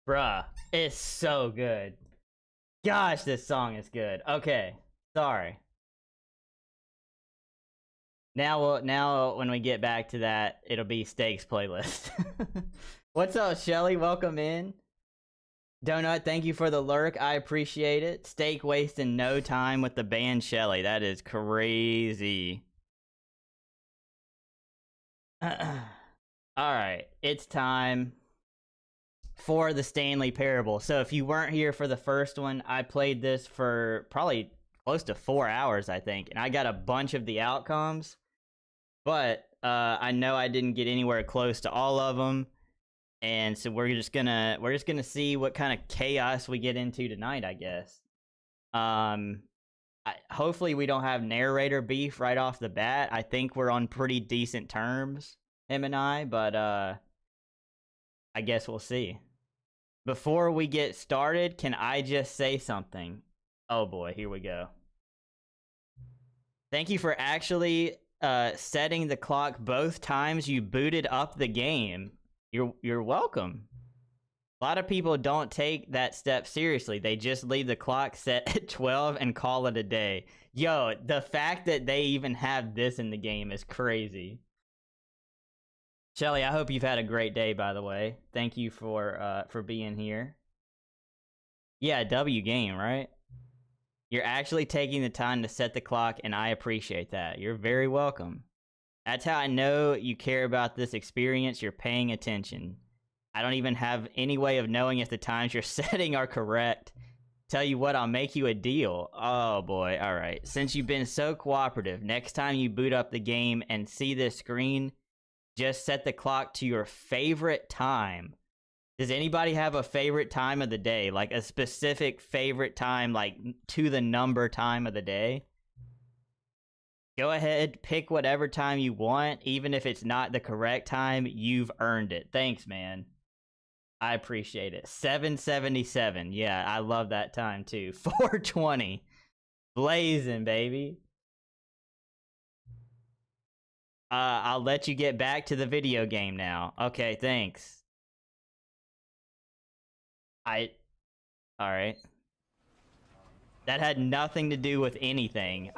Bruh, it's so good. Gosh, this song is good. Okay, sorry. Now when we get back to that, it'll be Steak's playlist. What's up, Shelly? Welcome in. Donut, thank you for the lurk. I appreciate it. Steak wasting no time with the band Shelly. That is crazy. Alright, it's time for the Stanley Parable. So if you weren't here for the first one, I played this for probably close to 4 hours, I think. And I got a bunch of the outcomes. But I know I didn't get anywhere close to all of them. And so we're just gonna see what kind of chaos we get into tonight, I guess. Hopefully we don't have narrator beef right off the bat. I think we're on pretty decent terms, him and I, but I guess we'll see. Before we get started, can I just say something? Oh boy, here we go. Thank you for actually setting the clock both times you booted up the game. You're welcome. A lot of people don't take that step seriously. They just leave the clock set at 12 and call it a day. Yo, the fact that they even have this in the game is crazy. Shelly, I hope you've had a great day, by the way. Thank you for being here. Yeah, W game, right? You're actually taking the time to set the clock, and I appreciate that. You're very welcome. That's how I know you care about this experience. You're paying attention. I don't even have any way of knowing if the times you're setting are correct. Tell you what, I'll make you a deal. Oh boy, alright. Since you've been so cooperative, next time you boot up the game and see this screen, just set the clock to your favorite time. Does anybody have a favorite time of the day? Like a specific favorite time, like to the number time of the day? Go ahead, pick whatever time you want. Even if it's not the correct time, you've earned it. Thanks, man. I appreciate it. 7:77. Yeah, I love that time too. 4:20. Blazing, baby. I'll let you get back to the video game now. Okay, thanks. Alright. That had nothing to do with anything.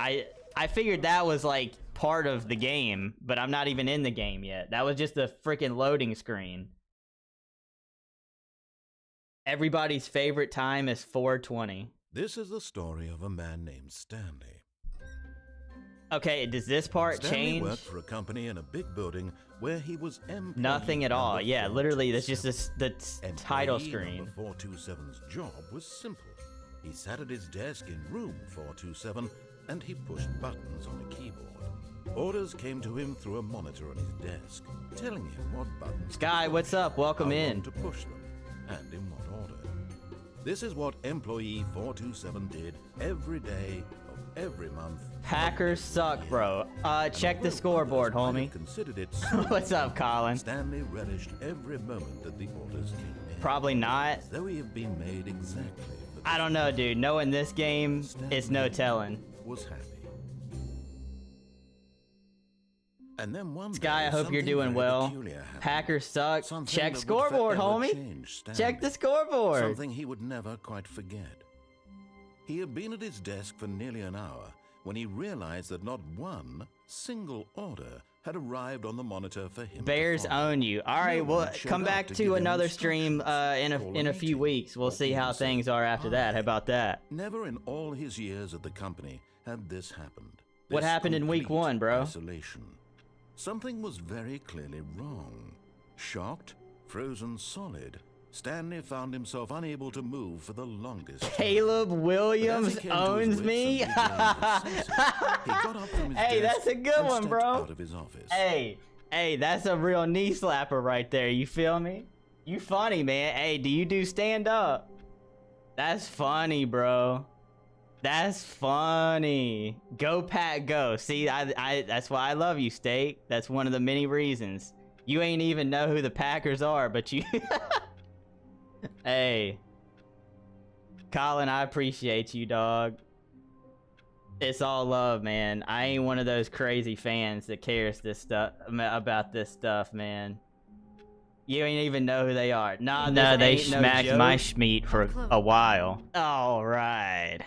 I figured that was like part of the game, but I'm not even in the game yet. That was just a freaking loading screen. Everybody's favorite time is 4:20. This is the story of a man named Stanley. Okay, does this part Stanley change? worked for a company in a big building where he was employee Nothing at all. Yeah, literally, that's just the title Employee screen. number 427's job was simple. He sat at his desk in room 427 and he pushed buttons on a keyboard. Orders came to him through a monitor on his desk, telling him what buttons Sky, to what's push, up? Welcome how long in. to push them, and in what order. This is what employee 427 did every day of every month. Packers suck, bro. Check the scoreboard, homie. Considered it What's up, Colin? Stanley relished every moment that the orders came in. Probably not. As though he had been made exactly for I don't know, dude. Knowing this game, it's no telling. was happy. And then one Sky, day, I hope you're something doing very well. peculiar happened. Packers suck. Something Check that would scoreboard, forever homie. change Stanley. Check the scoreboard. Something he would never quite forget. He had been at his desk for nearly an hour when he realized that not one single order had arrived on the monitor for him. Bears to follow. own you. All right, No well, one showed come up back to to give him another stream instructions, in a few weeks. We'll see how things are after that. How about that? Never in all his years at the company had this happened. What This happened in week complete 1, bro? Isolation. Something was very clearly wrong. Shocked, frozen solid, Stanley found himself unable to move for the longest time. Caleb But as Williams he came to his owns wits me. and began to assess it, he got up from his Hey, desk that's a good and one, stepped bro. out of his office. Hey, that's a real knee slapper right there. You feel me? You funny, man. Hey, do you do stand up? That's funny, bro. That's funny. Go Pack go. See, I that's why I love you, Steak. That's one of the many reasons. You ain't even know who the Packers are, but you Hey. Colin, I appreciate you, dog. It's all love, man. I ain't one of those crazy fans that cares this stuff about this stuff, man. You don't even know who they are. Nah, No, they ain't no smacked my joke. schmeat for a while. All right.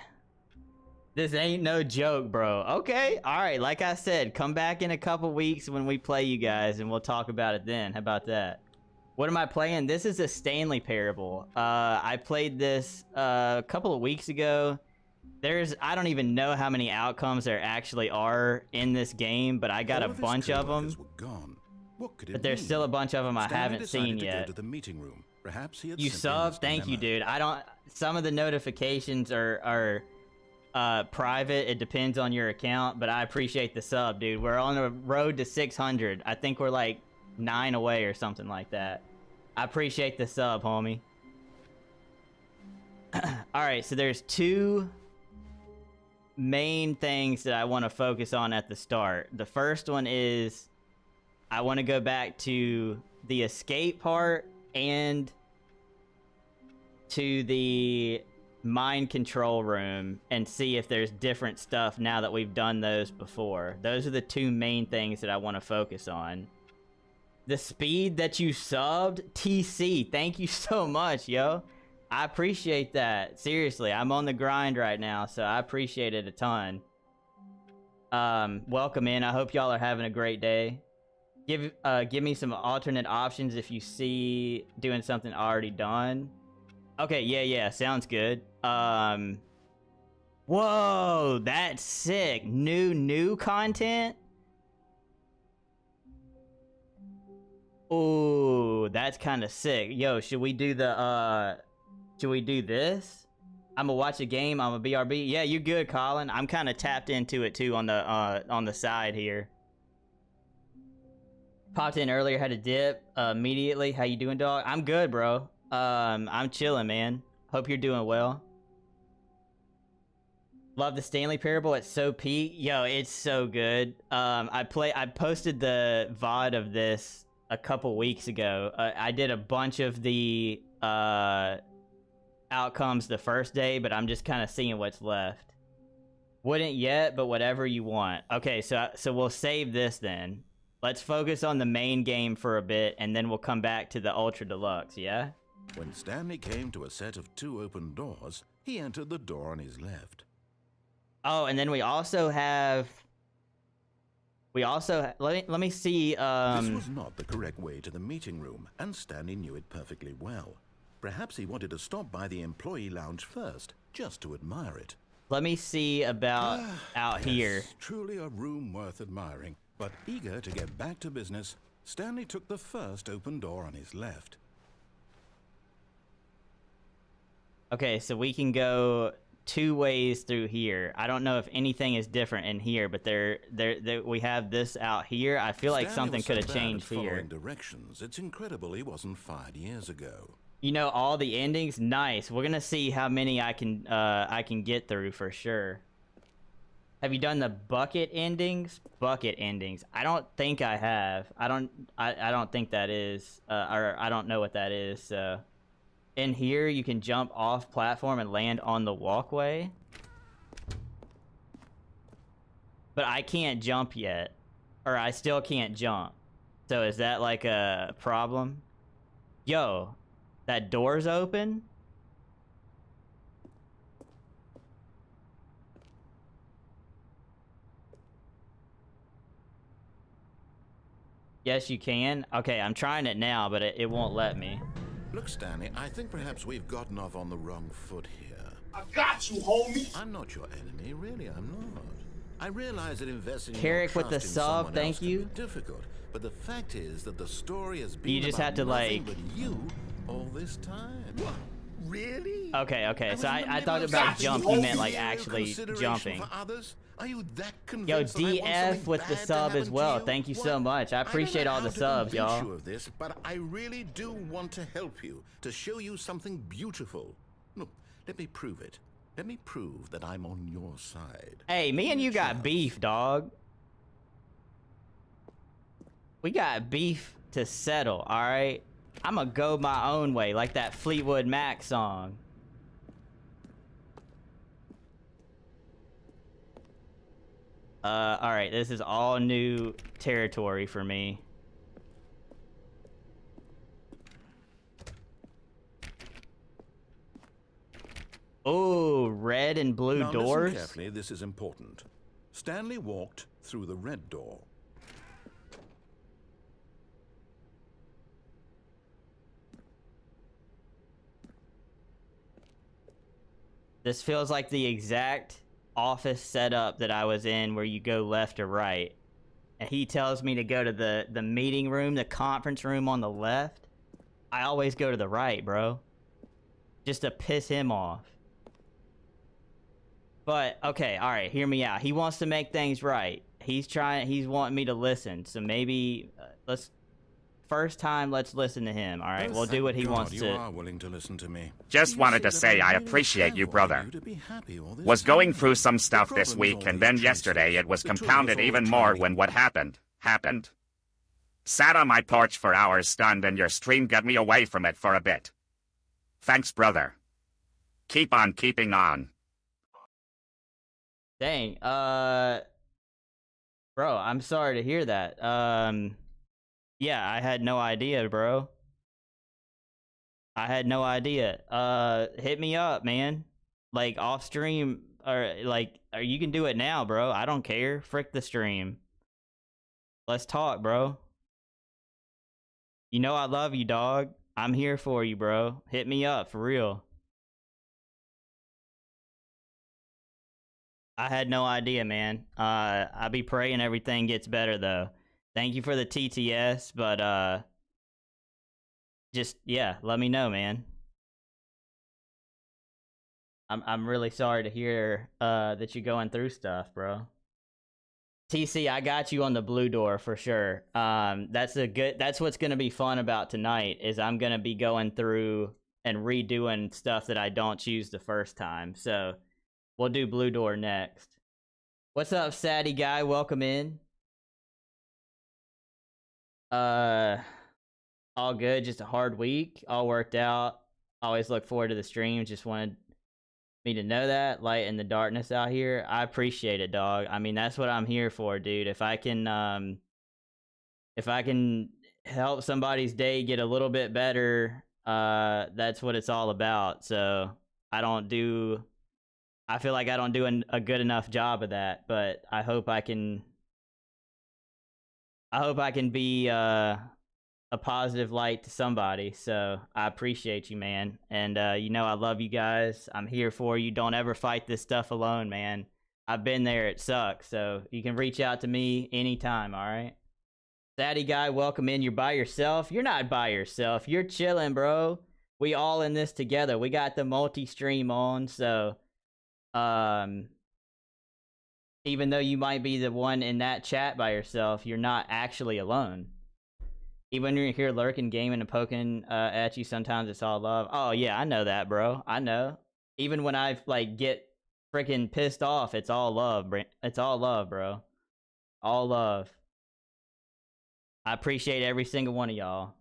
This ain't no joke, bro. Okay, all right. Like I said, come back in a couple weeks when we play you guys, and we'll talk about it then. How about that? What am I playing? This is a Stanley Parable. I played this a couple of weeks ago. I don't even know how many outcomes there actually are in this game, but I got a bunch of them. But there's still a bunch of them I haven't seen yet. To the meeting room. Perhaps he had You sub? Thank you, dude. I don't. Some of the notifications are private. It depends on your account, but I appreciate the sub, dude. We're on the road to 600. I think we're like 9 away or something like that. I appreciate the sub, homie. Alright, so there's 2 main things that I want to focus on at the start. The first one is I want to go back to the escape part and to the mind control room and see if there's different stuff now that we've done those before. Those are the 2 main things that I want to focus on. The speed that you subbed, TC, thank you so much, yo. I appreciate that. Seriously, I'm on the grind right now, so I appreciate it a ton. Welcome in. I hope y'all are having a great day. Give me some alternate options if you see doing something already done. Okay, yeah, sounds good. Whoa, that's sick. New content? Ooh, that's kind of sick. Yo, should we do this? I'm gonna watch a game. I'm a BRB. Yeah, you good, Colin. I'm kind of tapped into it too on the side here. Popped in earlier, had a dip immediately. How you doing, dog? I'm good, bro. I'm chilling, man. Hope you're doing well. Love the Stanley Parable. It's so peak. Yo, it's so good. I posted the VOD of this a couple weeks ago. I did a bunch of the outcomes the first day, but I'm just kind of seeing what's left. Wouldn't yet, but whatever you want. Okay, so we'll save this then. Let's focus on the main game for a bit, and then we'll come back to the Ultra Deluxe, yeah? When Stanley came to a set of 2 open doors, he entered the door on his left. Oh, and then we also have... let me see, This was not the correct way to the meeting room, and Stanley knew it perfectly well. Perhaps he wanted to stop by the employee lounge first, just to admire it. Let me see about out here. Truly a room worth admiring, but eager to get back to business, Stanley took the first open door on his left. Okay, so we can go 2 ways through here. I don't know if anything is different in here, but we have this out here. I feel like something could have changed here. Directions. It's incredible he wasn't fired years ago. You know all the endings? Nice. We're gonna see how many I can get through for sure. Have you done the bucket endings? Bucket endings. I don't think I have. I don't think that is, or I don't know what that is. So, in here you can jump off platform and land on the walkway. But I can't jump yet, or I still can't jump. So is that like a problem? Yo, that door's open? Yes, you can. Okay, I'm trying it now, but it won't let me. Look, Stanley, I think perhaps we've gotten off on the wrong foot here. I got you, homie. I'm not your enemy, really, I'm not. I realize that investing in Carrick your with the trust in sub, someone thank else can you. be difficult, but the fact is that the story has been You just about have to, nothing like... but you all this time. What? Really? Okay, so I thought about jump, you meant like actually jumping. Are you that Yo, convinced that I want DF something with the bad to sub happen as to well. you? Thank you What? so much. I appreciate all the subs, y'all. I don't know how to convince you of this, but I really do want to help you, to show you something beautiful. Look, let me prove it. Let me prove that I'm on your side. Hey, me and you got beef, dog. We got beef to settle, alright? I'ma go my own way, like that Fleetwood Mac song. Alright, this is all new territory for me. Oh, red and blue Now doors. listen carefully, this is important. Stanley walked through the red door. This feels like the exact office setup that I was in where you go left or right. And he tells me to go to the meeting room, the conference room on the left. I always go to the right, bro. Just to piss him off. But, okay, alright, hear me out. He wants to make things right. He's wanting me to listen. So maybe, first time, let's listen to him, alright? We'll do what he wants you to. are willing to listen to me. Just wanted to say I appreciate you, brother. Was going through some stuff this week, and then yesterday it was compounded even more when what happened. Sat on my porch for hours stunned, and your stream got me away from it for a bit. Thanks, brother. Keep on keeping on. Dang, bro, I'm sorry to hear that. Yeah, I had no idea, bro. I had no idea. Hit me up, man. Like, off stream, or, like, or you can do it now, bro. I don't care. Frick the stream. Let's talk, bro. You know I love you, dog. I'm here for you, bro. Hit me up, for real. I had no idea, man. I be praying everything gets better, though. Thank you for the TTS, but, just, yeah, let me know, man. I'm really sorry to hear, that you're going through stuff, bro. TC, I got you on the blue door for sure. That's what's gonna be fun about tonight, is I'm gonna be going through and redoing stuff that I don't choose the first time, so we'll do blue door next. What's up, Sadie guy? Welcome in. All good, just a hard week, all worked out. Always look forward to the stream, just wanted me to know that. Light in the darkness out here. I appreciate it, dog. I mean, that's what I'm here for, dude. If I can help somebody's day get a little bit better, that's what it's all about. So I feel like I don't do a good enough job of that, but I hope I can be a positive light to somebody. So I appreciate you, man. And you know I love you guys. I'm here for you. Don't ever fight this stuff alone, man. I've been there. It sucks. So you can reach out to me anytime, all right? Sadie guy, welcome in. You're by yourself? You're not by yourself. You're chilling, bro. We all in this together. We got the multi-stream on, so even though you might be the one in that chat by yourself, you're not actually alone. Even when you're here lurking, gaming, and poking at you, sometimes it's all love. Oh, yeah, I know that, bro. I know. Even when I, like, get freaking pissed off, it's all love, bro. It's all love, bro. All love. I appreciate every single one of y'all.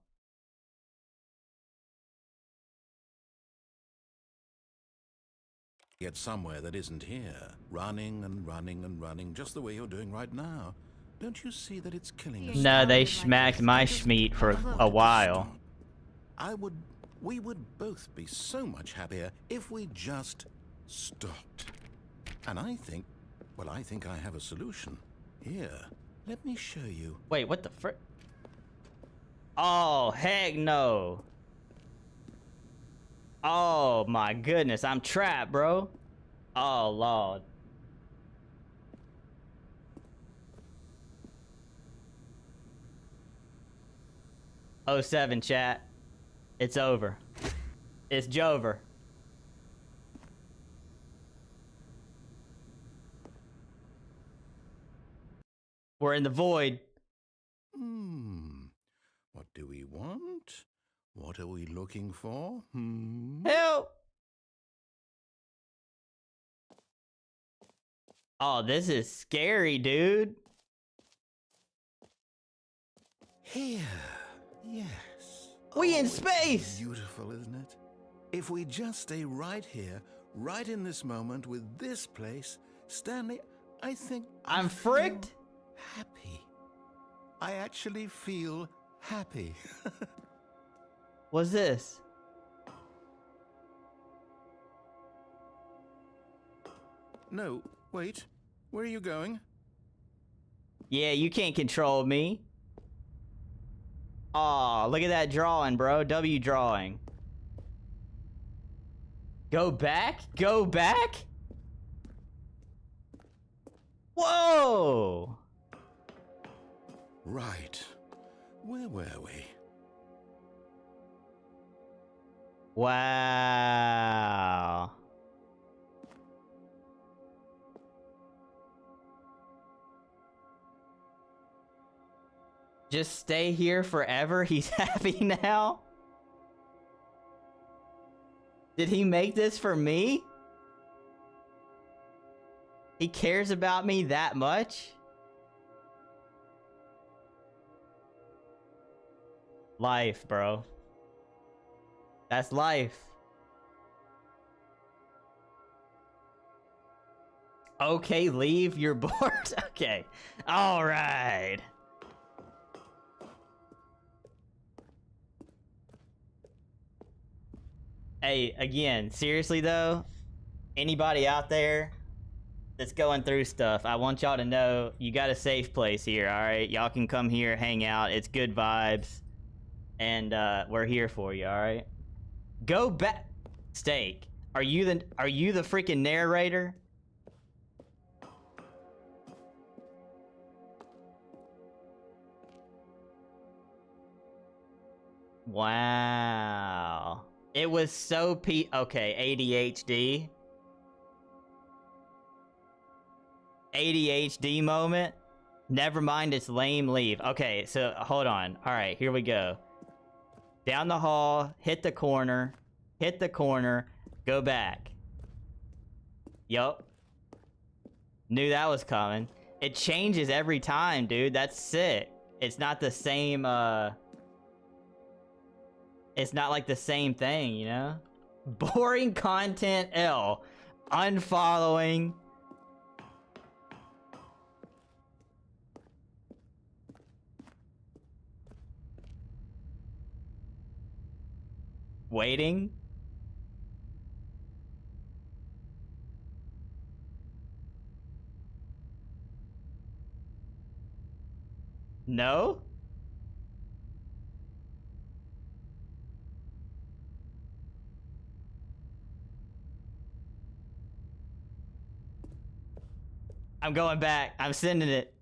Get somewhere that isn't here. Running and running and running, just the way you're doing right now. Don't you see that it's killing us? No, they smacked my schmeat for a while. We would both be so much happier if we just stopped. And I think I have a solution. Here, let me show you. Wait, what the frick? Oh, heck no. Oh my goodness, I'm trapped, bro. Oh, Lord. Oh, 07, chat. It's over. It's Jover. We're in the void. What do we want? What are we looking for? Help! Oh, this is scary, dude. Here. Yes. We in space! Beautiful, isn't it? If we just stay right here, right in this moment with this place, Stanley, I think I'm fricked? Happy. I actually feel happy. What's this? No, wait. Where are you going? Yeah, you can't control me. Aw, look at that drawing, bro. W drawing. Go back? Go back? Whoa! Right. Where were we? Wow. Just stay here forever? He's happy now? Did he make this for me? He cares about me that much? Life, bro. That's life. Okay, leave. You're bored. Okay. All right. Hey, again, seriously though, anybody out there that's going through stuff, I want y'all to know you got a safe place here, all right? Y'all can come here, hang out. It's good vibes. And we're here for you, all right? Go back. Steak, are you the freaking narrator? Wow. It was so okay, ADHD. ADHD moment. Never mind, it's lame, leave. Okay, so hold on. All right, here we go. Down the hall, hit the corner, go back. Yup. Knew that was coming. It changes every time, dude. That's sick. It's not the same, it's not like the same thing, you know? Boring content L. Unfollowing. Waiting. No? I'm going back. I'm sending it.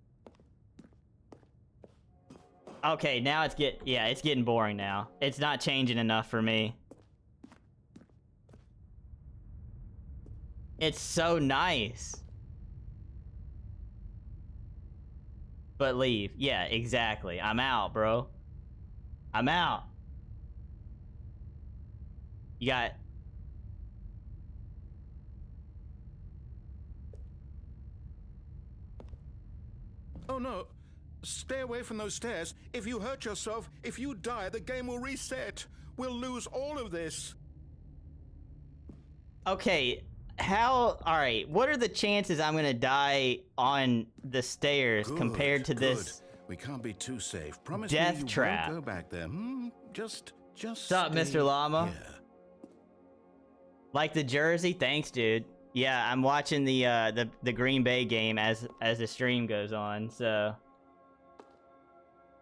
Okay, now it's it's getting boring now. It's not changing enough for me. It's so nice. But leave. Yeah, exactly. I'm out, bro. I'm out. You got... Oh no. Stay away from those stairs. If you hurt yourself, if you die, the game will reset. We'll lose all of this. Okay, how... Alright, what are the chances I'm gonna die on the stairs compared to this... We can't be too safe. Promise death me you trap. won't go back there. Just What's up, Mr. Llama? Here. Like the jersey? Thanks, dude. Yeah, I'm watching the Green Bay game as the stream goes on, so...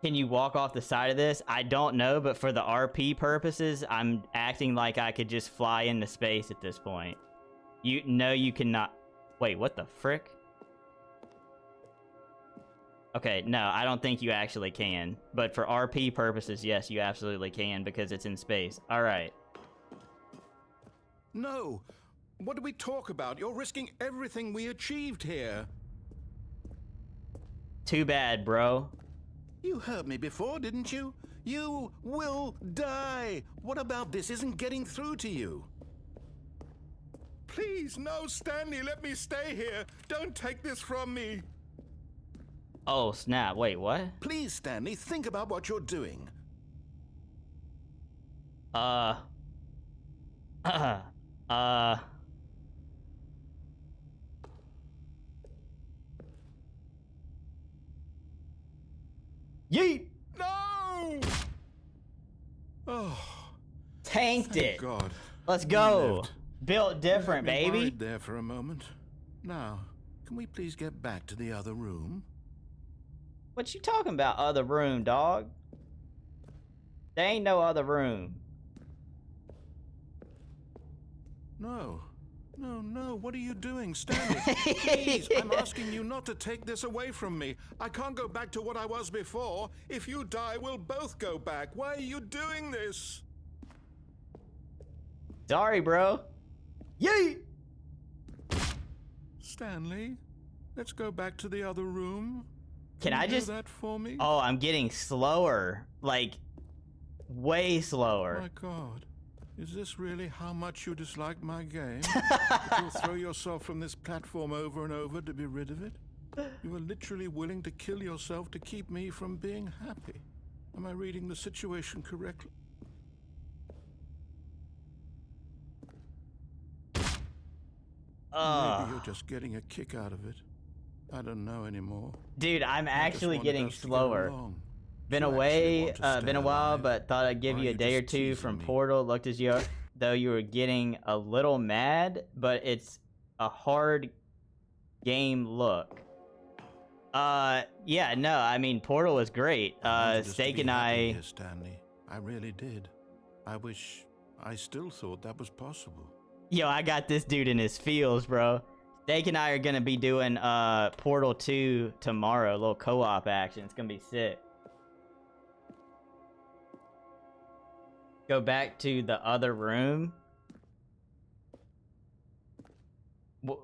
Can you walk off the side of this? I don't know, but for the RP purposes, I'm acting like I could just fly into space at this point. You cannot... Wait, what the frick? Okay, no, I don't think you actually can. But for RP purposes, yes, you absolutely can because it's in space. Alright. No! What do we talk about? You're risking everything we achieved here. Too bad, bro. You heard me before, didn't you? You will die! What about this isn't getting through to you? Please, no, Stanley, let me stay here. Don't take this from me. Oh, snap. Wait, what? Please, Stanley, think about what you're doing. Yeet! No! Oh, Tanked thank it. God. Let's You go. lived. Built different, You had me baby. worried there for a moment. Now, can we please get back to the other room? What you talking about, other room, dog? There ain't no other room. No. No, no, what are you doing, Stanley? Please, I'm asking you not to take this away from me. I can't go back to what I was before. If you die, we'll both go back. Why are you doing this? Sorry, bro. Yay! Stanley, let's go back to the other room. Can I you just... do that for me? Oh, I'm getting slower. Like, way slower. My God. Is this really how much you dislike my game? You'll throw yourself from this platform over and over to be rid of it? You are literally willing to kill yourself to keep me from being happy. Am I reading the situation correctly? Maybe you're just getting a kick out of it. I don't know anymore. Dude, I'm actually getting us to get slower. along. Been You actually away, want to stay been a while, alive. but thought I'd give Or you are a you day or just two teasing from me? Portal. Looked as though you were getting a little mad, but it's a hard game look. Yeah, no, I mean, Portal was great. I wanted us to Steak be and happy I... here, Stanley. I really did. I wish I still thought that was possible. Yo, I got this dude in his feels, bro. Steak and I are gonna be doing, Portal 2 tomorrow. A little co-op action. It's gonna be sick. Go back to the other room.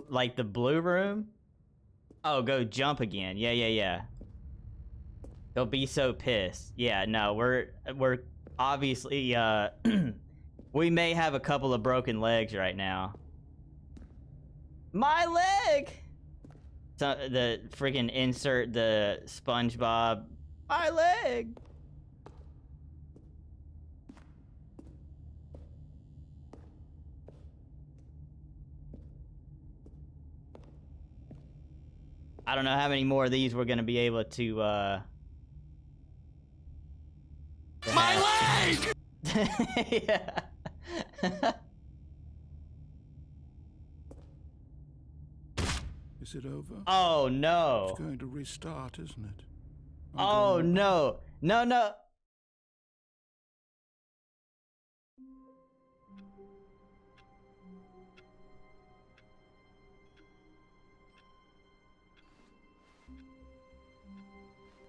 Like the blue room? Oh, go jump again. Yeah. They'll be so pissed. Yeah, no, we're obviously, we may have a couple of broken legs right now. My leg! So, the freaking insert the SpongeBob. My leg! I don't know how many more of these we're gonna be able to My leg! yeah. Is it over? Oh no. It's going to restart, isn't it? Oh no. No.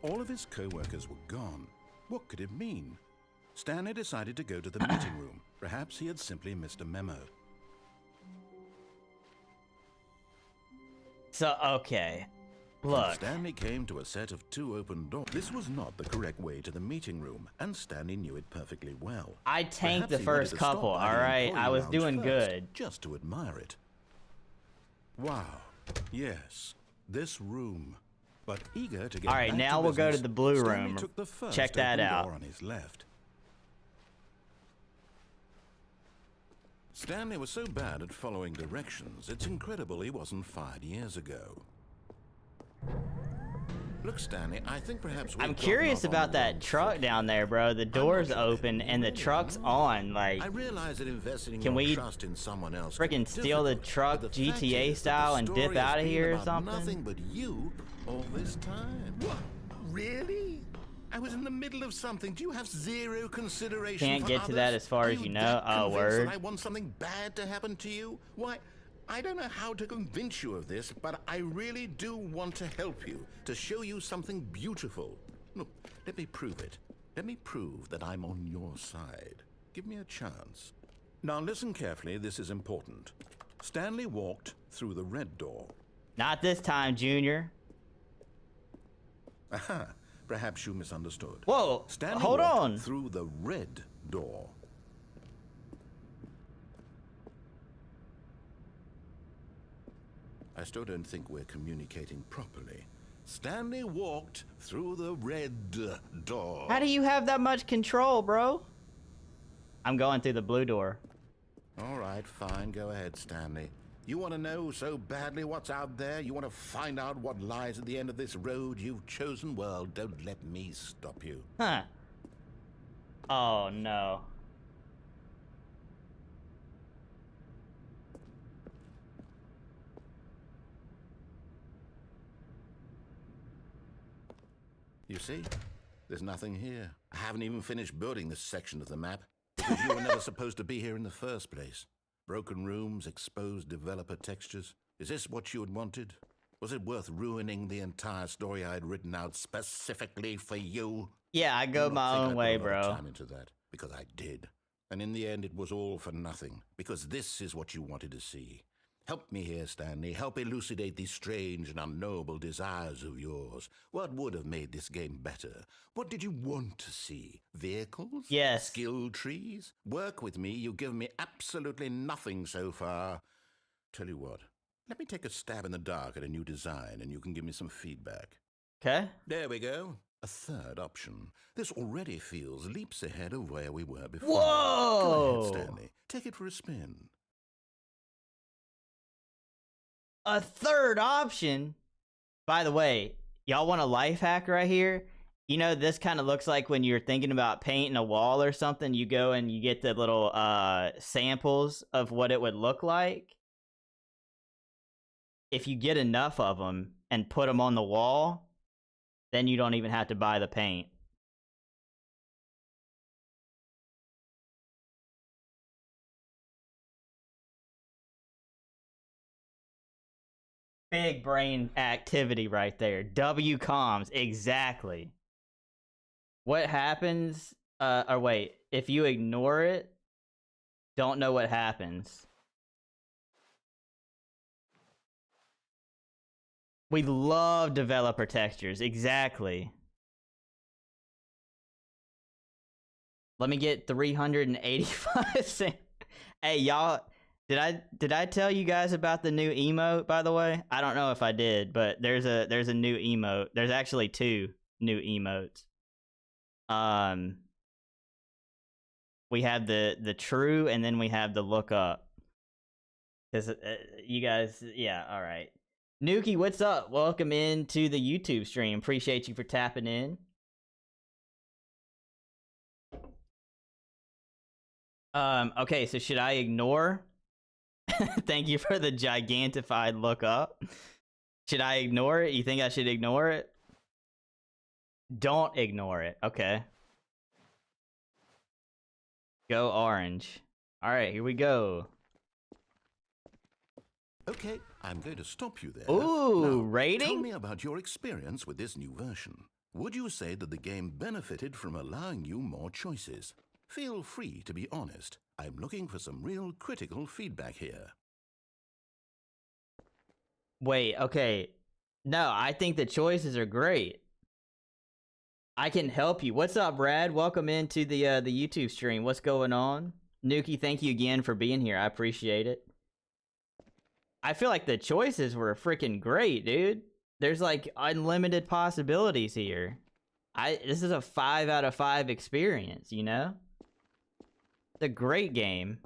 All of his co-workers were gone. What could it mean? Stanley decided to go to the meeting room. Perhaps he had simply missed a memo. So, okay. Look. Stanley came to a set of 2 open doors. This was not the correct way to the meeting room, and Stanley knew it perfectly well. I tanked Perhaps the he first wanted to stop couple, by the alright? employee I was lounge doing first, good. just to admire it. Wow. Yes, this room. But eager to get Alright, back now to we'll go to business, the blue Stanley room. took the first Check that open out. door on his left. Stanley was so bad at following directions, it's incredible he wasn't fired years ago. Look, Stanley, I think perhaps I'm curious about that truck down there, bro. The door's open and the truck's on. Like, I realize that investing can your we trust in someone else freaking can be steal the difficult, truck but the fact GTA is that style the and dip story has out of been here or about something? Nothing but you all this time. What? Really? I was in the middle of something. Do you have zero consideration Can't for get to others? that as far Are as you know. that Oh, convinced word. that I want something bad to happen to you? Why, I don't know how to convince you of this, but I really do want to help you, to show you something beautiful. Look, let me prove it. Let me prove that I'm on your side. Give me a chance. Now listen carefully, this is important. Stanley walked through the red door. Not this time, Junior. Aha, perhaps you misunderstood. Whoa, Stanley hold walked on. through the red door. I still don't think we're communicating properly. Stanley walked through the red door. How do you have that much control, bro? I'm going through the blue door. All right, fine. Go ahead, Stanley. You want to know so badly what's out there? You want to find out what lies at the end of this road you've chosen? Well, don't let me stop you. Huh. Oh, no. You see? There's nothing here. I haven't even finished building this section of the map because you were never supposed to be here in the first place. Broken rooms, exposed developer textures. Is this what you had wanted? Was it worth ruining the entire story I had written out specifically for you? Yeah, I go my own way, bro. Time into that because I did. And in the end, it was all for nothing because this is what you wanted to see. Help me here, Stanley. Help elucidate these strange and unknowable desires of yours. What would have made this game better? What did you want to see? Vehicles? Yes. Skill trees? Work with me. You've given me absolutely nothing so far. Tell you what, let me take a stab in the dark at a new design and you can give me some feedback. Okay. There we go. A third option. This already feels leaps ahead of where we were before. Whoa! Go ahead, Stanley. Take it for a spin. A third option? By the way, y'all want a life hack right here? You know, this kind of looks like when you're thinking about painting a wall or something, you go and you get the little samples of what it would look like. If you get enough of them and put them on the wall, then you don't even have to buy the paint. Big brain activity right there. W comms, exactly. What happens, or wait, if you ignore it, don't know what happens. We love developer textures, exactly. Let me get 385 cents. Hey, y'all, did I tell you guys about the new emote, by the way? I don't know if I did, but there's a new emote. There's actually 2 new emotes. We have the true, and then we have the look up. Cause you guys, yeah, all right. Nuki, what's up? Welcome into the YouTube stream. Appreciate you for tapping in. Okay, so should I ignore? Thank you for the gigantified look up. Should I ignore it? You think I should ignore it? Don't ignore it. Okay. Go orange. All right, here we go. Okay, I'm going to stop you there. Ooh, now, rating? Tell me about your experience with this new version. Would you say that the game benefited from allowing you more choices? Feel free to be honest. I'm looking for some real critical feedback here. Wait, okay. No, I think the choices are great. I can help you. What's up, Brad? Welcome into the YouTube stream. What's going on? Nuki, thank you again for being here. I appreciate it. I feel like the choices were freaking great, dude. There's like unlimited possibilities here. This is a 5 out of 5 experience, you know? It's a great game.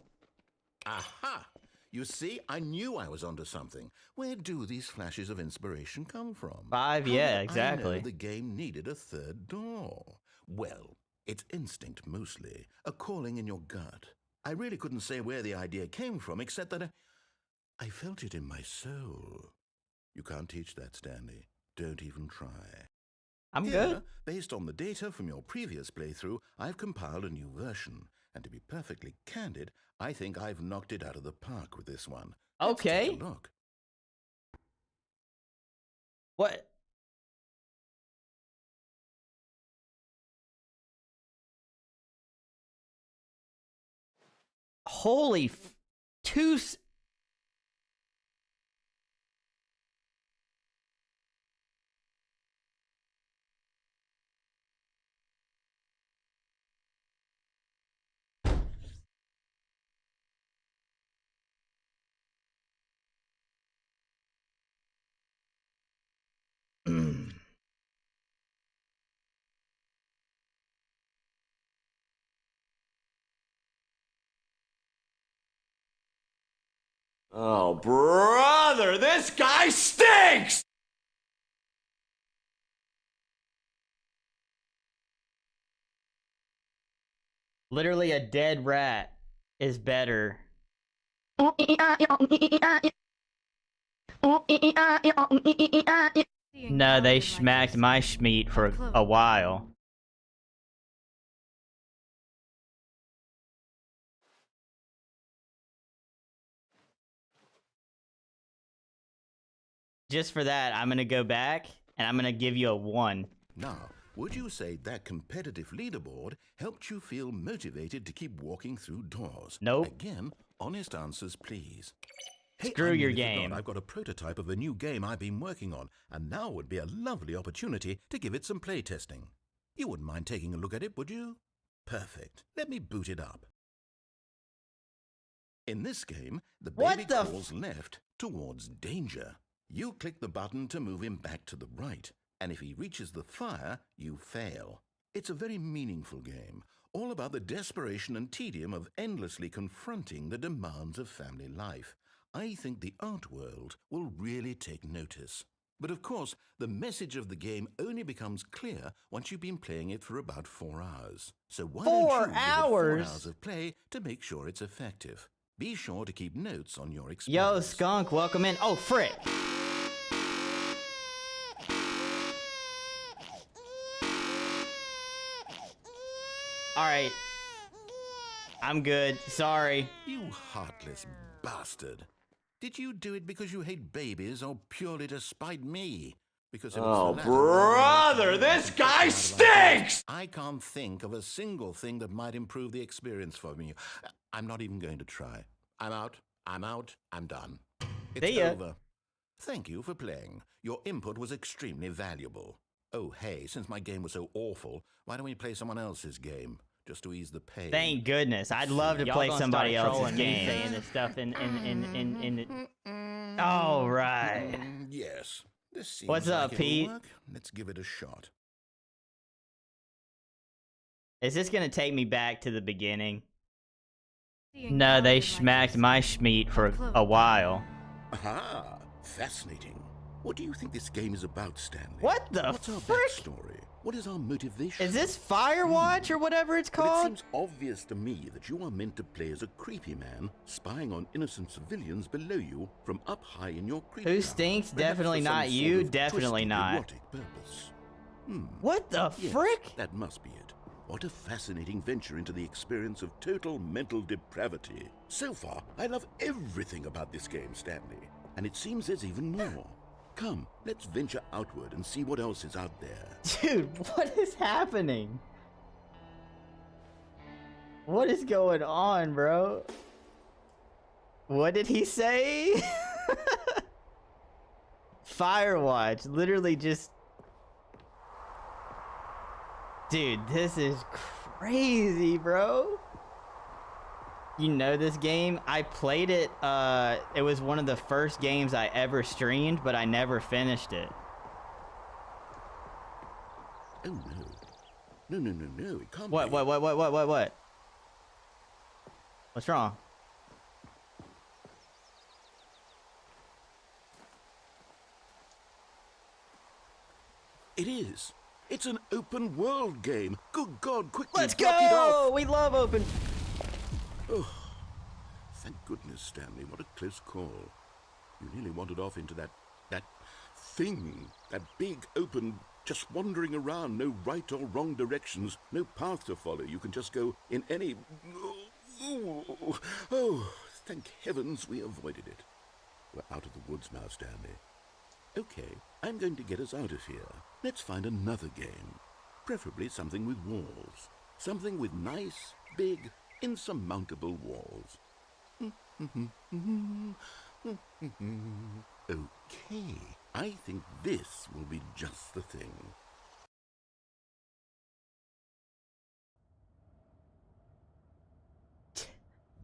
Aha! You see, I knew I was onto something. Where do these flashes of inspiration come from? 5, yeah, exactly. I know the game needed a third door. Well, it's instinct mostly, a calling in your gut. I really couldn't say where the idea came from, except that I felt it in my soul. You can't teach that, Stanley. Don't even try. I'm Here, good. Based on the data from your previous playthrough, I've compiled a new version. And to be perfectly candid, I think I've knocked it out of the park with this one. Okay. Let's take a look. What? Holy two. Oh, brother, this guy stinks! Literally a dead rat is better. No, they smacked my schmeat for a while. Just for that, I'm gonna go back and I'm gonna give you a 1. Now, would you say that competitive leaderboard helped you feel motivated to keep walking through doors? Nope. Again, honest answers, please. Hey, Screw I your nearly forgot, game. I've got a prototype of a new game I've been working on, and now would be a lovely opportunity to give it some playtesting. You wouldn't mind taking a look at it, would you? Perfect. Let me boot it up. In this game, the baby crawls left towards danger. You click the button to move him back to the right, and if he reaches the fire, you fail. It's a very meaningful game, all about the desperation and tedium of endlessly confronting the demands of family life. I think the art world will really take notice. But of course, the message of the game only becomes clear once you've been playing it for about 4 hours. So why don't you give it 4 hours of play to make sure it's effective? Be sure to keep notes on your experience. Yo, Skunk, welcome in. Oh, frick. Alright. I'm good. Sorry. You heartless bastard. Did you do it because you hate babies or purely to spite me? Because Oh, brother, this guy stinks! I can't think of a single thing that might improve the experience for me. I'm not even going to try. I'm out. I'm done. It's See ya. over. Thank you for playing. Your input was extremely valuable. Oh, hey, since my game was so awful, why don't we play someone else's game? Just to ease the pain. Thank goodness. I'd love to play somebody else's game. Saying this stuff in All right. Yes. This seems What's up, like it'll Pete? work. Let's give it a shot. Is this gonna take me back to the beginning? No, they smacked my schmeat for a while. Aha! Fascinating. What do you think this game is about, Stanley? What the What's our frick? backstory? What is our motivation? Is this Firewatch or whatever it's But it called? seems obvious to me that you are meant to play as a creepy man, spying on innocent civilians below you from up high in your creep Who tower, stinks? perhaps Definitely for some not sort you. of Definitely twisted, not. erotic purpose. What the Yes, frick? that must be it. What a fascinating venture into the experience of total mental depravity. So far, I love everything about this game, Stanley. And it seems there's even more. Come, let's venture outward and see what else is out there. Dude, what is happening? What is going on, bro? What did he say? Firewatch, literally just... Dude, this is crazy, bro. You know this game? I played it, it was one of the first games I ever streamed, but I never finished it. Oh no. No, it can't What? be. What? What's wrong? It is. It's an open world game. Good God, quickly Let's block it off. go! We love open... Oh, thank goodness, Stanley. What a close call. You nearly wandered off into that thing. That big, open, just wandering around. No right or wrong directions. No path to follow. You can just go in any... Oh, thank heavens we avoided it. We're out of the woods now, Stanley. Okay, I'm going to get us out of here. Let's find another game. Preferably something with walls. Something with nice, big, insurmountable walls. Okay, I think this will be just the thing.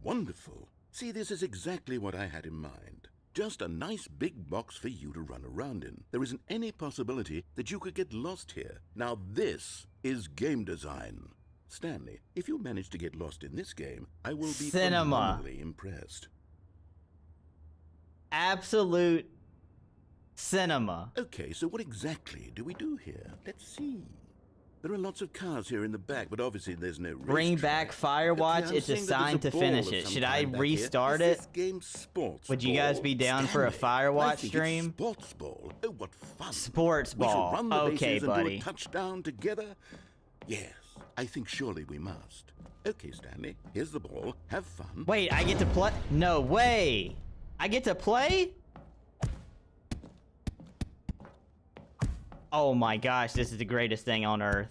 Wonderful. See, this is exactly what I had in mind. Just a nice big box for you to run around in. There isn't any possibility that you could get lost here. Now this is game design. Stanley, if you manage to get lost in this game, I will be phenomenally impressed. Absolute cinema. Okay, so what exactly do we do here? Let's see. There are lots of cars here in the back, but obviously there's no Bring back Firewatch. It's assigned to finish it. Should I restart it? This game sports Would you guys be down for a Firewatch stream? Sports ball. Oh, what fun! Sports We shall ball. run the Okay, bases and do buddy. a touchdown together. Yes, I think surely we must. Okay, Stanley, here's the ball. Have fun. Wait, I get to play? No way. I get to play? Oh my gosh, this is the greatest thing on earth.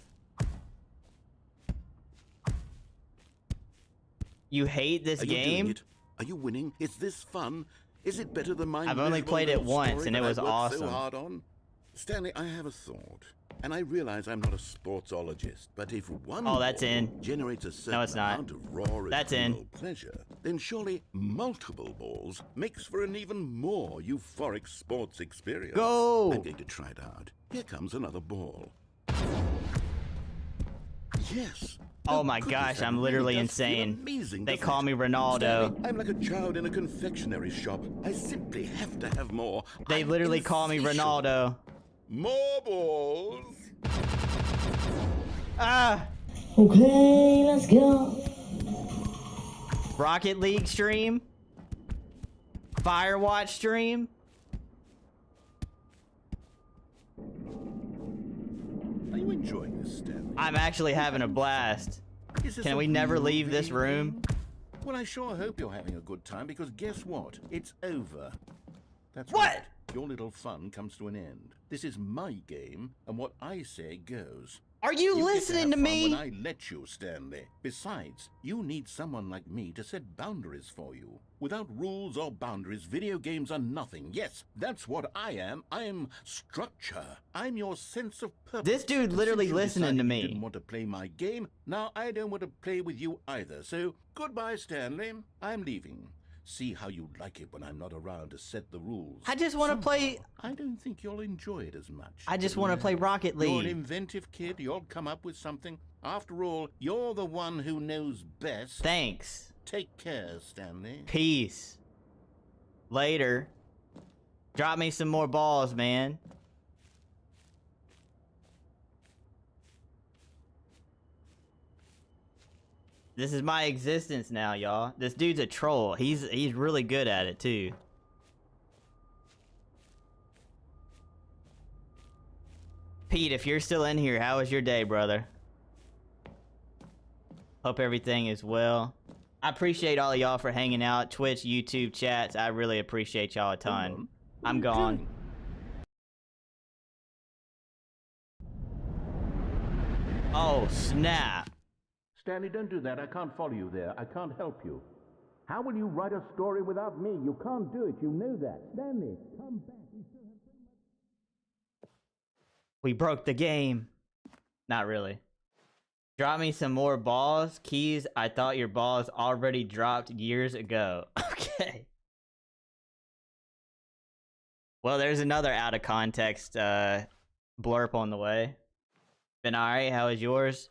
You hate this Are you doing game? it? Are you winning? Is this fun? Is it better than my I've only miserable played it little once, story and it that I was worked awesome. So hard on? Stanley, I have a thought, and I realize I'm not a sportsologist, but if one Oh, that's ball in. generates a certain No, it's not. amount of raw That's in. adrenal pleasure, then surely multiple balls makes for an even more euphoric sports experience. Go! I'm going to try it out. Here comes another ball. Yes. Oh my goodness, gosh, that I'm really literally does feel insane. amazing, They doesn't call it? me Ronaldo. Stanley, I'm like a child in a confectionery shop. I simply have to have more. They I'm literally call me insatiable. Ronaldo. More balls. Ah! Okay, let's go. Rocket League stream? Firewatch stream? Are you enjoying this, Stanley? I'm actually having a blast. Is this Can a we never real leave this game? room? Well, I sure hope you're having a good time, because guess what? It's over. That's What? right. Your little fun comes to an end. This is my game, and what I say goes. Are you You get listening have to fun me? When I let you, Stanley. Besides, you need someone like me to set boundaries for you. Without rules or boundaries, video games are nothing. Yes, that's what I am. I'm structure. I'm your sense of purpose. This dude And literally since you listening to decided me. You didn't want to play my game. Now I don't want to play with you either. So goodbye, Stanley. I'm leaving. See how you like it when I'm not around to set the rules. I just want to play. I don't think you'll enjoy it as much. I just but want to no, play Rocket You're an League. inventive kid. You'll come up with something. After all, you're the one who knows best. Thanks. Take care, Stanley. Peace. Later. Drop me some more balls, man. This is my existence now, y'all. This dude's a troll. He's really good at it too. Pete, if you're still in here, how was your day, brother? Hope everything is well. I appreciate all of y'all for hanging out. Twitch, YouTube, chats. I really appreciate y'all a ton. I'm gone. Oh, snap. Stanley, don't do that. I can't follow you there. I can't help you. How will you write a story without me? You can't do it. You know that. Stanley, come back. We broke the game. Not really. Drop me some more balls. Keys, I thought your balls already dropped years ago. Okay. Well, there's another out of context blurb on the way. Been alright? How was yours?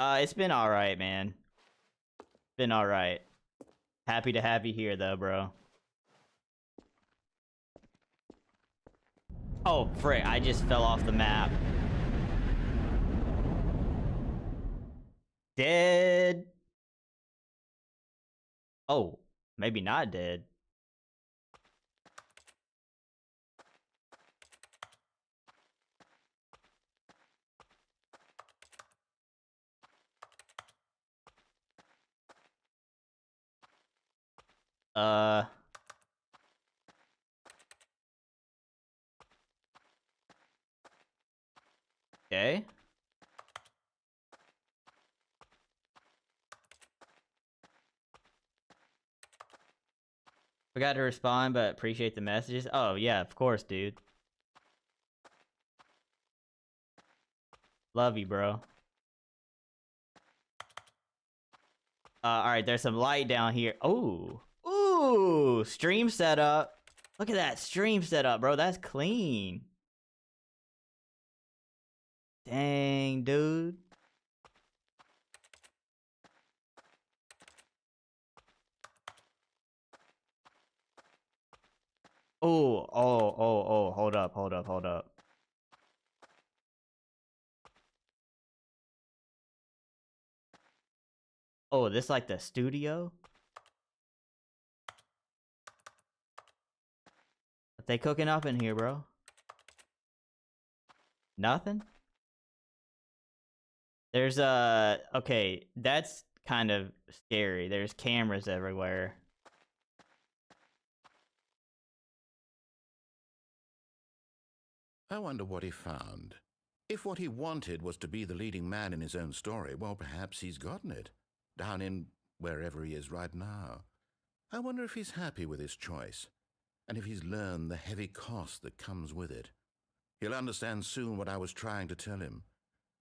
It's been alright, man. Been alright. Happy to have you here, though, bro. Oh, frick. I just fell off the map. Dead. Oh, maybe not dead. Okay. Forgot to respond, but appreciate the messages. Oh, yeah, of course, dude. Love you, bro. Alright, there's some light down here. Oh. Ooh, stream setup. Look at that stream setup, bro. That's clean. Dang, dude. Oh, hold up. Oh, this like the studio? What they cooking up in here, bro? Nothing? There's okay, that's kind of scary. There's cameras everywhere. I wonder what he found. If what he wanted was to be the leading man in his own story, well, perhaps he's gotten it. Down in wherever he is right now. I wonder if he's happy with his choice, and if he's learned the heavy cost that comes with it. He'll understand soon what I was trying to tell him.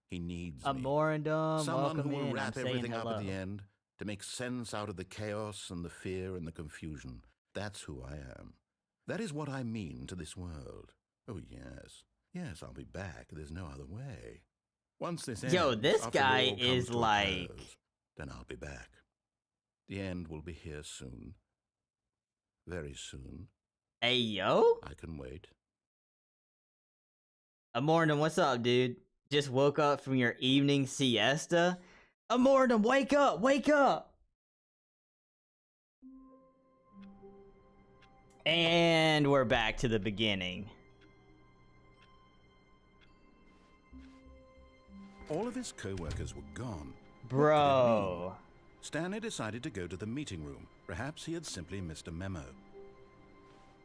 He needs me. Amorandum, Someone welcome who will in. wrap I'm saying everything hello. up at the end, to make sense out of the chaos and the fear and the confusion. That's who I am. That is what I mean to this world. Oh, yes. Yes, I'll be back. There's no other way. Once this ends, Yo, this after guy it all comes is to a like... close, then I'll be back. The end will be here soon. Very soon. Hey, yo? I can wait. Amorandum, what's up, dude? Just woke up from your evening siesta? Amorandum, wake up! Wake up! And we're back to the beginning. All of his co-workers were gone. Bro. Stanley decided to go to the meeting room. Perhaps he had simply missed a memo.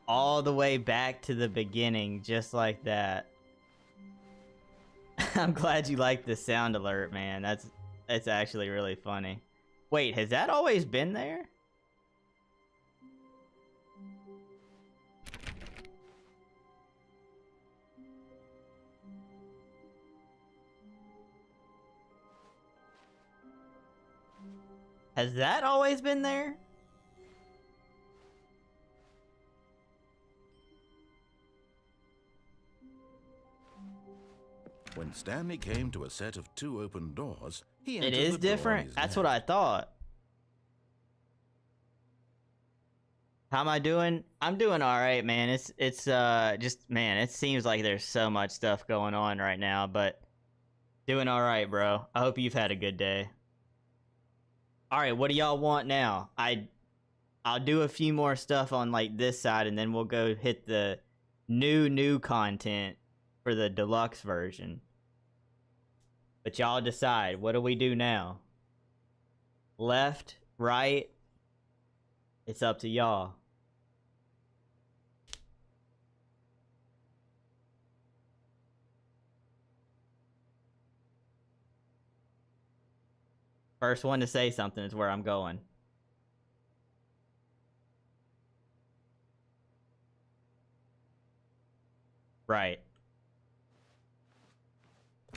All the way back to the beginning, just like that. I'm glad you liked the sound alert, man. That's actually really funny. Wait, has that always been there? Has that always been there? When Stanley came to a set of 2 open doors, he It entered is the door on different? his That's left. what I thought. How am I doing? I'm doing alright, man. It's just, man, it seems like there's so much stuff going on right now, but doing alright, bro. I hope you've had a good day. Alright, what do y'all want now? I'll do a few more stuff on like this side, and then we'll go hit the new content for the deluxe version. But y'all decide, what do we do now? Left, right? It's up to y'all. First one to say something is where I'm going. Right.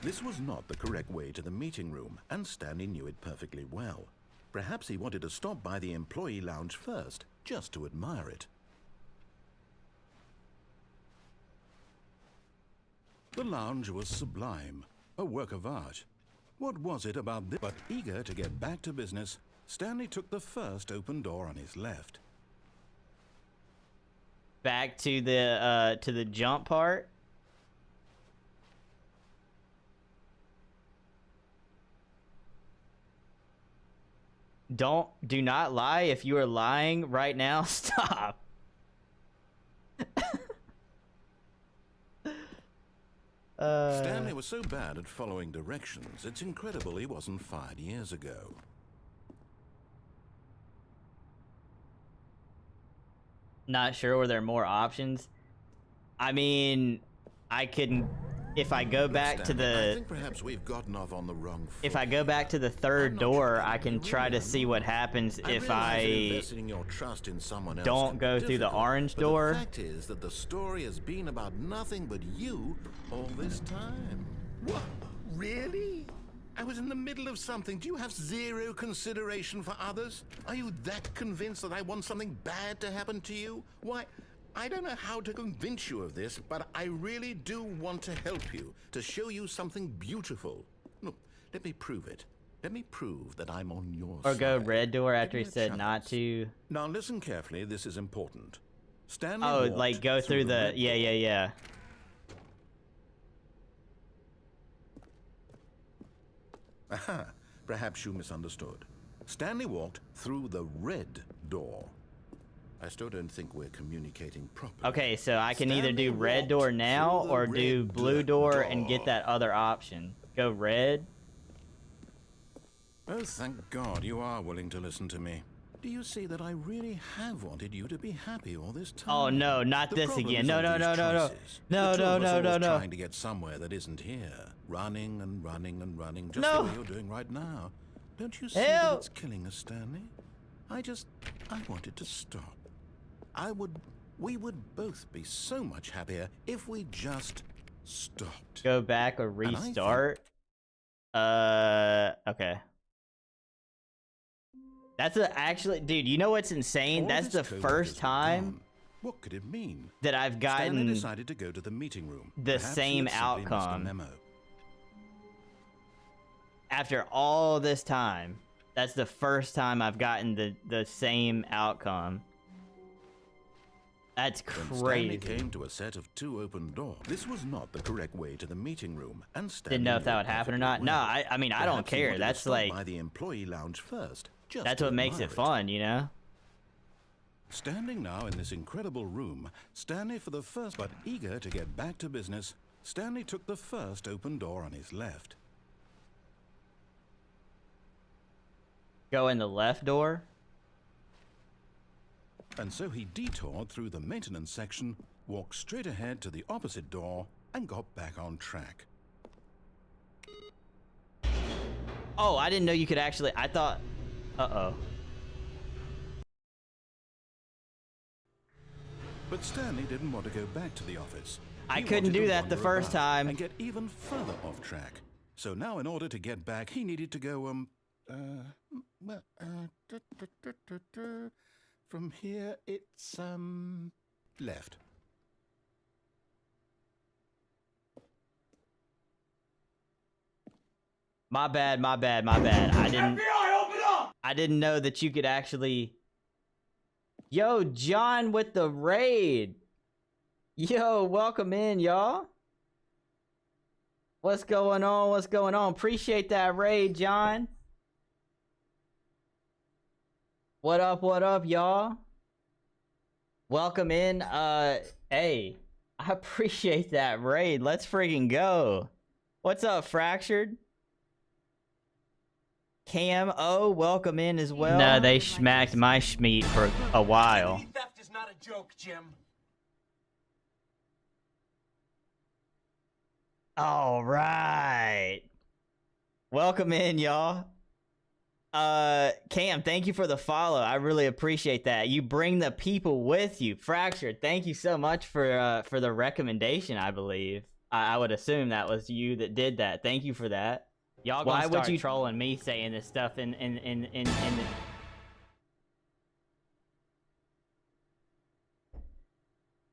This was not the correct way to the meeting room, and Stanley knew it perfectly well. Perhaps he wanted to stop by the employee lounge first, just to admire it. The lounge was sublime, a work of art. What was it about this? But eager to get back to business, Stanley took the first open door on his left. Back to the jump part. Do not lie. If you are lying right now, stop. Stanley was so bad at following directions, it's incredible he wasn't fired years ago. Not sure, were there more options? I mean, I can, if I go back to Stanley, I the, think perhaps we've gotten off on the wrong foot. if I go back to the third I'm not door, sure I can try to see what happens if realize that I investing your trust in someone else don't can go be through the difficult, orange but door. The fact is that the story has been about nothing but you all this time. What? Really? I was in the middle of something. Do you have zero consideration for others? Are you that convinced that I want something bad to happen to you? Why, I don't know how to convince you of this, but I really do want to help you, to show you something beautiful. Look, let me prove it. Let me prove that I'm on your Or side. go red door after he Give me a said not chance. to. Now listen carefully, this is important. Stanley Oh, walked like go through the, red yeah, door. yeah. Aha, perhaps you misunderstood. Stanley walked through the red door. I still don't think we're communicating properly. Okay, so I can either Stanley do red walked door now through the or do red blue door and get door. that other option. Go red. Oh, thank God you are willing to listen to me. Do you see that I really have wanted you to be happy all this time? Oh no, not The this problem again. is No, all no, these no, no, no. choices. No, The two no, of us no, no, always no. trying to get somewhere that isn't here. Running and running and running, just No. the way you're doing right now. Don't you see Help. that it's killing us, Stanley? I wanted to stop. We would both be so much happier if we just stopped. Go back or I think- restart. Okay. That's actually, dude, you know what's insane? All That's this the coworkers first were time gone. What could it mean? that I've Stanley gotten decided to go to the meeting room. the Perhaps he same had simply missed a outcome. memo. after all this time. That's the first time I've gotten the same outcome. That's When crazy. Stanley came to a set of 2 open doors, this was not the correct way to the meeting room, and Stanley Didn't know if that knew would happen or perfectly not. No, well. I mean, I don't Perhaps he care. wanted to That's stop like, by the employee lounge first. Just that's to what makes admire it fun, you know? Standing now in this incredible room, Stanley for the first, but eager to get back to business, Stanley took the first open door on his left. Go in the left door. And so he detoured through the maintenance section, walked straight ahead to the opposite door, and got back on track. Oh, I didn't know you could actually, I thought, uh-oh. But Stanley didn't want to go back to the office. I He couldn't wanted to do that the wander first about time. and get even further off track. So now in order to get back, he needed to go, from here it's, left. My bad, my bad, my bad. FBI, open up! I didn't know that you could actually... Yo, John with the raid. Yo, welcome in, y'all. What's going on? What's going on? Appreciate that raid, John. What up, y'all? Welcome in. Hey, I appreciate that raid. Let's freaking go. What's up, Fractured? Cam O, welcome in as well. No, they smacked my schmeat for a while. Identity theft is not a joke, Jim. All right. Welcome in, y'all. Cam, thank you for the follow. I really appreciate that. You bring the people with you. Fractured, thank you so much for the recommendation, I believe. I would assume that was you that did that. Thank you for that. Y'all gonna start trolling me saying this stuff in the...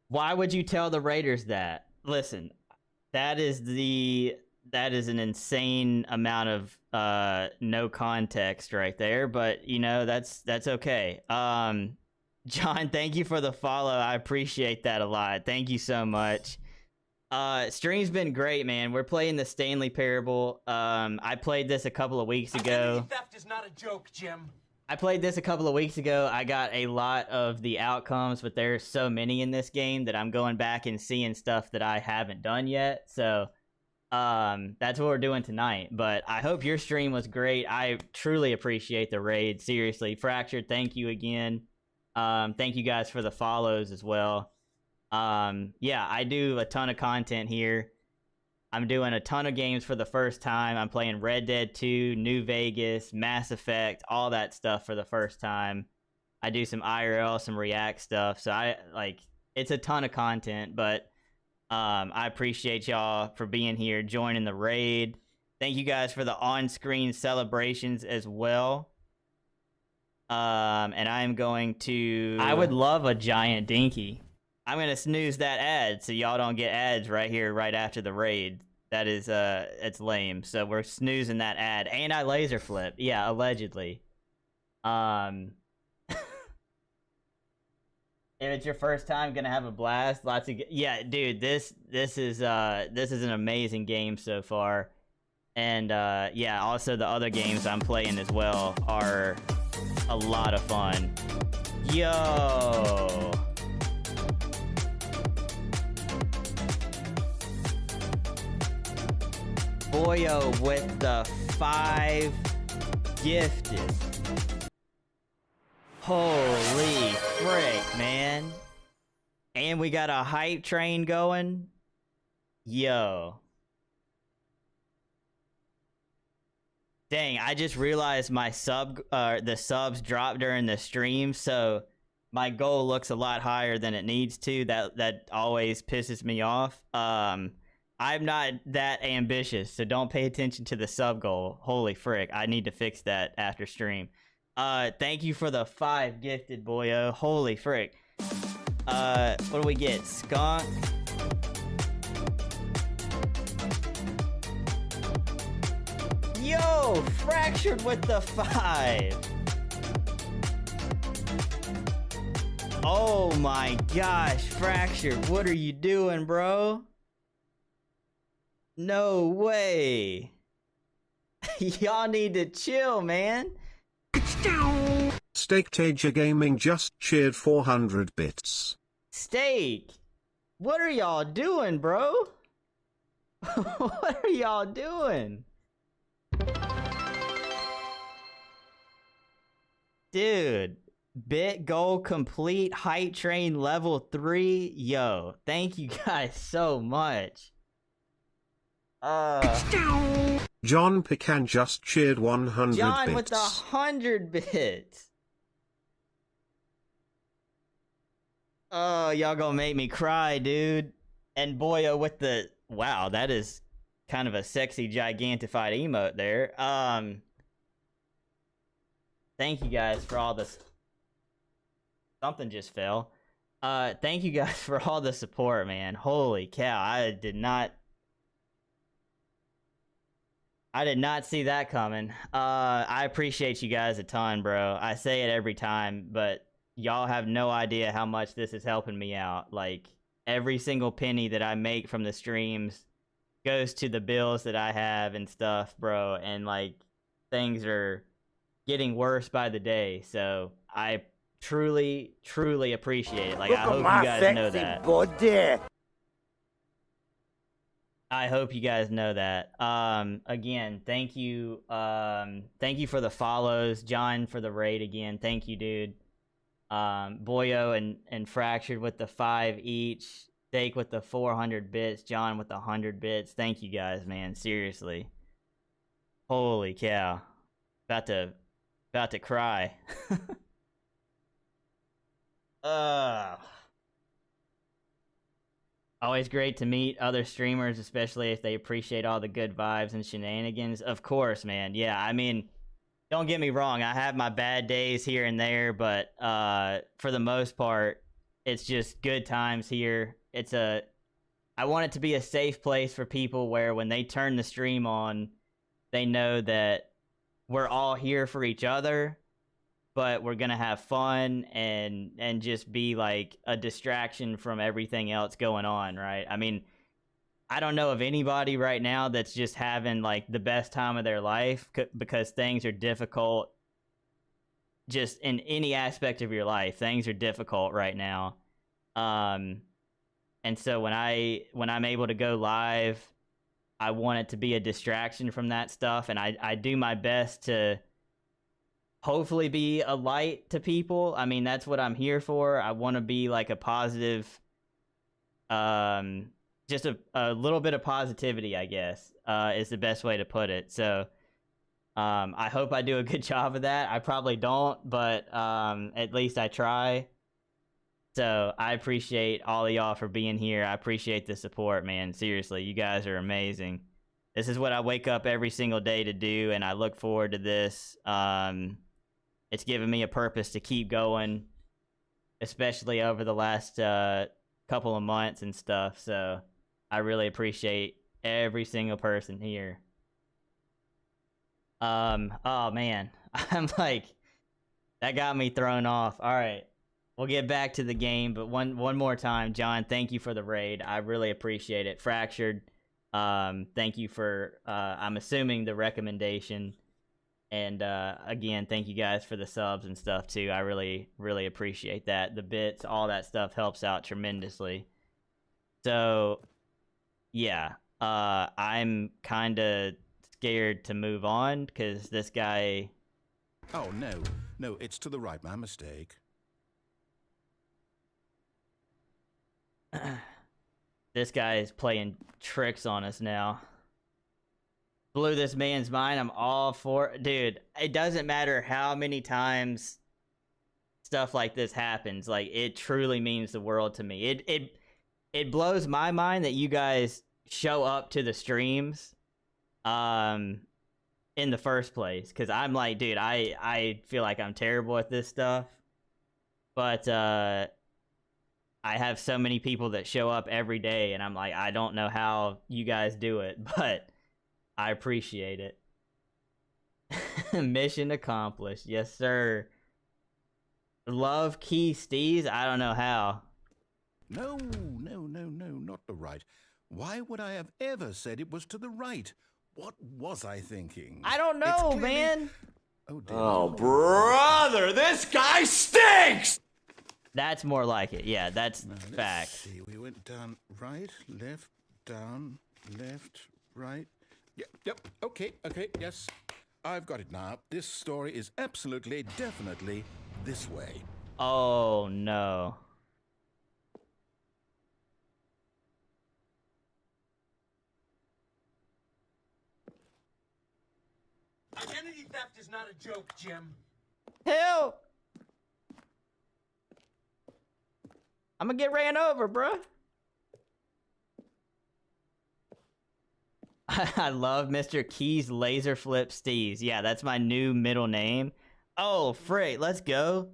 Why would you tell the Raiders that? Listen, that is an insane amount of no context right there, but you know, that's okay. John, thank you for the follow. I appreciate that a lot. Thank you so much. Stream's been great, man. We're playing the Stanley Parable. I played this a couple of weeks ago. Identity theft is not a joke, Jim. I played this a couple of weeks ago. I got a lot of the outcomes, but there's so many in this game that I'm going back and seeing stuff that I haven't done yet. So, that's what we're doing tonight. But I hope your stream was great. I truly appreciate the raid. Seriously, Fractured, thank you again. Thank you guys for the follows as well. Yeah, I do a ton of content here. I'm doing a ton of games for the first time. I'm playing Red Dead 2, New Vegas, Mass Effect, all that stuff for the first time. I do some IRL, some React stuff. So it's a ton of content, but I appreciate y'all for being here, joining the raid. Thank you guys for the on-screen celebrations as well. And I'm going to... I would love a giant dinky. I'm gonna snooze that ad so y'all don't get ads right here, right after the raid. That is, it's lame. So we're snoozing that ad. And I laser flip. Yeah, allegedly. If it's your first time, gonna have a blast. Lots of... Yeah, dude, this is an amazing game so far. And yeah, also the other games I'm playing as well are a lot of fun. Yo! Boyo with the 5 gifted. Holy frick, man. And we got a hype train going. Yo. Dang, I just realized my the subs dropped during the stream, so my goal looks a lot higher than it needs to. That always pisses me off. I'm not that ambitious, so don't pay attention to the sub goal. Holy frick, I need to fix that after stream. Thank you for the 5 gifted, boyo. Holy frick. What do we get? Skunk. Yo, Fractured with the 5. Oh my gosh, Fractured, what are you doing, bro? No way. Y'all need to chill, man. Steak Tager Gaming just cheered 400 bits. Steak, what are y'all doing, bro? What are y'all doing? Dude, bit goal complete, height train level 3. Yo, thank you guys so much. John Pecan just cheered 100 John bits. with the 100 bits. Oh, y'all gonna make me cry, dude. And Boyo with the, wow, that is kind of a sexy gigantified emote there. Thank you guys for all this. Something just fell. Thank you guys for all the support, man. Holy cow, I did not see that coming. I appreciate you guys a ton, bro. I say it every time, but y'all have no idea how much this is helping me out. Like, every single penny that I make from the streams goes to the bills that I have and stuff, bro. And, like, things are getting worse by the day. So, I truly, truly appreciate it. Like, I hope you guys know that. Body. I hope you guys know that. Again, thank you. Thank you for the follows. John for the raid again. Thank you, dude. Boyo and Fractured with the 5 each. Steak with the 400 bits. John with the 100 bits. Thank you guys, man. Seriously. Holy cow. About to cry. Always great to meet other streamers, especially if they appreciate all the good vibes and shenanigans. Of course, man. Yeah, I mean, don't get me wrong. I have my bad days here and there, but for the most part, it's just good times here. I want it to be a safe place for people where when they turn the stream on, they know that we're all here for each other, but we're gonna have fun and just be like a distraction from everything else going on, right? I mean, I don't know of anybody right now that's just having like the best time of their life because things are difficult. Just in any aspect of your life, things are difficult right now. And so when I'm able to go live, I want it to be a distraction from that stuff, and I do my best to hopefully be a light to people. I mean, that's what I'm here for. I want to be like a positive, just a little bit of positivity, I guess, is the best way to put it. So I hope I do a good job of that. I probably don't, but at least I try. So I appreciate all of y'all for being here. I appreciate the support, man. Seriously, you guys are amazing. This is what I wake up every single day to do, and I look forward to this. It's given me a purpose to keep going, especially over the last couple of months and stuff. So I really appreciate every single person here. Oh man, I'm like, that got me thrown off. All right, we'll get back to the game, but one more time, John, thank you for the raid. I really appreciate it. Fractured, Thank you for, I'm assuming, the recommendation. And again, thank you guys for the subs and stuff too. I really, really appreciate that. The bits, all that stuff helps out tremendously. So, yeah, I'm kind of scared to move on because this guy. Oh, no, it's to the right. My mistake. This guy is playing tricks on us now. Blew this man's mind. I'm all for it. Dude, it doesn't matter how many times stuff like this happens. Like, it truly means the world to me. It blows my mind that you guys show up to the streams in the first place. Because I'm like, dude, I feel like I'm terrible at this stuff. But I have so many people that show up every day, and I'm like, I don't know how you guys do it, but I appreciate it. Mission accomplished. Yes, sir. Love key Steez? I don't know how. No, not the right. Why would I have ever said it was to the right? What was I thinking? I don't know, man. Oh, dear. Oh, brother, this guy stinks! That's more like it. Yeah, that's Now, let's fact. see. We went down, right, left, down, left, right. Yep, okay, yes. I've got it now. This story is absolutely, definitely this way. Oh, no. Identity theft is not a joke, Jim. Help! I'm gonna get ran over, bruh. I love Mr. Keys Laser Flip Steez. Yeah, that's my new middle name. Oh, frick, let's go.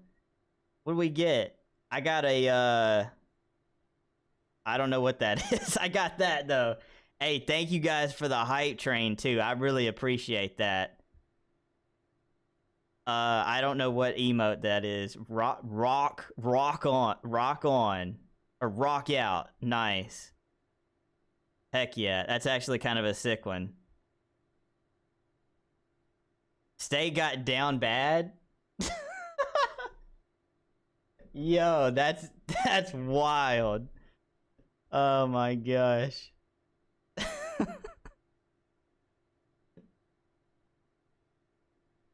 What do we get? I got a, I don't know what that is. I got that, though. Hey, thank you guys for the hype train, too. I really appreciate that. I don't know what emote that is. Rock on, or rock out. Nice. Heck yeah, that's actually kind of a sick one. Stay got down bad. Yo, that's wild. Oh my gosh.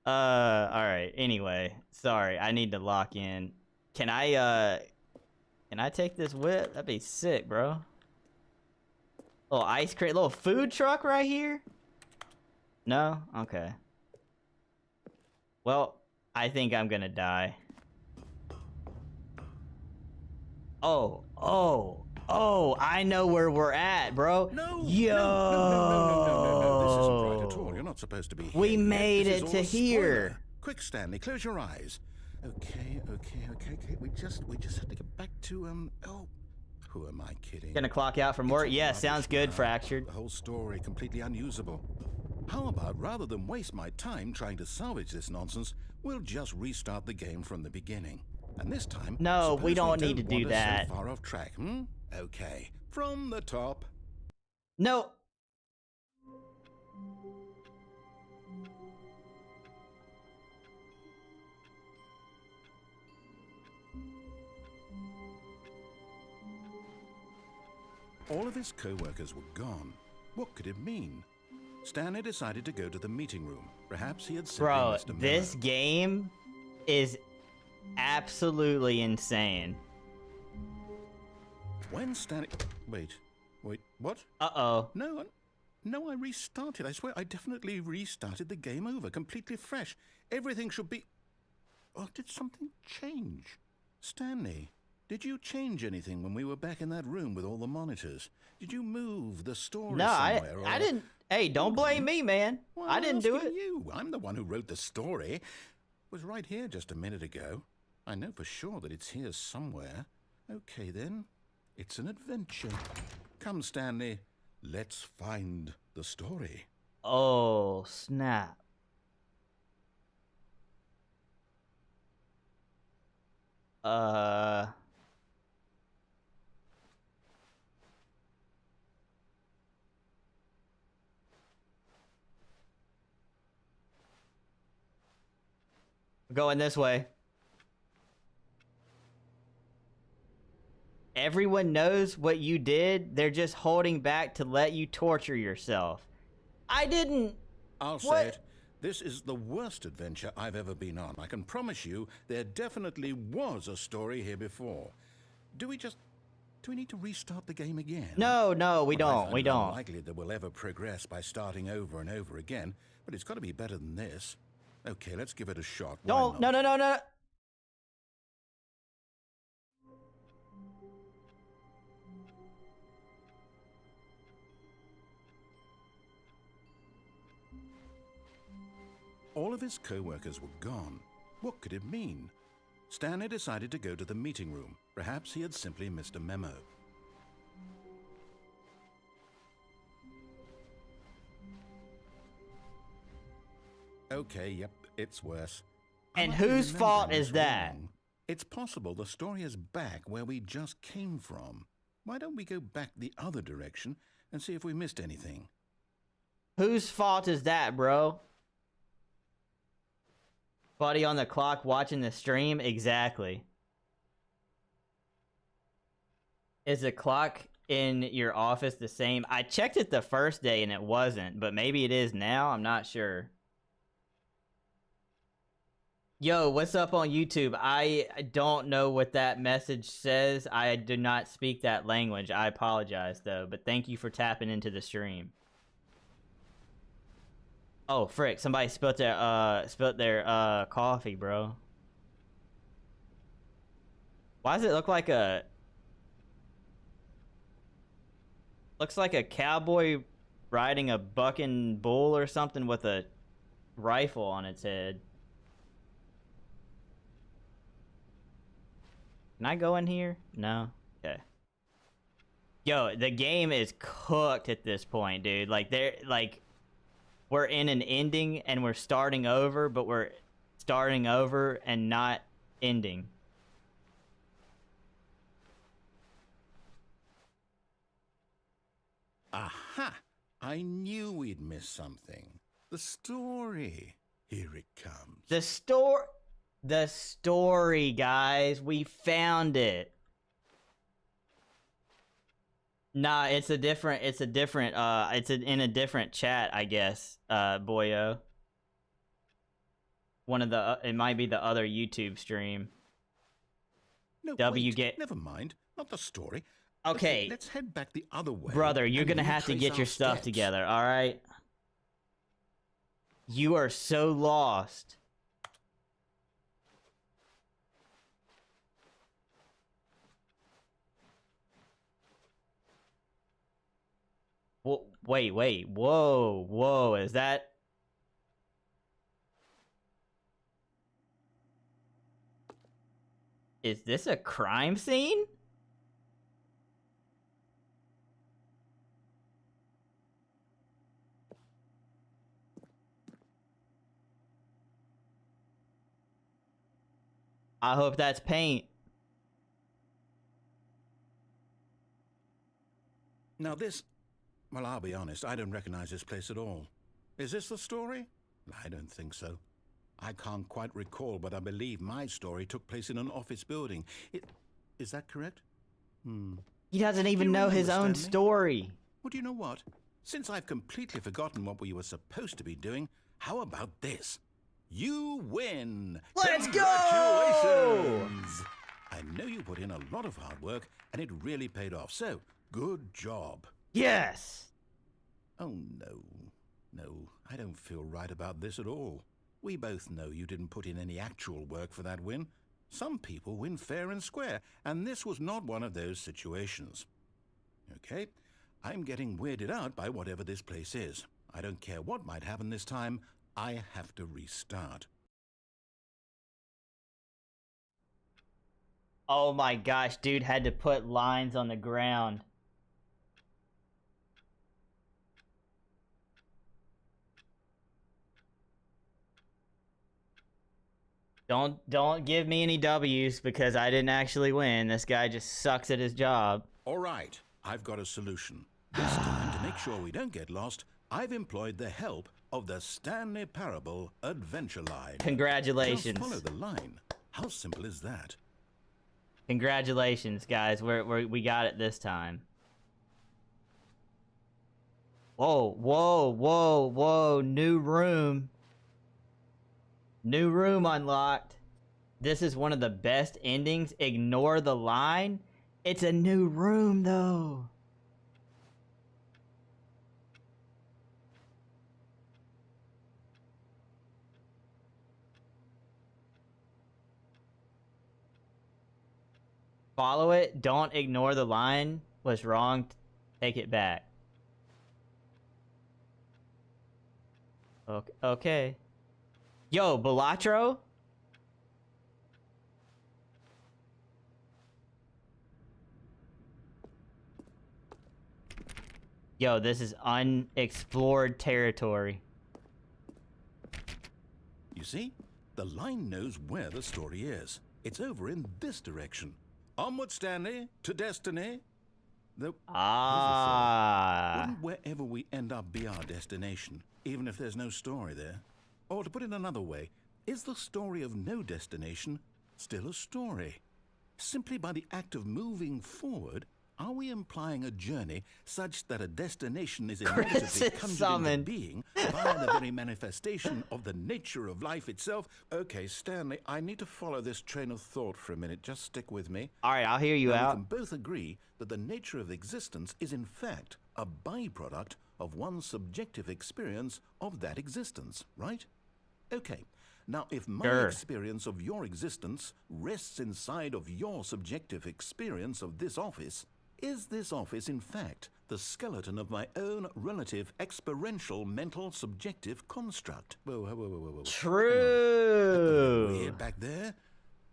All right. Anyway, sorry. I need to lock in. Can I take this whip? That'd be sick, bro. Little ice cream, little food truck right here? No? Okay. Well, I think I'm gonna die. Oh, I know where we're at, bro. No, Yo! no. This isn't right at all. You're not supposed to be here. We yet. made This it is to all a here. spoiler. Quick, Stanley, close your eyes. Okay. We just have to get back to, oh, who am I kidding? Gonna clock out from work? It's a Yeah, rubbish sounds good, map. Fractured. The whole story completely unusable. How about, rather than waste my time trying to salvage this nonsense, we'll just restart the game from the beginning. And this time, No, we suppose don't need to do wander that. So far off track, hmm? Okay, from the top. No. All of his co-workers were gone. What could it mean? Stanley decided to go to the meeting room. Perhaps he had simply Bro, missed a memo. this game is absolutely insane. When Stanley... Wait, what? Uh-oh. No, I restarted. I swear, I definitely restarted the game over, completely fresh. Everything should be... Oh, did something change? Stanley, did you change anything when we were back in that room with all the monitors? Did you move the story No, somewhere? I or- didn't. Hey, don't blame me, man. Well, I I'm didn't do asking it. You. I'm the one who wrote the story. It was right here just a minute ago. I know for sure that it's here somewhere. Okay, then. It's an adventure. Come, Stanley. Let's find the story. Oh, snap. Going this way. Everyone knows what you did. They're just holding back to let you torture yourself. I didn't... I'll say it. This is the worst adventure I've ever been on. I can promise you there definitely was a story here before. Do we need to restart the game again? No, we don't. We don't. Unlikely that we'll ever progress by starting over and over again, but it's got to be better than this. Okay, let's give it a shot. Why not? No. All of his co-workers were gone. What could it mean? Stanley decided to go to the meeting room. Perhaps he had simply missed a memo. Okay, yep, it's worse. And I might be whose fault remembering is this that? wrong. It's possible the story is back where we just came from. Why don't we go back the other direction and see if we missed anything? Whose fault is that, bro? Buddy on the clock watching the stream? Exactly. Is the clock in your office the same? I checked it the first day and it wasn't, but maybe it is now. I'm not sure. Yo, what's up on YouTube? I don't know what that message says. I do not speak that language. I apologize though, but thank you for tapping into the stream. Oh, frick, somebody spilt their coffee, bro. Why does it look like a... Looks like a cowboy riding a bucking bull or something with a rifle on its head. Can I go in here? No? Okay. Yo, the game is cooked at this point, dude. Like, we're in an ending and we're starting over, but we're starting over and not ending. Aha! I knew we'd miss something. The story. Here it comes. The story, guys. We found it. Nah, it's in a different chat, I guess, boyo. It might be the other YouTube stream. No, W wait, get... Never mind. Not the story. Okay. Let's head back the other way. Brother, you're and gonna have to retrace get our your stuff steps. together, alright? You are so lost. Wait, whoa, is that... Is this a crime scene? I hope that's paint. Now this... Well, I'll be honest, I don't recognize this place at all. Is this the story? I don't think so. I can't quite recall, but I believe my story took place in an office building. Is that correct? He doesn't even you know his remember, own Stanley? story. Well, do you know what? Since I've completely forgotten what we were supposed to be doing, how about this? You win! Let's go! Congratulations! I know you put in a lot of hard work, and it really paid off, so good job. Yes! Oh, no, I don't feel right about this at all. We both know you didn't put in any actual work for that win. Some people win fair and square, and this was not one of those situations. Okay, I'm getting weirded out by whatever this place is. I don't care what might happen this time, I have to restart. Oh my gosh, dude had to put lines on the ground. Don't give me any W's because I didn't actually win. This guy just sucks at his job. All right, I've got a solution. This time, to make sure we don't get lost, I've employed the help of the Stanley Parable Adventure Line. Congratulations. Just follow the line. How simple is that? Congratulations, guys. We got it this time. Whoa, whoa, whoa, whoa. New room. New room unlocked. This is one of the best endings. Ignore the line. It's a new room, though. Follow it. Don't ignore the line. Was wrong. Take it back. Okay. Yo, Balatro? Yo, this is unexplored territory. You see? The line knows where the story is. It's over in this direction. Onward, Stanley, to destiny. Wouldn't wherever we end up be our destination, even if there's no story there? Or to put it another way, is the story of no destination still a story? Simply by the act of moving forward, are we implying a journey such that a destination is inevitably conjured into being by the very manifestation of the nature of life itself? Okay, Stanley, I need to follow this train of thought for a minute. Just stick with me. All right, I'll hear you out. We can both agree that the nature of existence is in fact a byproduct of one's subjective experience of that existence, right? Okay. Now, if my experience of your existence rests inside of your subjective experience of this office, is this office, in fact, the skeleton of my own relative experiential mental subjective construct? Whoa. True. Weird back there?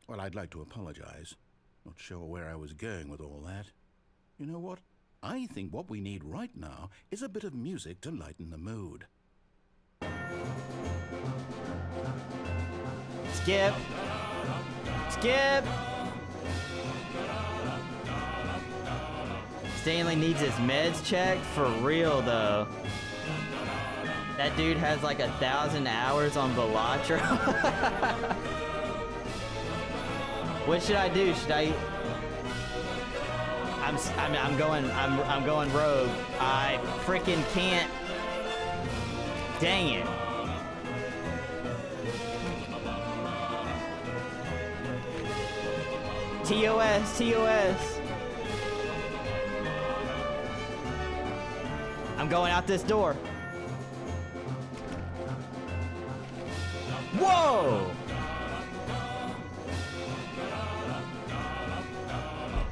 Well, I'd like to apologize. Not sure where I was going with all that. You know what? I think what we need right now is a bit of music to lighten the mood. Skip. Skip. Stanley needs his meds checked for real, though. That dude has like 1,000 hours on Balatro. What should I do? Should I? I'm going rogue. I freaking can't. Dang it. TOS. I'm going out this door. Whoa!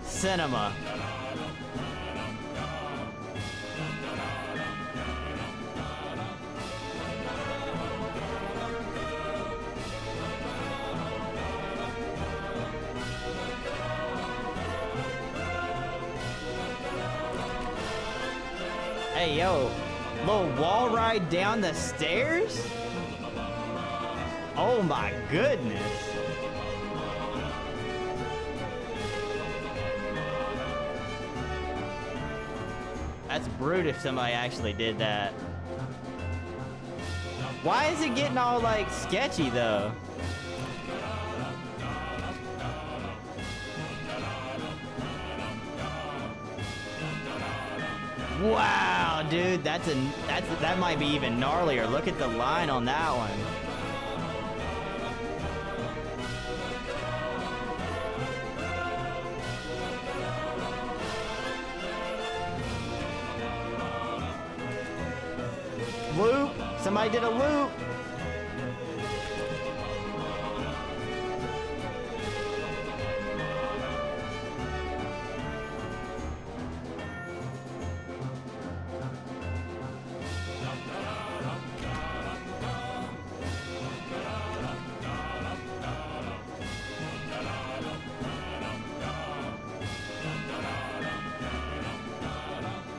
Cinema. Hey, yo, little wall ride down the stairs? Oh my goodness. That's brute if somebody actually did that. Why is it getting all, like, sketchy, though? Wow, dude, that might be even gnarlier. Look at the line on that one. Loop! Somebody did a loop!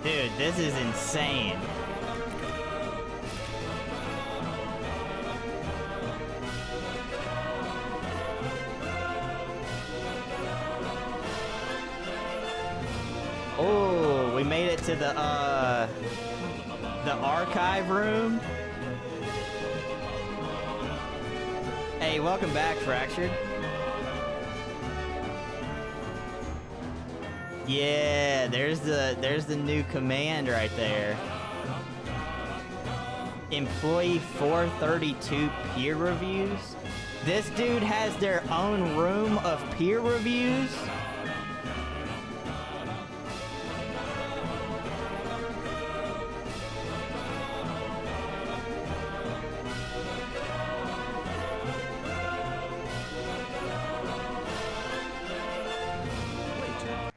Dude, this is insane. Oh, we made it to the The archive room. Hey, welcome back, Fractured. Yeah, there's the new command right there. Employee 432 peer reviews. This dude has their own room of peer reviews.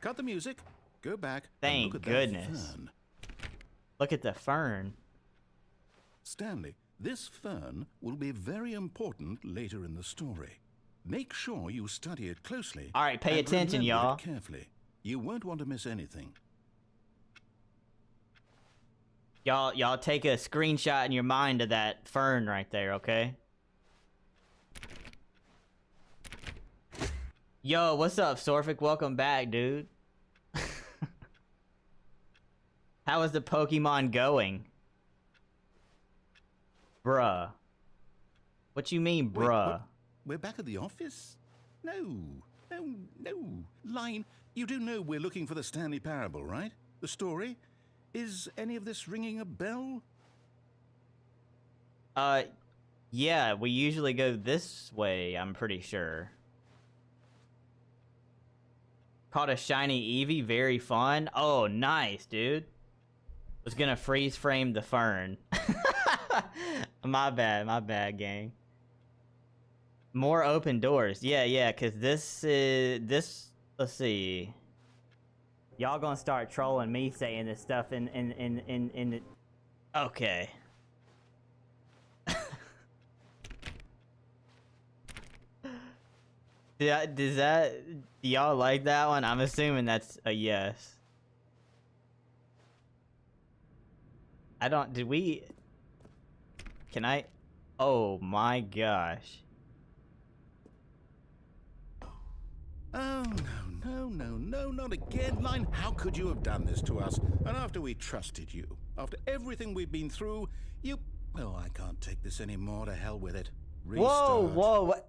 Cut the music. Go back. Thank and look at goodness. That fern. Look at the fern. Stanley, this fern will be very important later in the story. Make sure you study it closely. All right, pay and attention, remember y'all. it carefully. You won't want to miss anything. Y'all take a screenshot in your mind of that fern right there, okay? Yo, what's up, Sorfic? Welcome back, dude. How is the Pokemon going? Bruh. What you mean, Wait, bruh? what? We're back at the office? No. Line, you do know we're looking for the Stanley Parable, right? The story? Is any of this ringing a bell? Yeah, we usually go this way, I'm pretty sure. Caught a shiny Eevee, very fun. Oh, nice, dude. Was gonna freeze frame the fern. My bad, gang. More open doors. Yeah, cause this, let's see. Y'all gonna start trolling me saying this stuff in the... Okay. Do y'all like that one? I'm assuming that's a yes. Can I? Oh my gosh. Oh, no, not again, Line. How could you have done this to us? And after we trusted you, after everything we've been through, you... Oh, I can't take this anymore. To hell with it. Restart. Whoa, what?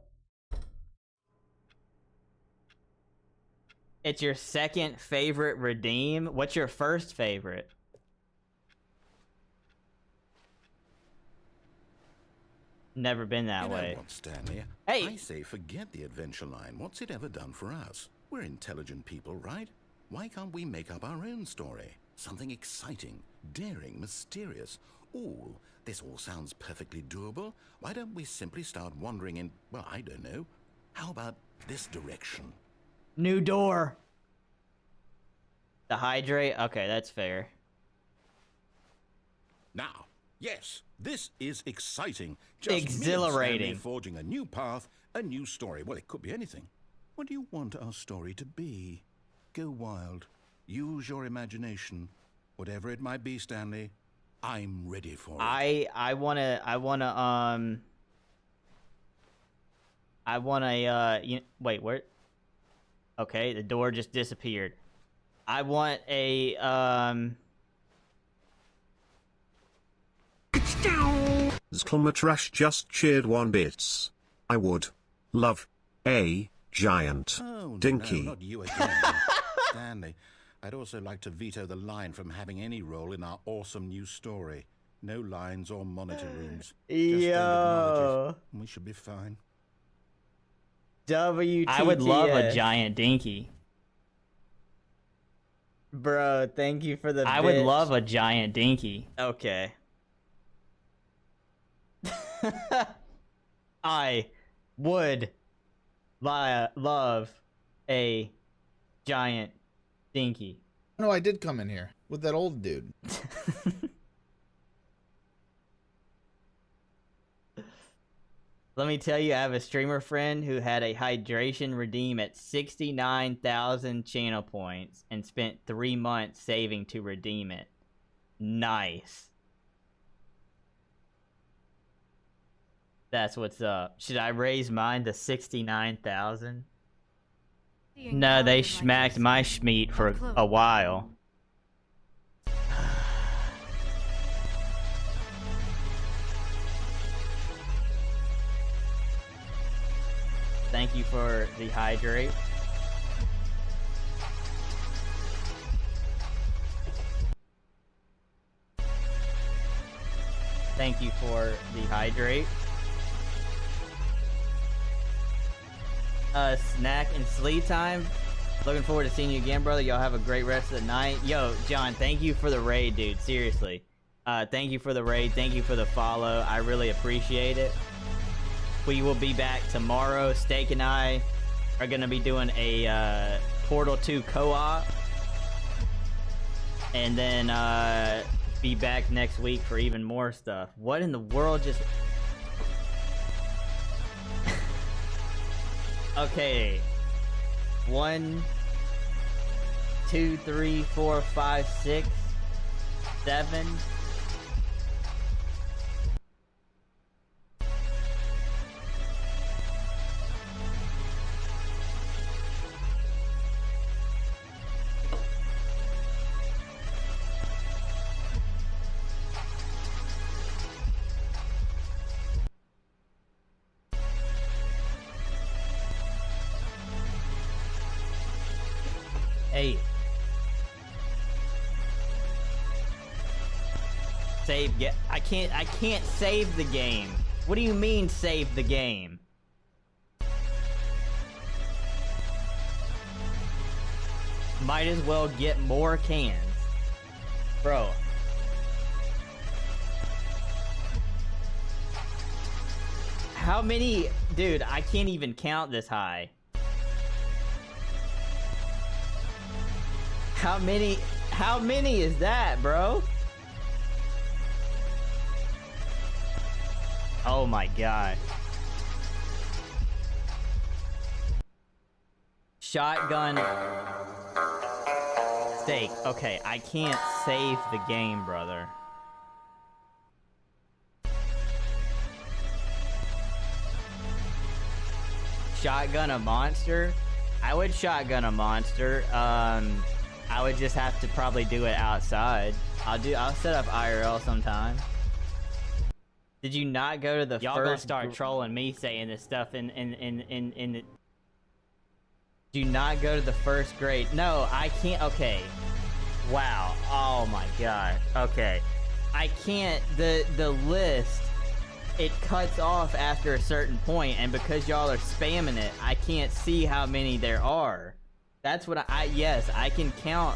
It's your second favorite redeem? What's your first favorite? Never been that way. You know what, Stanley? Hey! I say forget the adventure line. What's it ever done for us? We're intelligent people, right? Why can't we make up our own story? Something exciting, daring, mysterious. Ooh, this all sounds perfectly doable. Why don't we simply start wandering in, well, I don't know. How about this direction? New door. The hydrate? Okay, that's fair. Now, yes, this is exciting. Just Exhilarating. me and Stanley forging a new path, a new story. Well, it could be anything. What do you want our story to be? Go wild. Use your imagination. Whatever it might be, Stanley, I'm ready for it. I wanna wait, where? Okay, the door just disappeared. I want a, Zklmatrash just cheered 1 bits. I would love a giant Oh, dinky. no, not you again. Stanley, I'd also like to veto the line from having any role in our awesome new story. No lines or monitor rooms. Just don't acknowledge it, and we should be fine. WTF. I would love a giant dinky. Bro, thank you for the I would love a giant dinky. Okay. I would love a giant dinky. No, I did come in here with that old dude. Let me tell you, I have a streamer friend who had a hydration redeem at 69,000 channel points and spent 3 months saving to redeem it. Nice. That's what's up. Should I raise mine to 69,000? No, they smacked my schmeat for a while. Thank you for the hydrate. Thank you for the hydrate. Snack and sleep time. Looking forward to seeing you again, brother. Y'all have a great rest of the night. Yo, John, thank you for the raid, dude. Seriously. Thank you for the raid. Thank you for the follow. I really appreciate it. We will be back tomorrow. Steak and I are going to be doing a Portal 2 co-op. And then be back next week for even more stuff. What in the world just... Okay. 1, 2, 3, 4, 5, 6, 7. Hey. Save I can't save the game. What do you mean save the game? Might as well get more cans. Bro. How many? Dude, I can't even count this high. How many is that, bro? Oh my god. Shotgun steak. Okay, I can't save the game, brother. Shotgun a monster? I would shotgun a monster. I would just have to probably do it outside. I'll set up IRL sometime. Did you not go to the Y'all gonna start trolling me saying this stuff in the... Do not go to the first grade. No, I can't. Okay. Wow. Oh my god. Okay. I can't. The list, it cuts off after a certain point, and because y'all are spamming it, I can't see how many there are. That's what yes, I can count.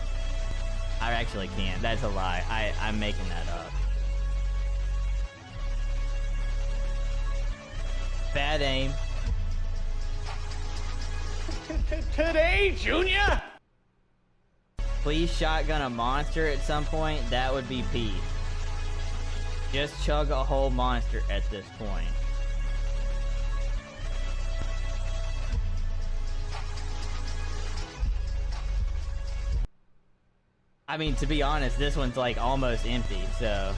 I actually can't. That's a lie. I'm making that up. Bad aim. Today, Junior? Please shotgun a monster at some point. That would be Pete. Just chug a whole monster at this point. I mean, to be honest, this one's like almost empty, so...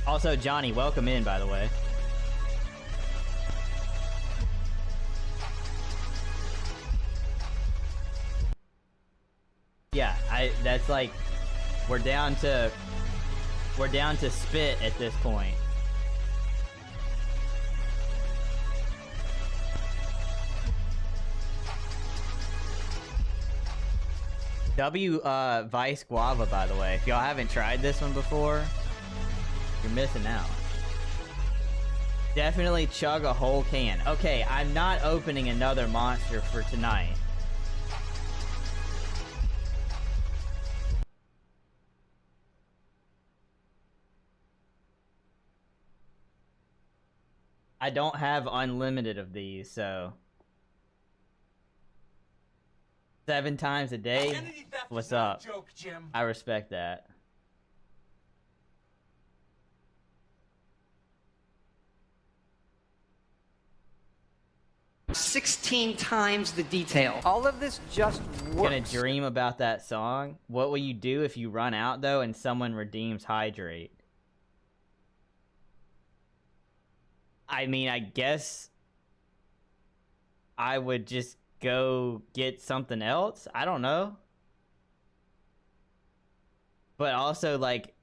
Also, Johnny, welcome in, by the way. Yeah, that's like... We're down to spit at this point. Vice Guava, by the way. If y'all haven't tried this one before, you're missing out. Definitely chug a whole can. Okay, I'm not opening another monster for tonight. I don't have unlimited of these, so... 7 times a day? What's up? Joke, Jim. I respect that. "16 times the detail. All of this just works." Gonna dream about that song? What will you do if you run out, though, and someone redeems Hydrate? I mean, I guess... I would just go get something else? I don't know. But also, like,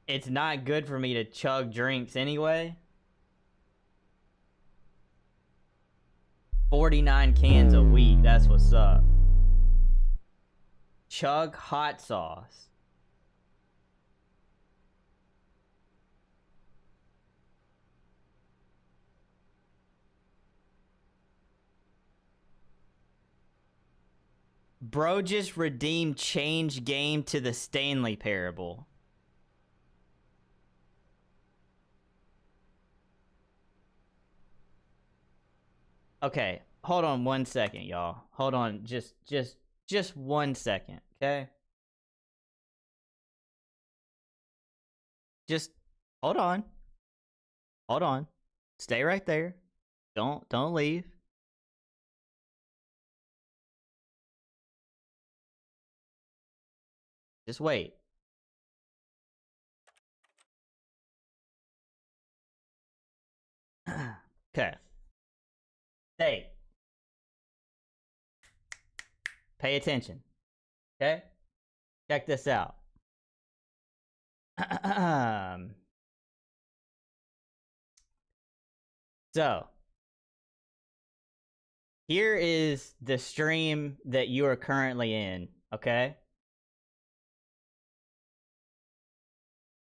it's not good for me to chug drinks anyway. 49 cans a week. That's what's up. Chug hot sauce. Bro just redeemed change game to the Stanley Parable. Okay, hold on 1 second, y'all. Hold on, just 1 second, okay? Just hold on. Hold on. Stay right there. Don't leave. Just wait. Okay. Hey. Pay attention. Okay? Check this out. So, here is the stream that you are currently in, okay?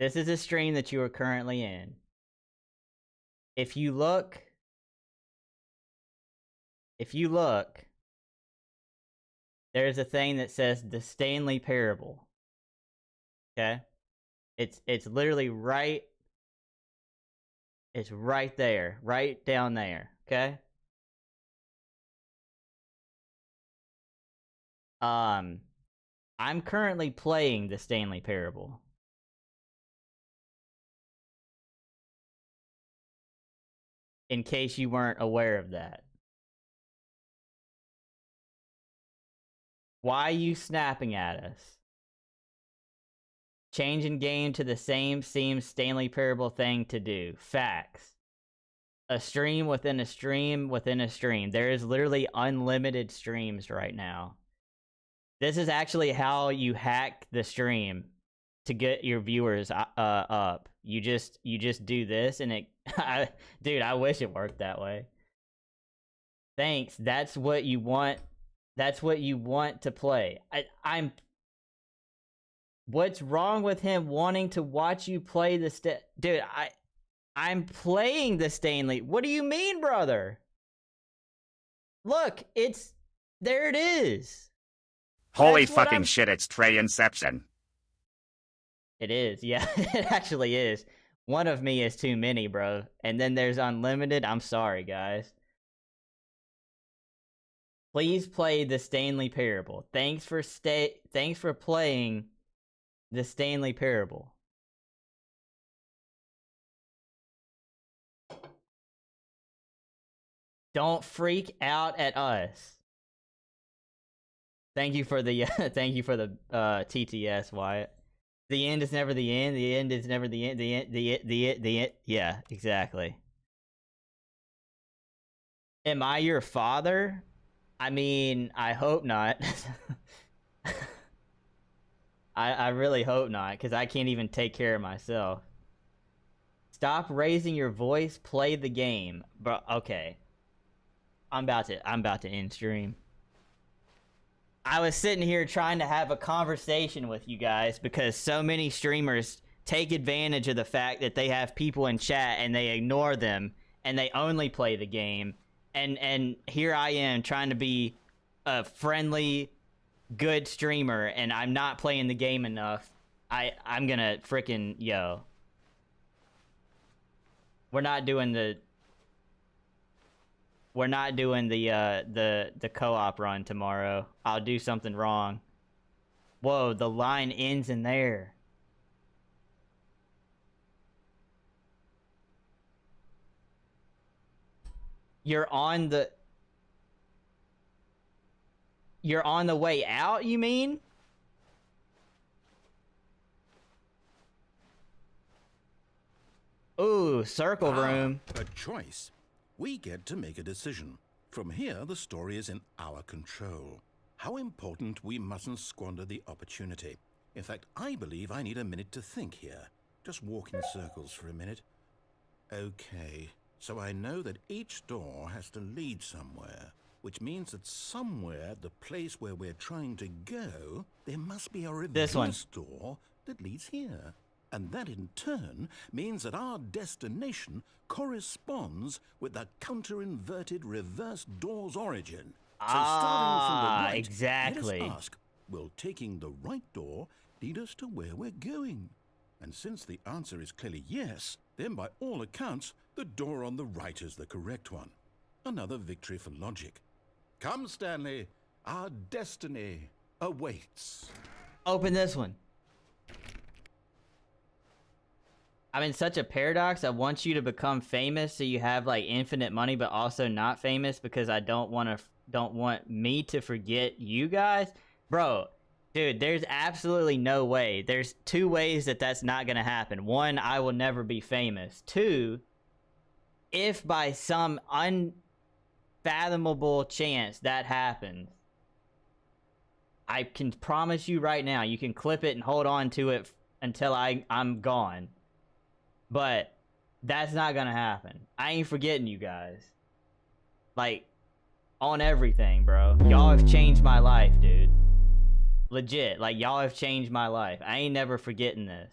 This is a stream that you are currently in. If you look, there's a thing that says the Stanley Parable. Okay? It's literally right. It's right there, right down there, okay? I'm currently playing the Stanley Parable. In case you weren't aware of that. Why are you snapping at us? Changing game to the same seems Stanley Parable thing to do. Facts. A stream within a stream within a stream. There is literally unlimited streams right now. This is actually how you hack the stream to get your viewers up. You just do this and it dude, I wish it worked that way. Thanks. That's what you want. That's what you want to play. I'm What's wrong with him wanting to watch you play the dude, I'm playing the Stanley. What do you mean, brother? Look, there it is. Holy fucking shit, it's Trey Inception. It is, yeah, it actually is. One of me is too many, bro. And then there's unlimited. I'm sorry, guys. Please play the Stanley Parable. Thanks for playing the Stanley Parable. Don't freak out at us. Thank you for the TTS, Wyatt. The end is never the end. The end is never the end. The end. Yeah, exactly. Am I your father? I mean, I hope not. I really hope not, because I can't even take care of myself. Stop raising your voice. Play the game, bro. Okay. I'm about to end stream. I was sitting here trying to have a conversation with you guys because so many streamers take advantage of the fact that they have people in chat and they ignore them and they only play the game. And here I am trying to be a friendly, good streamer and I'm not playing the game enough. I'm gonna frickin' We're not doing the co-op run tomorrow. I'll do something wrong. Whoa, the line ends in there. You're on the way out, you mean? Ooh, circle room. A choice. We get to make a decision. From here, the story is in our control. How important we mustn't squander the opportunity. In fact, I believe I need a minute to think here. Just walk in circles for a minute. Okay, So I know that each door has to lead somewhere, which means that somewhere at the place where we're trying to go, there must be a reverse door that leads here. And that in turn means that our destination corresponds with the counter-inverted reverse door's origin. So starting from the right, exactly. let us ask, will taking the right door lead us to where we're going? And since the answer is clearly yes, then by all accounts, the door on the right is the correct one. Another victory for logic. Come, Stanley, our destiny awaits. Open this one. I'm in such a paradox. I want you to become famous so you have like infinite money, but also not famous because I don't want me to forget you guys. Bro, dude, there's absolutely no way. There's two ways that that's not gonna happen. One, I will never be famous. Two, if by some unfathomable chance that happens, I can promise you right now, you can clip it and hold on to it until I'm gone. But that's not gonna happen. I ain't forgetting you guys. Like, on everything, bro. Y'all have changed my life, dude. Legit. Like, y'all have changed my life. I ain't never forgetting this.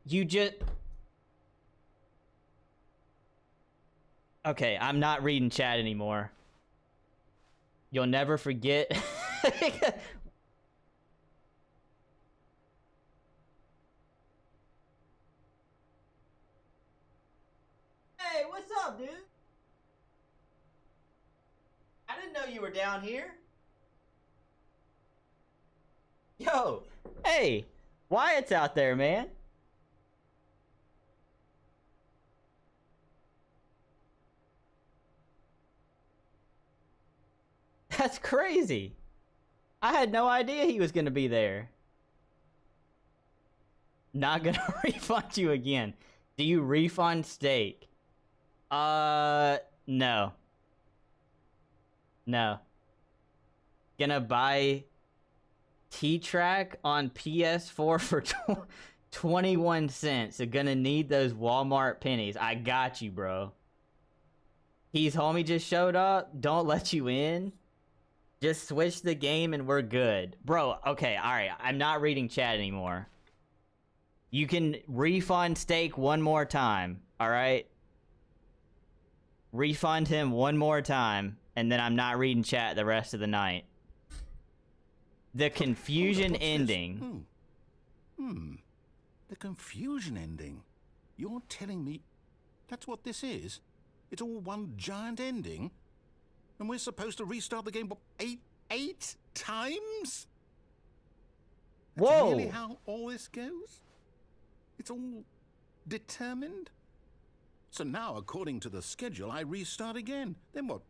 You just... Okay, I'm not reading chat anymore. You'll never forget... Hey, what's up, dude? I didn't know you were down here. Yo, hey, Wyatt's out there, man. That's crazy. I had no idea he was gonna be there. Not gonna refund you again. Do you refund steak? No. No. Gonna buy T-Track on PS4 for 21 cents. So gonna need those Walmart pennies. I got you, bro. He's homie just showed up. Don't let you in. Just switch the game and we're good. Bro, okay, alright. I'm not reading chat anymore. You can refund steak one more time, alright? Refund him one more time, and then I'm not reading chat the rest of the night. The confusion ending. The confusion ending? You're telling me that's what this is? It's all one giant ending? And we're supposed to restart the game, what, eight times? That's Whoa! really how all this goes? It's all determined? So now, according to the schedule, I restart again. Then what?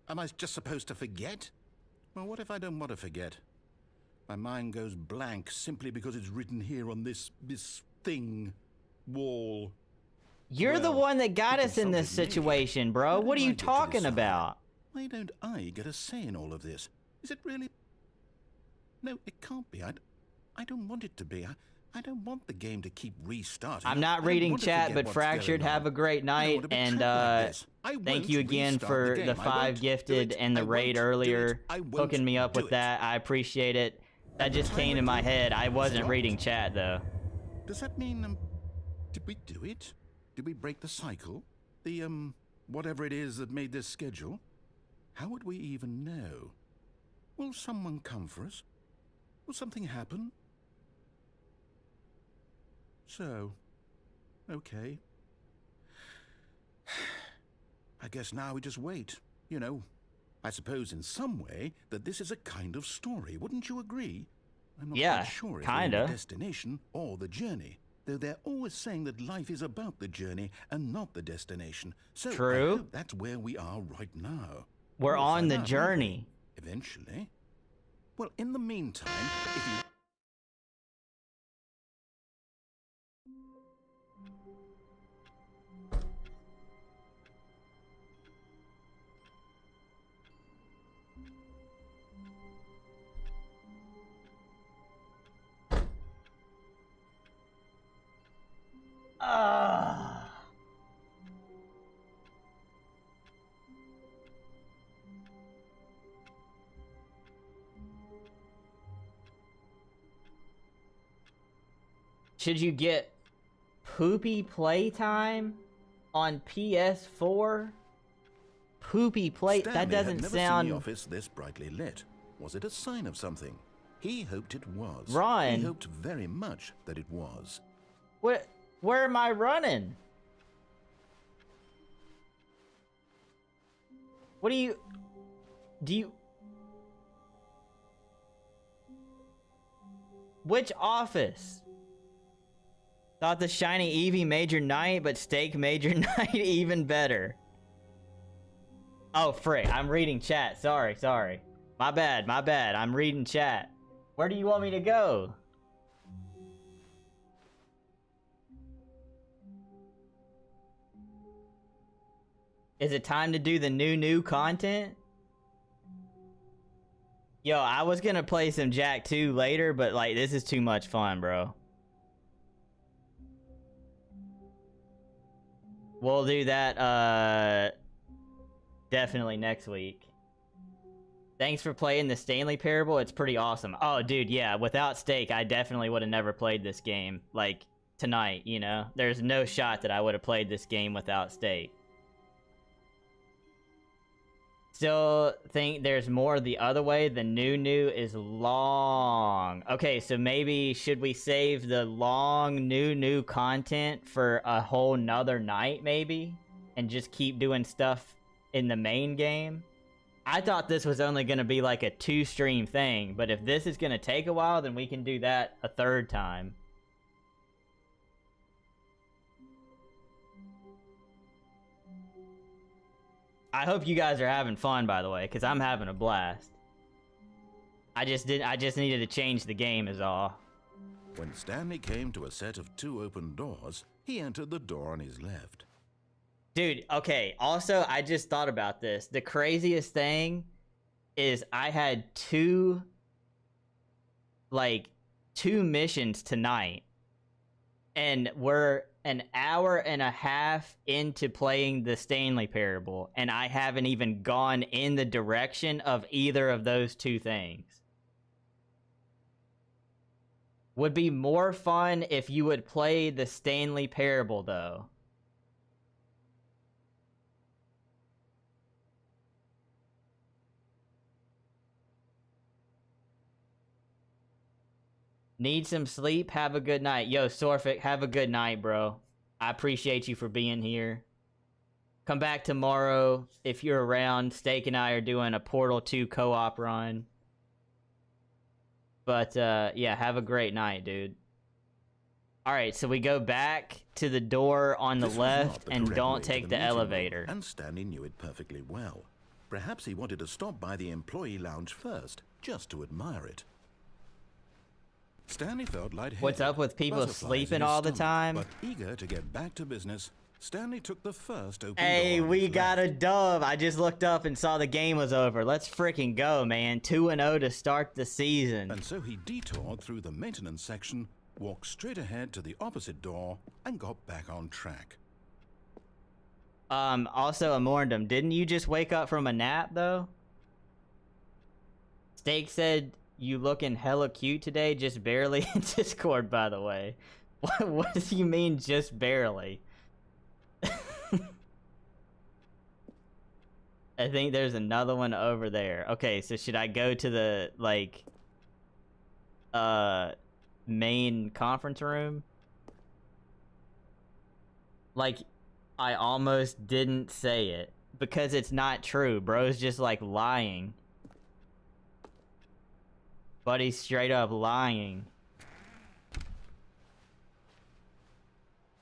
Am I just supposed to forget? Well, what if I don't want to forget? My mind goes blank simply because it's written here on this thing, wall. You're the one that got us in this situation, bro. What are you talking about? Why don't I get a say in all of this? Is it really? No, it can't be. I don't want it to be. I don't want the game to keep restarting. I'm not reading chat, but Fractured, have a great night, and thank you again for the 5 gifted and the raid earlier, hooking me up with that. I appreciate it. That just came in my head. I wasn't reading chat, though. Does that mean, did we do it? Did we break the cycle? The, whatever it is that made this schedule? How would we even know? Will someone come for us? Will something happen? So, okay. I guess now we just wait. You know, I suppose in some way that this is a kind of story. Wouldn't you agree? I'm not quite sure if we're in the destination or the journey. Though they're always saying that life is about the journey and not the destination. So True. I hope that's where we are right now. We're on the journey. Eventually. Well, in the meantime, if you... Should you get poopy playtime on PS4? Poopy play? Stanley That doesn't had never sound... seen the office this brightly lit. Was it a sign of something? He hoped it was. Run. He hoped very much that it was. Where am I running? What do you... Which office? Thought the shiny Eevee made your night, but steak made your night even better. Oh, frick. I'm reading chat. Sorry. My bad. I'm reading chat. Where do you want me to go? Is it time to do the new content? Yo, I was gonna play some Jak II later, but like, this is too much fun, bro. We'll do that, definitely next week. Thanks for playing the Stanley Parable. It's pretty awesome. Oh, dude, yeah. Without steak, I definitely would have never played this game. Like, tonight, you know? There's no shot that I would have played this game without steak. Still think there's more the other way. The new is long. Okay, so maybe should we save the long new content for a whole nother night, maybe? And just keep doing stuff in the main game? I thought this was only going to be like a 2-stream thing, but if this is going to take a while, then we can do that a third time. I hope you guys are having fun, by the way, because I'm having a blast. I just needed to change the game is all. When Stanley came to a set of 2 open doors, he entered the door on his left. Dude, okay, also, I just thought about this. The craziest thing is I had 2 missions tonight, and we're an hour and a half into playing the Stanley Parable, and I haven't even gone in the direction of either of those 2 things. Would be more fun if you would play the Stanley Parable, though. Need some sleep? Have a good night. Yo, Sorfik, have a good night, bro. I appreciate you for being here. Come back tomorrow if you're around. Steak and I are doing a Portal 2 co-op run. But, yeah, have a great night, dude. Alright, so we go back to the door on the left and don't take the elevator. And Stanley knew it perfectly well. Perhaps he wanted to stop by the employee lounge first, just to admire it. Stanley felt lightheaded. What's up with people sleeping all the time? But eager to get back to business, Stanley took the first open Hey, door. we got a dub. I just looked up and saw the game was over. Let's freaking go, man. 2-0 to start the season. And so he detoured through the maintenance section, walked straight ahead to the opposite door, and got back on track. Also, Amorndum, didn't you just wake up from a nap, though? Steak said you looking hella cute today, just barely in Discord, by the way. What do you mean, just barely? I think there's another one over there. Okay, so should I go to the, like, main conference room? Like, I almost didn't say it. Because it's not true. Bro's just, like, lying. Buddy's straight up lying.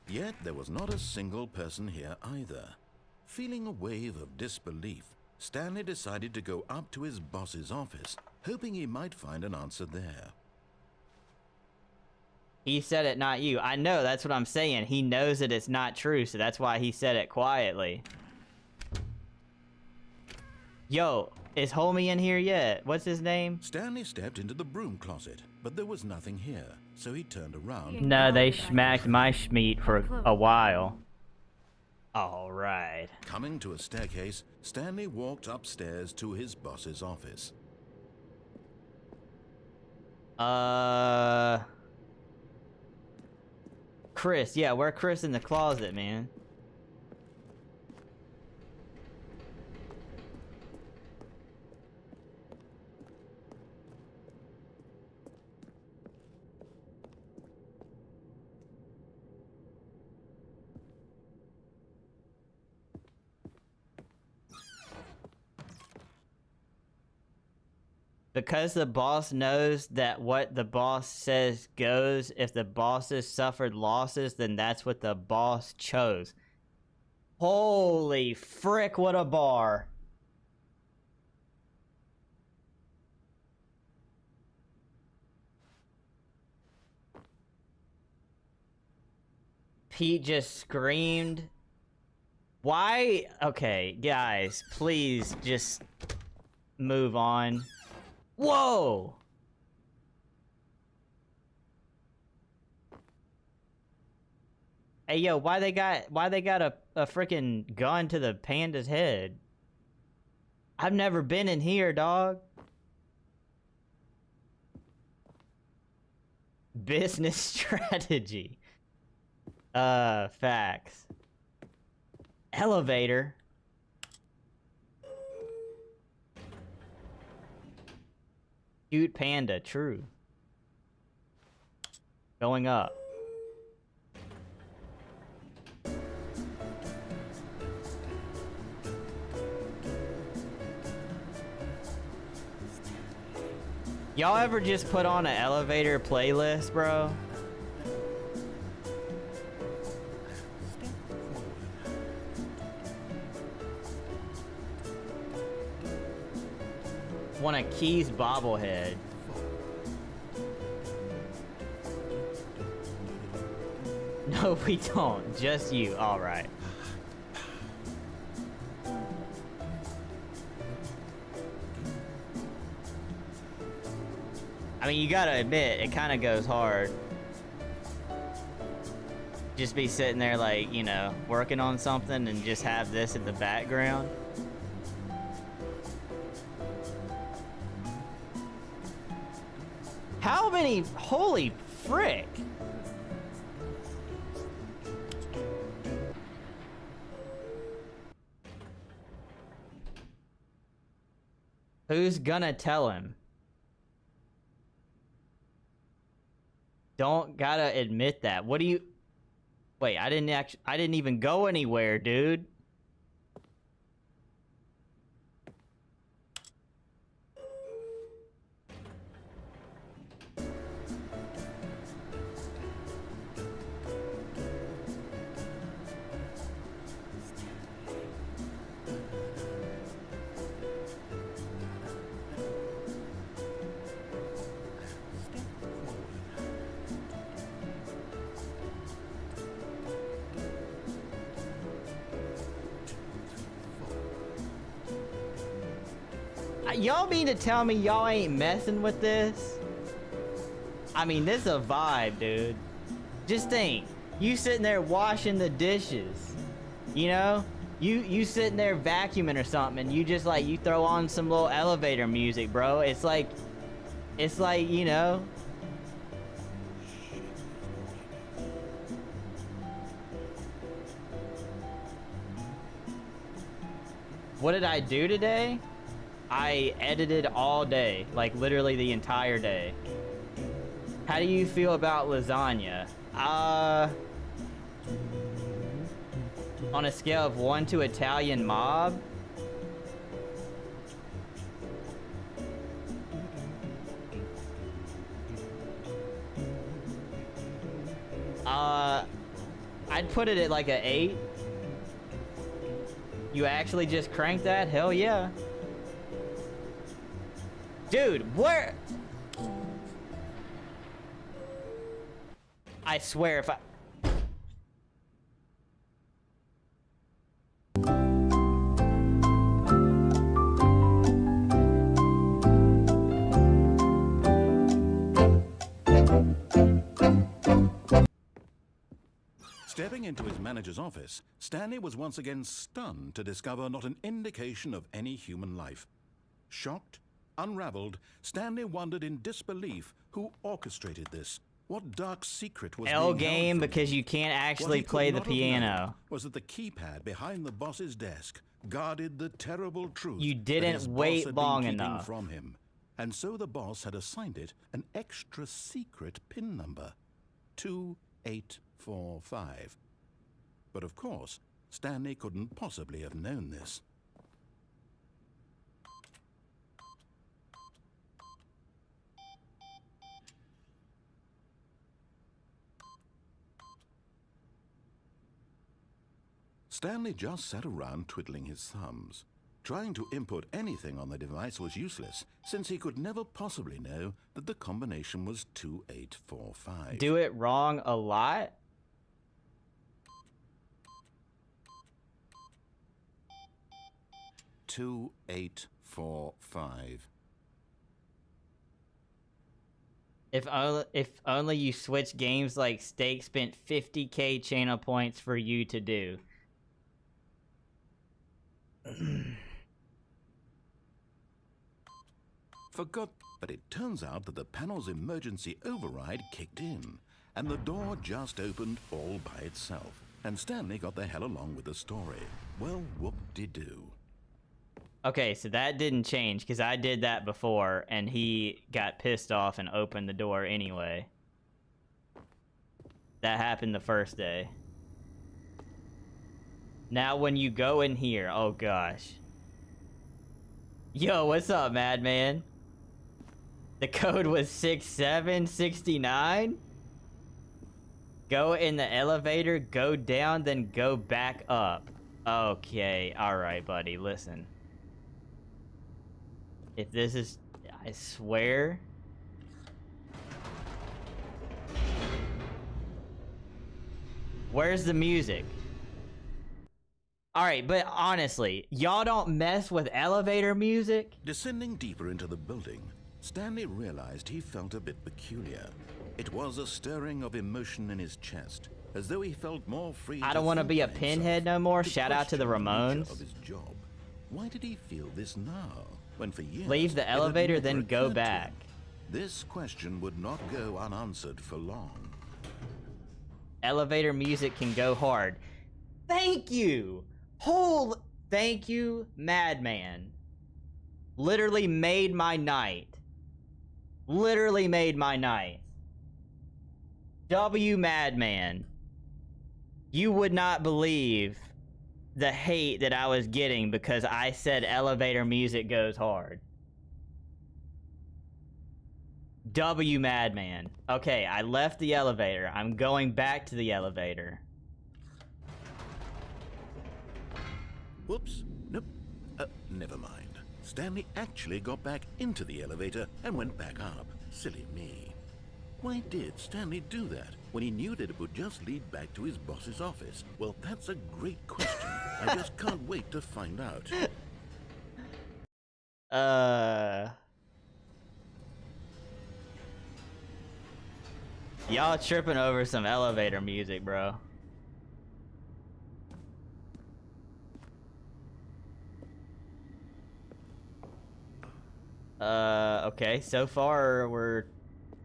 Yet there was not a single person here either. Feeling a wave of disbelief, Stanley decided to go up to his boss's office, hoping he might find an answer there. He said it, not you. I know, that's what I'm saying. He knows that it's not true, so that's why he said it quietly. Yo, is homie in here yet? What's his name? Stanley stepped into the broom closet, but there was nothing here, so he turned around. No, they smacked my schmeat for a while. Alright. Coming to a staircase, Stanley walked upstairs to his boss's office. Chris. Yeah, we're Chris in the closet, man. Because the boss knows that what the boss says goes, if the bosses suffered losses, then that's what the boss chose. Holy frick, what a bar. Pete just screamed. Why? Okay, guys, please just move on. Whoa! Hey, yo, why they got a freaking gun to the panda's head? I've never been in here, dog. Business strategy. Facts. Elevator. Cute panda, true. Going up. Y'all ever just put on an elevator playlist, bro? Want a Keys bobblehead. No, we don't. Just you. All right. I mean, you gotta admit, it kind of goes hard. Just be sitting there like, you know, working on something and just have this in the background. How many? Holy frick! Who's gonna tell him? Don't gotta admit that. What do you... Wait, I didn't even go anywhere, dude. Y'all mean to tell me y'all ain't messing with this? I mean, this is a vibe, dude. Just think, you sitting there washing the dishes, you know? You sitting there vacuuming or something, and you just like, you throw on some little elevator music, bro. It's like, you know? What did I do today? I edited all day, like literally the entire day. How do you feel about lasagna? On a scale of 1 to Italian mob? I'd put it at like an 8. You actually just cranked that? Hell yeah. Dude, where? I swear if I... Stepping into his manager's office, Stanley was once again stunned to discover not an indication of any human life. Shocked, unraveled, Stanley wondered in disbelief who orchestrated this. What dark secret was L being held game from because him? you can't What actually he could play the not have known piano. was that the keypad behind the boss's desk guarded the terrible truth You that didn't his boss wait had long been keeping enough. from him. And so the boss had assigned it an extra secret pin number, 2845. But of course, Stanley couldn't possibly have known this. Stanley just sat around twiddling his thumbs. Trying to input anything on the device was useless, since he could never possibly know that the combination was 2845. Do it wrong a lot? Two, 845. If only you switch games like Steak spent 50k channel points for you to do. Forgot, but it turns out that the panel's emergency override kicked in, and the door just opened all by itself. And Stanley got the hell along with the story. Well, whoop-de-doo. Okay, so that didn't change, because I did that before, and he got pissed off and opened the door anyway. That happened the first day. Now when you go in here, oh gosh. Yo, what's up, Madman? The code was 6769? Go in the elevator, go down, then go back up. Okay, alright, buddy, listen. If this is... I swear... Where's the music? Alright, but honestly, y'all don't mess with elevator music? Descending deeper into the building, Stanley realized he felt a bit peculiar. It was a stirring of emotion in his chest, as though he felt more free. I don't want to be a think by pinhead himself. no more. To Shout out to the question nature Ramones. Of his job. Why did he feel this now, when for years Leave the it had elevator, never then go occurred to back. him? This question would not go unanswered for long. Elevator music can go hard. Thank you! Thank you, Madman. Literally made my night. Literally made my night. W Madman. You would not believe the hate that I was getting because I said elevator music goes hard. W Madman. Okay, I left the elevator. I'm going back to the elevator. Whoops. Nope. Never mind. Stanley actually got back into the elevator and went back up. Silly me. Why did Stanley do that when he knew that it would just lead back to his boss's office? Well, that's a great question. I just can't wait to find out. Y'all tripping over some elevator music, bro. Okay, so far we're...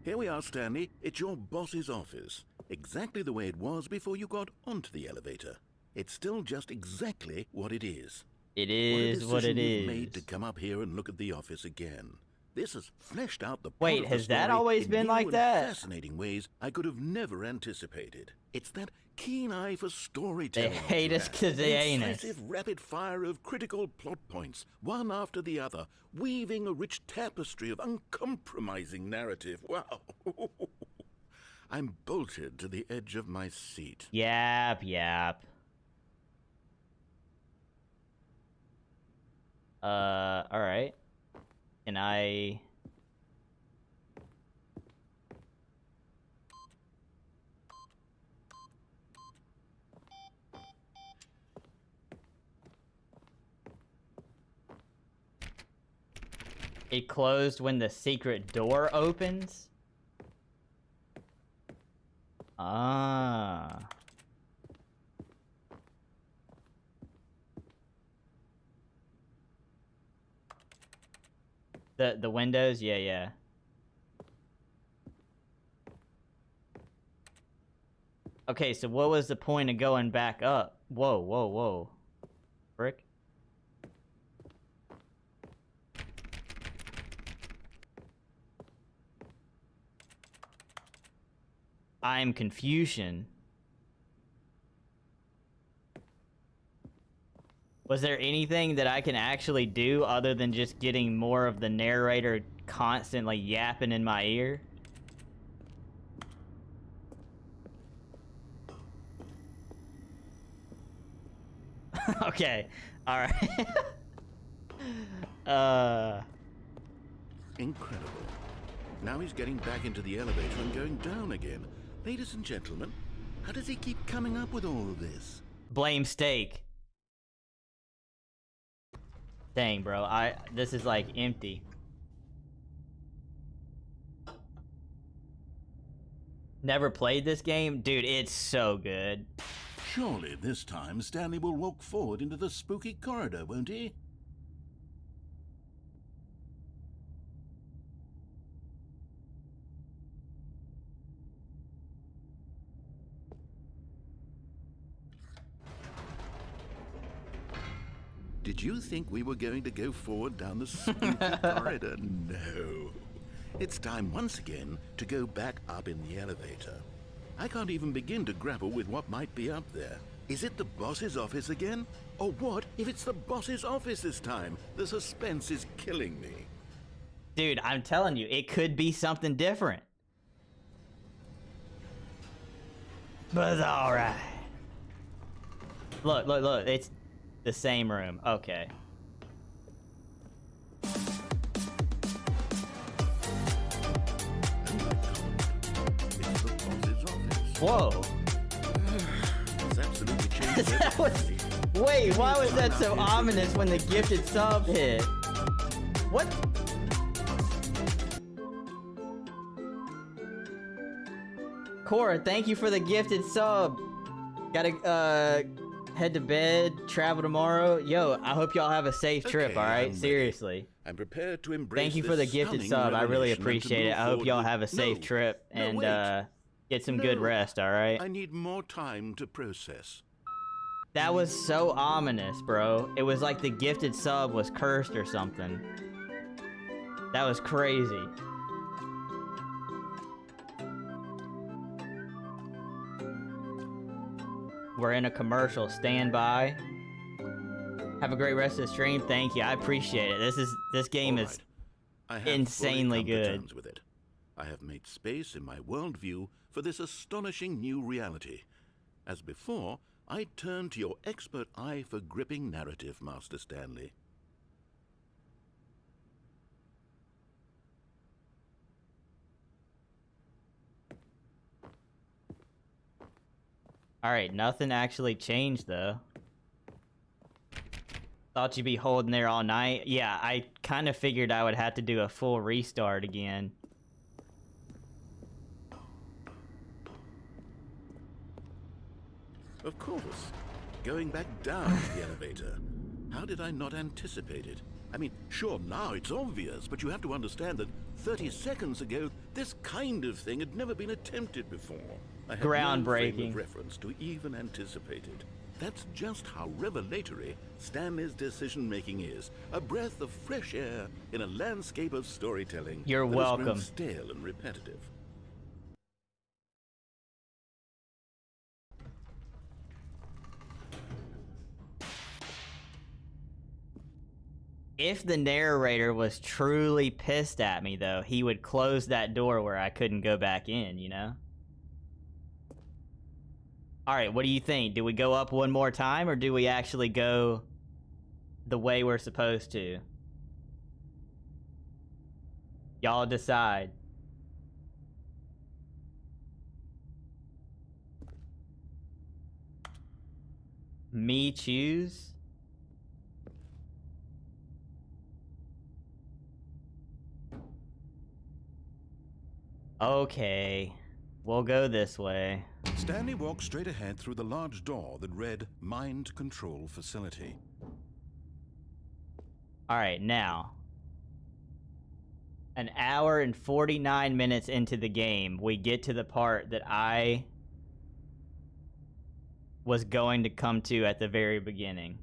Here we are, Stanley. It's your boss's office. Exactly the way it was before you got onto the elevator. It's still just exactly what it is. It is what it is. You've made to come up here and look at the office again. This has fleshed out the plot Wait, of the has that story always in been new like and that? Fascinating ways I could have never anticipated. It's that keen eye for storytelling. They hate us because they ain't us. Incisive rapid fire of critical plot points, one after the other, weaving a rich tapestry of uncompromising narrative. Wow. I'm bolted to the edge of my seat. Yap, yap. Alright. Can I... It closed when the secret door opens? Ah. The windows? Yeah, yeah. Okay, so what was the point of going back up? Whoa, whoa, whoa. Frick. I'm confusion. Was there anything that I can actually do other than just getting more of the narrator constantly yapping in my ear? Okay. All right. Incredible. Now he's getting back into the elevator and going down again. Ladies and gentlemen, how does he keep coming up with all of this? Blame steak. Dang, bro. This is like empty. Never played this game? Dude, it's so good. Surely this time Stanley will walk forward into the spooky corridor, won't he? Did you think we were going to go forward down the spooky corridor? No. It's time once again to go back up in the elevator. I can't even begin to grapple with what might be up there. Is it the boss's office again? Or what if it's the boss's office this time? The suspense is killing me. Dude, I'm telling you, it could be something different. But it's alright. Look, look, look. It's the same room. Okay. Whoa. It's absolutely changed. That was, wait, why was that so ominous when the gifted sub hit? What? Cora, thank you for the gifted sub. Gotta head to bed, travel tomorrow. Yo, I hope y'all have a safe trip, alright? Seriously. I'm prepared to embrace. Thank you for the gifted sub. I really appreciate it. I hope y'all have a safe trip and get some good rest, alright? I need more time to process. That was so ominous, bro. It was like the gifted sub was cursed or something. That was crazy. We're in a commercial. Stand by. Have a great rest of the stream. Thank you. I appreciate it. This game is insanely good. With it. I have made space in my worldview for this astonishing new reality. As before, I turn to your expert eye for gripping narrative, Master Stanley. Alright, nothing actually changed, though. Thought you'd be holding there all night. Yeah, I kind of figured I would have to do a full restart again. Of course. Going back down the elevator. How did I not anticipate it? I mean, sure, now it's obvious, but you have to understand that 30 seconds ago, this kind of thing had never been attempted before. I had no frame of reference to even anticipate it. That's just how revelatory Stanley's decision-making is. A breath of fresh air in a landscape of storytelling. You're welcome. Stale and repetitive. If the narrator was truly pissed at me, though, he would close that door where I couldn't go back in, you know? Alright, what do you think? Do we go up one more time, or do we actually go the way we're supposed to? Y'all decide. Me choose? Okay, we'll go this way. Stanley walked straight ahead through the large door that read Mind Control Facility. Alright, now. An hour and 49 minutes into the game, we get to the part that I was going to come to at the very beginning.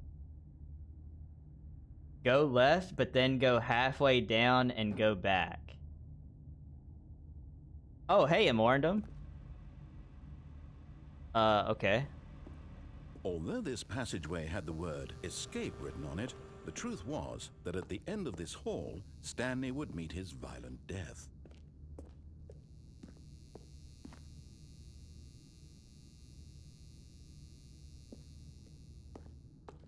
Go left, but then go halfway down and go back. Oh, hey, Immorndum. Okay. Although this passageway had the word escape written on it, the truth was that at the end of this hall, Stanley would meet his violent death.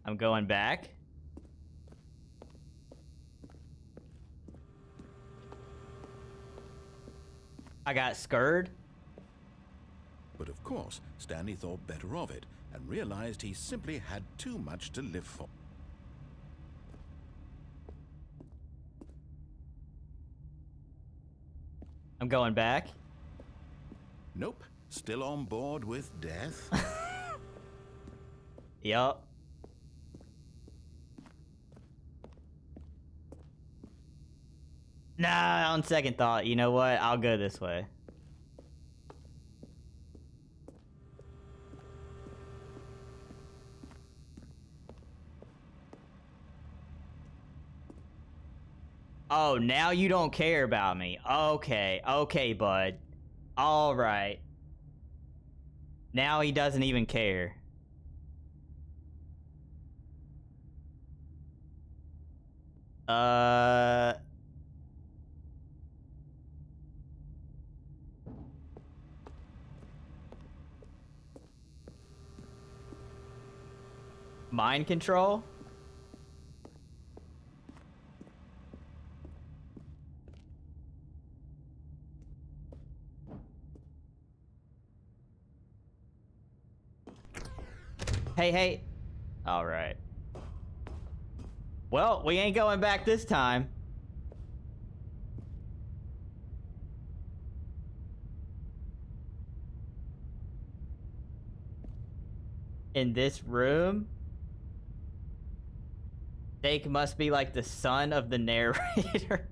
I'm going back. I got scared. But of course, Stanley thought better of it and realized he simply had too much to live for. I'm going back. Nope, still on board with death. Yup. Nah, on second thought, you know what? I'll go this way. Oh, now you don't care about me. Okay, okay, bud. Alright. Now he doesn't even care. Mind control? Hey, hey. All right. Well, we ain't going back this time. In this room? Jake must be like the son of the narrator.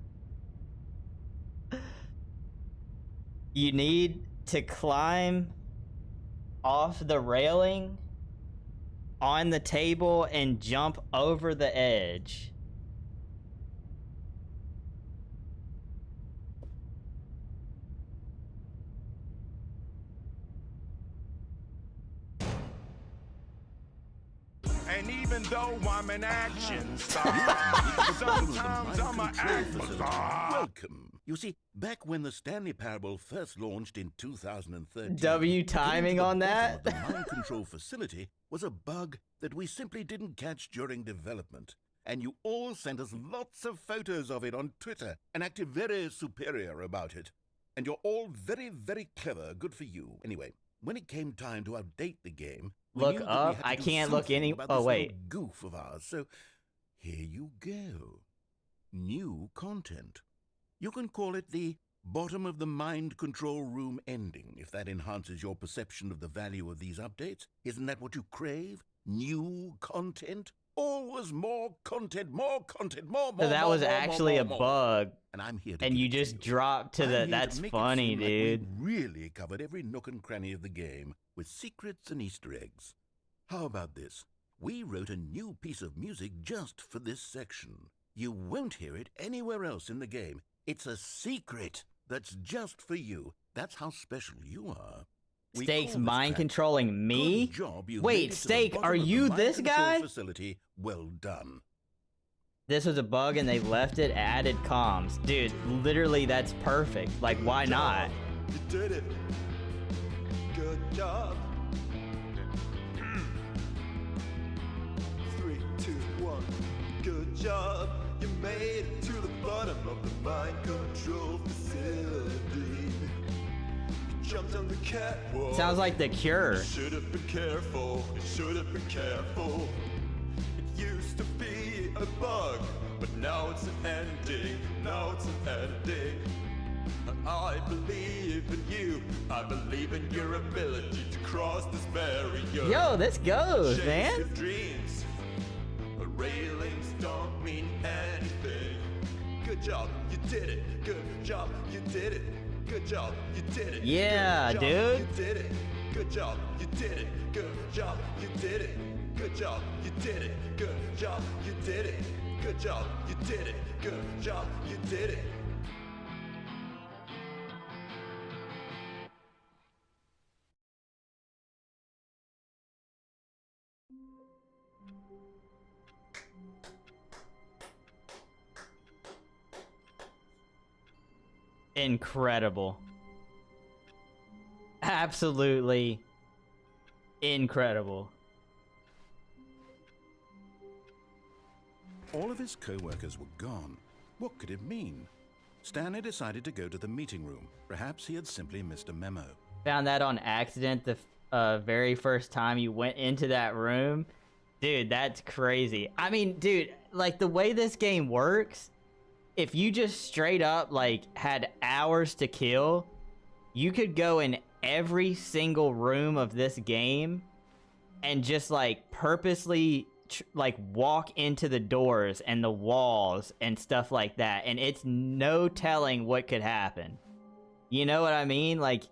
You need to climb off the railing on the table and jump over the edge. And even though I'm an action star, sometimes I'm an act star. Welcome. You see, back when the Stanley Parable first launched in 2013, W timing on that? The mind control facility was a bug that we simply didn't catch during development. And you all sent us lots of photos of it on Twitter and acted very superior about it. And you're all very, very clever. Good for you. Anyway, when it came time to update the game, we look knew that up. we had to I do can't look something any. about Oh this wait. little goof of ours. So here you go. New content. You can call it the bottom of the mind control room ending, if that enhances your perception of the value of these updates. Isn't that what you crave? New content? Always more content, more content, more. So that was more, actually more. a bug. And I'm here to and give you it to just you. dropped to I'm the. here to That's make it funny, seem like dude. we really covered every nook and cranny of the game with secrets and Easter eggs. How about this? We wrote a new piece of music just for this section. You won't hear it anywhere else in the game. It's a secret that's just for you. That's how special you are. We Steak's call this mind track, controlling me? Good job, you made Wait, it to the Steak, bottom are of the you mind this control guy? Facility. Well done. This was a bug and they left it, added comms. Dude, literally that's perfect. Like, why not? You did it. Good job. 3, 2, 1. Good job. You made it to the bottom of the mind control facility. You jumped on the catwalk. Sounds like The Cure. You should have been careful. You should have been careful. It used to be a bug, but now it's an ending. Now it's an ending. I believe in you. I believe in your ability to cross this barrier. Yo, this goes, Chase man. your dreams. Railings don't mean anything. Good job, you did it. Good job, you did it. Good job, you did it. Yeah, Good job, dude. You did it. Good job, you did it. Good job, you did it. Good job, you did it. Good job, you did it. Good job, you did it. Good job, you did it. Incredible. Absolutely incredible. All of his co-workers were gone. What could it mean? Stanley decided to go to the meeting room. Perhaps he had simply missed a memo. Found that on accident the very first time you went into that room. Dude, that's crazy. I mean, dude, like the way this game works, if you just straight up like had hours to kill, you could go in every single room of this game and just like purposely like walk into the doors and the walls and stuff like that, and it's no telling what could happen. You know what I mean? Like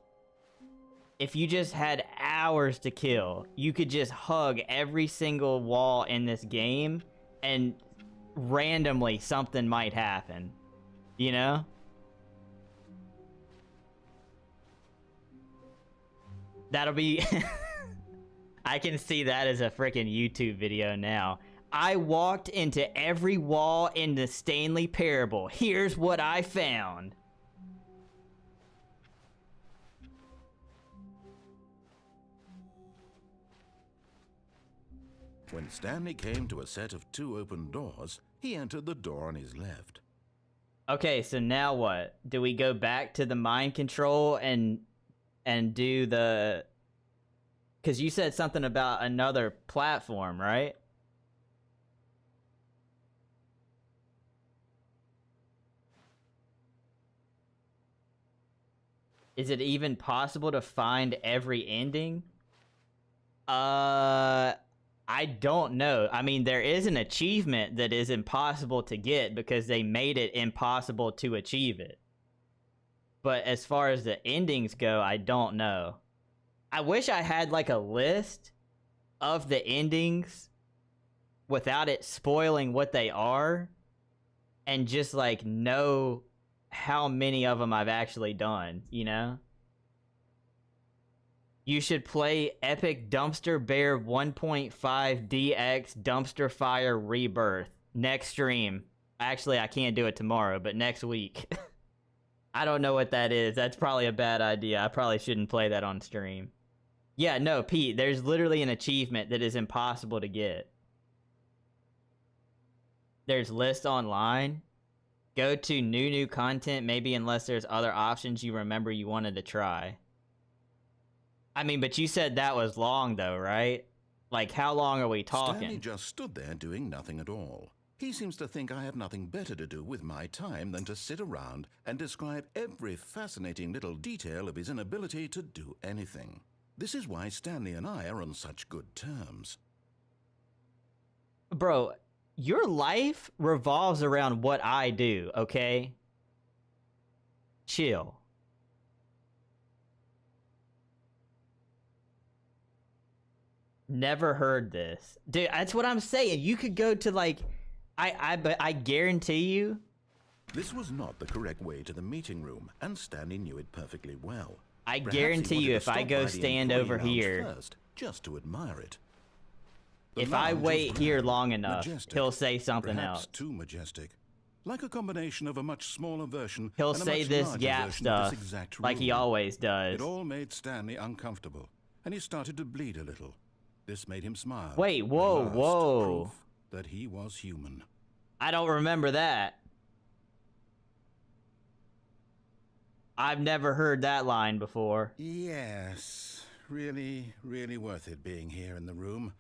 if you just had hours to kill, you could just hug every single wall in this game and randomly something might happen, you know? That'll be I can see that as a freaking YouTube video now. I walked into every wall in the Stanley Parable. Here's what I found. When Stanley came to a set of 2 open doors, he entered the door on his left. Okay, so now what? Do we go back to the mind control and do the... Because you said something about another platform, right? Is it even possible to find every ending? I don't know. I mean, there is an achievement that is impossible to get because they made it impossible to achieve it. But as far as the endings go, I don't know. I wish I had like a list of the endings without it spoiling what they are and just like know how many of them I've actually done, you know? You should play Epic Dumpster Bear 1.5 DX Dumpster Fire Rebirth next stream. Actually, I can't do it tomorrow, but next week. I don't know what that is. That's probably a bad idea. I probably shouldn't play that on stream. Yeah, no, Pete, there's literally an achievement that is impossible to get. There's list online. Go to new content, maybe unless there's other options you remember you wanted to try. I mean, but you said that was long though, right? Like, how long are we talking? Stanley just stood there doing nothing at all. He seems to think I have nothing better to do with my time than to sit around and describe every fascinating little detail of his inability to do anything. This is why Stanley and I are on such good terms. Bro, your life revolves around what I do, okay? Chill. Never heard this. Dude, that's what I'm saying. You could go to like... but I guarantee you... This was not the correct way to the meeting room, and Stanley knew it perfectly well. I guarantee you if I go stand over here... First, just to admire it. If I wait here long enough, he'll say something else. Too majestic. Like a combination of a much smaller version. He'll say this gap stuff, like he always does. It all made Stanley uncomfortable, and he started to bleed a little. This made him smile. Wait, whoa. Proof that he was human. I don't remember that. I've never heard that line before. Yes, really worth it being here in the room.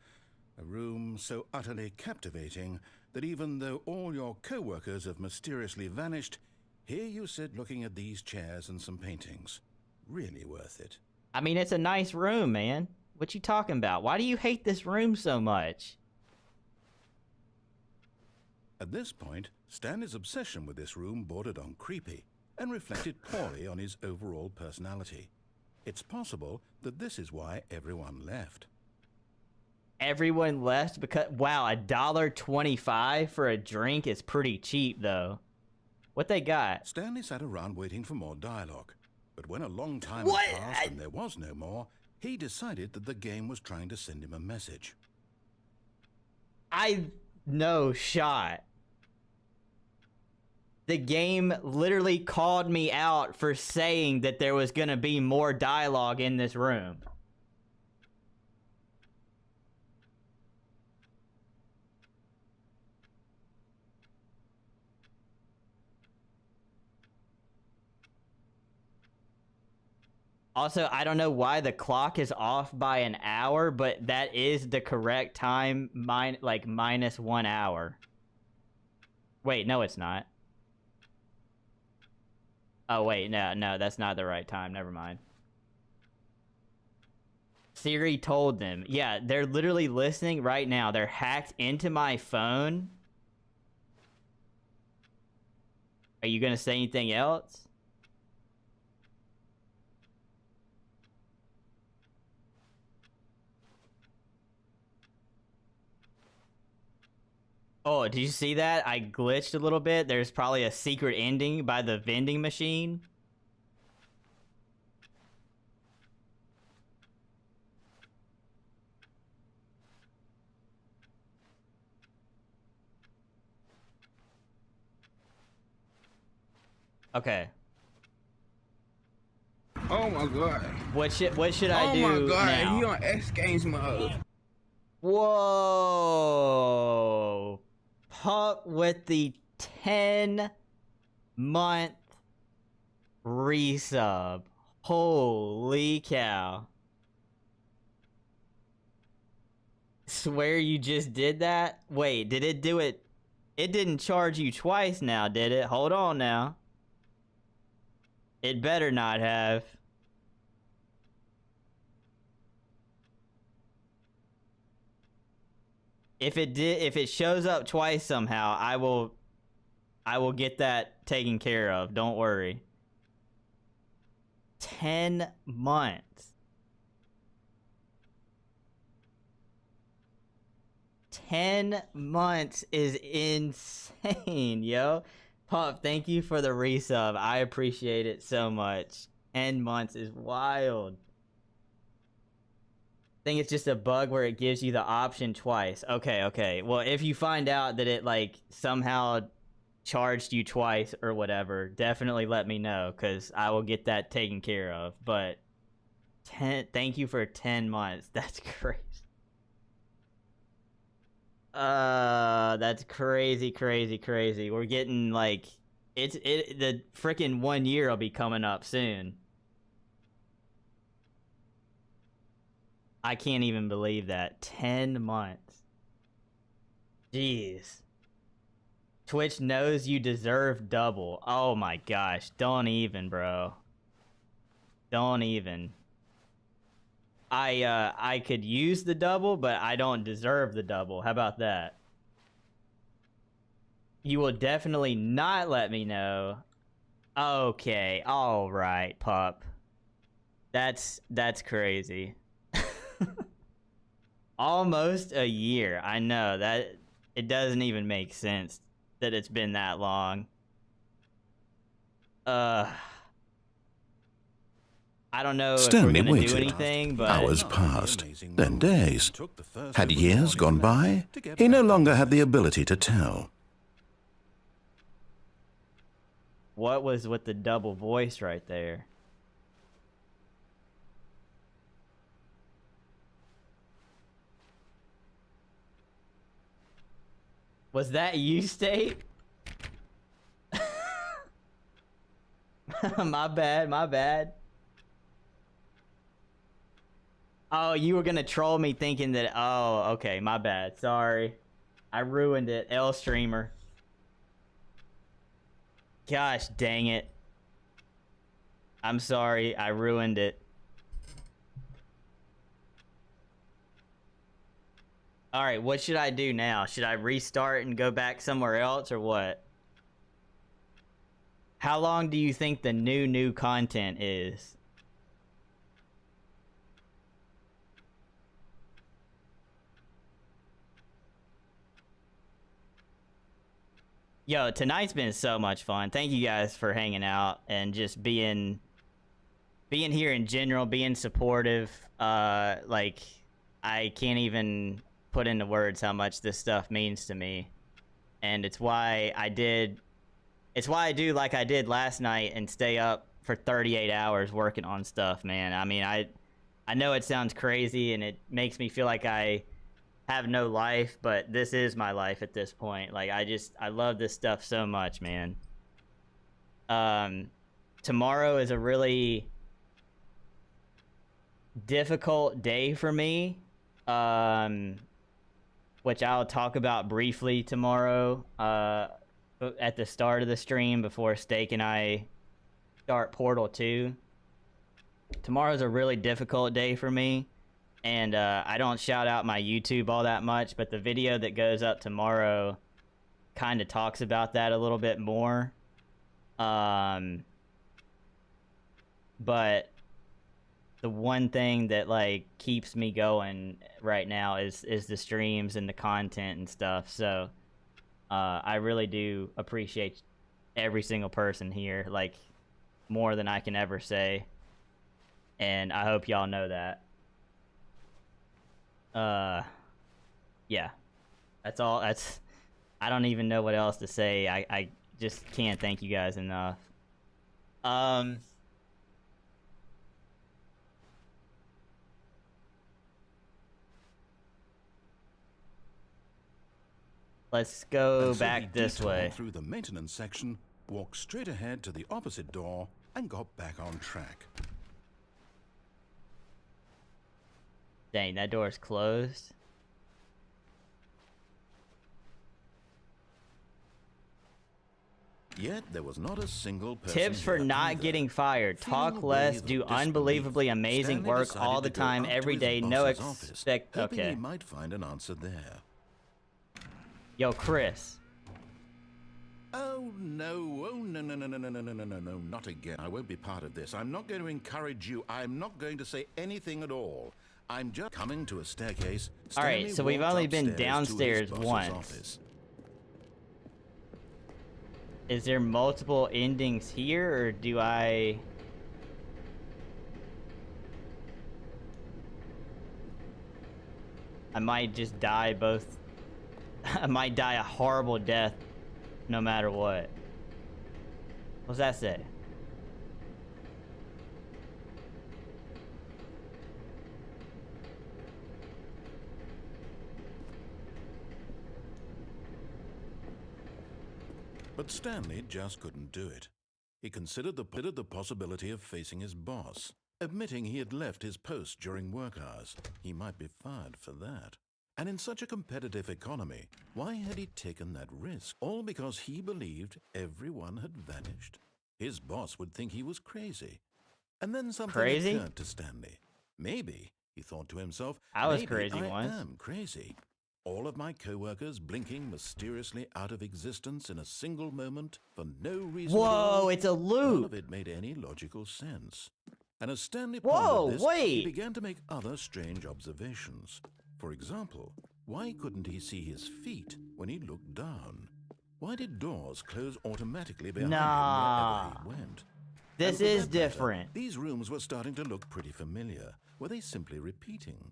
A room so utterly captivating that even though all your co-workers have mysteriously vanished, here you sit looking at these chairs and some paintings. Really worth it. I mean, it's a nice room, man. What you talking about? Why do you hate this room so much? At this point, Stanley's obsession with this room bordered on creepy and reflected poorly on his overall personality. It's possible that this is why everyone left. Everyone left because, wow, $1.25 for a drink is pretty cheap, though. What they got? Stanley sat around waiting for more dialogue. But when a long time had passed and there was no more, he decided that the game was trying to send him a message. No shot. The game literally called me out for saying that there was gonna be more dialogue in this room. Also, I don't know why the clock is off by an hour, but that is the correct time, minus 1 hour. Wait, no, it's not. Oh, wait, no, that's not the right time. Never mind. Siri told them. Yeah, they're literally listening right now. They're hacked into my phone. Are you gonna say anything else? Oh, did you see that? I glitched a little bit. There's probably a secret ending by the vending machine. Okay. Oh my god. What should I do? Oh my god, now? he on X Games mode. Whoa. Pup with the 10-month resub. Holy cow. Swear you just did that? Wait, did it do it? It didn't charge you twice now, did it? Hold on now. It better not have. If it shows up twice somehow, I will get that taken care of. Don't worry. 10 months. 10 months is insane, yo. Pup, thank you for the resub. I appreciate it so much. 10 months is wild. I think it's just a bug where it gives you the option twice. Okay. Well, if you find out that it, like, somehow charged you twice or whatever, definitely let me know, because I will get that taken care of. But thank you for 10 months. That's crazy. That's crazy. We're getting, like, the freaking 1 year will be coming up soon. I can't even believe that. 10 months. Jeez. Twitch knows you deserve double. Oh my gosh. Don't even, bro. Don't even. I could use the double, but I don't deserve the double. How about that? You will definitely not let me know. Okay. All right, pup. That's crazy. Almost a year. I know that it doesn't even make sense that it's been that long. I don't know Stanley if we're gonna waited. do anything, but Hours passed, then days. Had years gone by? He no longer had the ability to tell. what was with the double voice right there? Was that you, State? My bad. Oh, you were gonna troll me thinking that... Oh, okay, my bad. Sorry. I ruined it. L streamer. Gosh dang it. I'm sorry. I ruined it. Alright, what should I do now? Should I restart and go back somewhere else or what? How long do you think the new content is? Yo, tonight's been so much fun. Thank you guys for hanging out and just being here in general, being supportive. Like, I can't even put into words how much this stuff means to me. And it's why I do like I did last night and stay up for 38 hours working on stuff, man. I mean, I know it sounds crazy and it makes me feel like I have no life, but this is my life at this point. Like, I love this stuff so much, man. Tomorrow is a really difficult day for me, which I'll talk about briefly tomorrow, at the start of the stream before Steak and I start Portal 2. Tomorrow's a really difficult day for me. And I don't shout out my YouTube all that much, but the video that goes up tomorrow kind of talks about that a little bit more. But the one thing that like keeps me going right now is the streams and the content and stuff. So I really do appreciate every single person here, like more than I can ever say. And I hope y'all know that. Yeah, that's all. I don't even know what else to say. I just can't thank you guys enough. Let's go back this way. Through the maintenance section, walked straight ahead to the opposite door, and got back on track. Dang, that door's closed. Yet there was not a single person. Tips for not getting fired. Talk less, do unbelievably amazing work all the time, every day, no expect. Okay. He might find an answer there. Yo, Chris. Oh no, no, not again. I won't be part of this. I'm not going to encourage you. I'm not going to say anything at all. I'm just coming to a staircase. Alright, so we've only been downstairs once. Office. Is there multiple endings here, or do I might just die both. I might die a horrible death no matter what. What's that say? But Stanley just couldn't do it. He considered the possibility of facing his boss, admitting he had left his post during work hours. He might be fired for that. And in such a competitive economy, why had he taken that risk? All because he believed everyone had vanished. His boss would think he was crazy. And then something occurred to Stanley. Maybe, he thought to himself, I was crazy once. I am crazy. All of my co-workers blinking mysteriously out of existence in a single moment for no reason. Whoa, it's a loop. None of it made any logical sense. And as Stanley pondered this, he began to make other strange observations. For example, why couldn't he see his feet when he looked down? Why did doors close automatically behind him wherever he went? This is different. These rooms were starting to look pretty familiar. Were they simply repeating?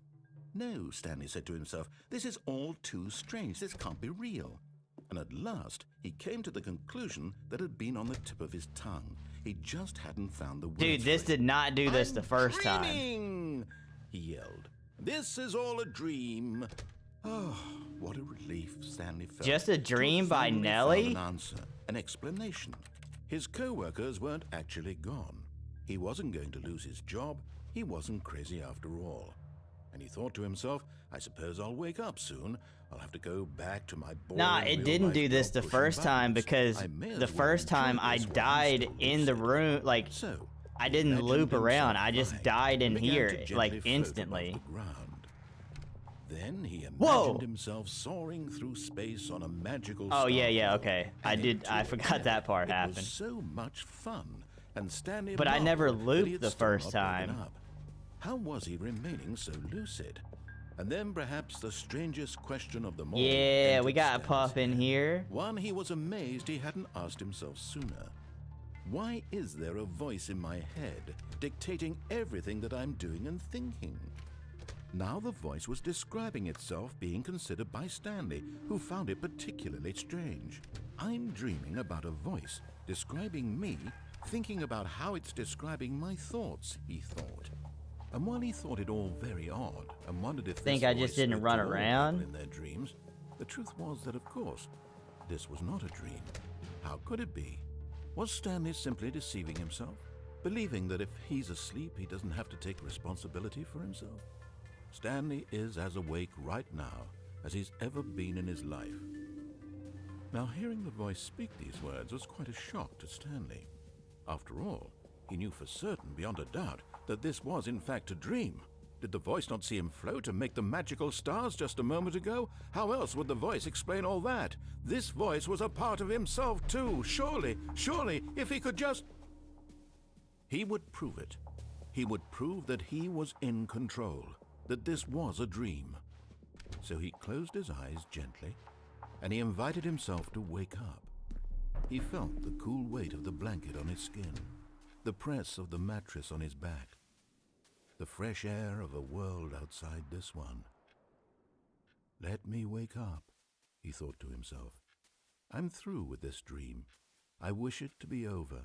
No, Stanley said to himself, this is all too strange. This can't be real. And at last, he came to the conclusion that had been on the tip of his tongue. He just hadn't found the words. Dude, this did not do this the first time. He yelled. This is all a dream. Oh, what a relief Stanley felt. Just a dream by Nelly? An answer, an explanation. His co-workers weren't actually gone. He wasn't going to lose his job. He wasn't crazy after all. And he thought to himself, I suppose I'll wake up soon. I'll have to go back to my boring Nah, it didn't do this the first time because the first time I died in the room, like, I didn't loop around. I just died in here, like, instantly. Then he imagined himself soaring through space on a magical Oh, yeah, okay. I forgot that part happened. It was so much fun, and Stanley but I never looped the first time. How was he remaining so lucid? And then perhaps the strangest question of them all. Yeah, we entered got a Stanley's puff in head. here. One he was amazed he hadn't asked himself sooner. Why is there a voice in my head dictating everything that I'm doing and thinking? Now the voice was describing itself being considered by Stanley, who found it particularly strange. I'm dreaming about a voice describing me, thinking about how it's describing my thoughts, he thought. And while he thought it all very odd and wondered if Think this I just voice didn't spoke run to all around? people in their dreams, the truth was that, of course, this was not a dream. How could it be? Was Stanley simply deceiving himself, believing that if he's asleep, he doesn't have to take responsibility for himself? Stanley is as awake right now as he's ever been in his life. Now, hearing the voice speak these words was quite a shock to Stanley. After all, he knew for certain, beyond a doubt, that this was in fact a dream. Did the voice not see him float and make the magical stars just a moment ago? How else would the voice explain all that? This voice was a part of himself too. Surely, if he could just... He would prove it. He would prove that he was in control, that this was a dream. So he closed his eyes gently, and he invited himself to wake up. He felt the cool weight of the blanket on his skin, the press of the mattress on his back, the fresh air of a world outside this one. Let me wake up, he thought to himself. I'm through with this dream. I wish it to be over.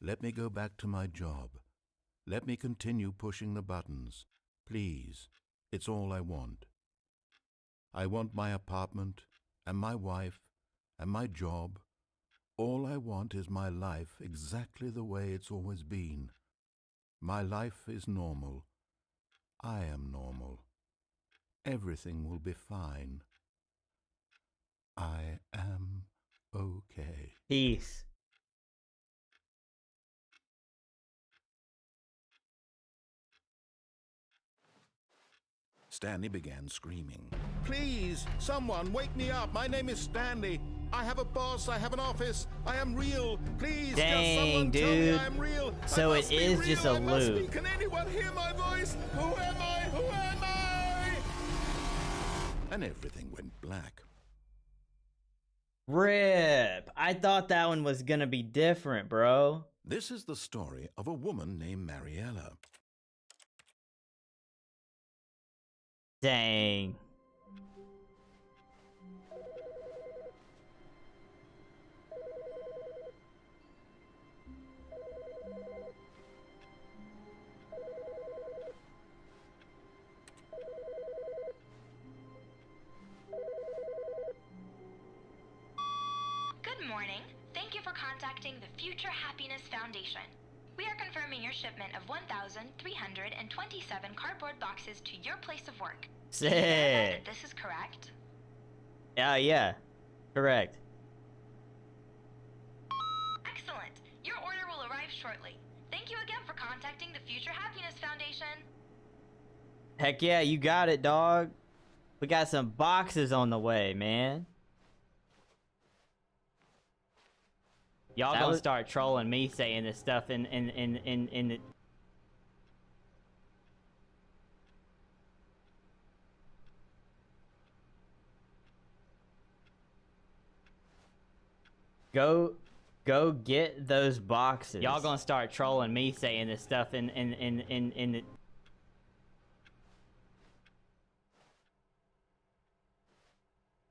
Let me go back to my job. Let me continue pushing the buttons. Please, it's all I want. I want my apartment, and my wife, and my job. All I want is my life exactly the way it's always been. My life is normal. I am normal. Everything will be fine. I am okay. Peace. Stanley began screaming. Please, someone, wake me up. My name is Stanley. I have a boss. I have an office. I am real. Please, Dang, just someone dude. tell me I am real. So I it must be is real. just a I must be. loop. Can anyone hear my voice? Who am I? Who am I? And everything went black. Rip. I thought that one was gonna be different, bro. This is the story of a woman named Mariella. Dang. Good morning. Thank you for contacting the Future Happiness Foundation. We are confirming your shipment of 1,327 cardboard boxes to your place of work. Sick. Do you verify that this is correct? Yeah. Correct. Excellent. Your order will arrive shortly. Thank you again for contacting the Future Happiness Foundation. Heck yeah, you got it, dog. We got some boxes on the way, man. Y'all gonna start trolling me saying this stuff in the... Go get those boxes. Y'all gonna start trolling me saying this stuff in the...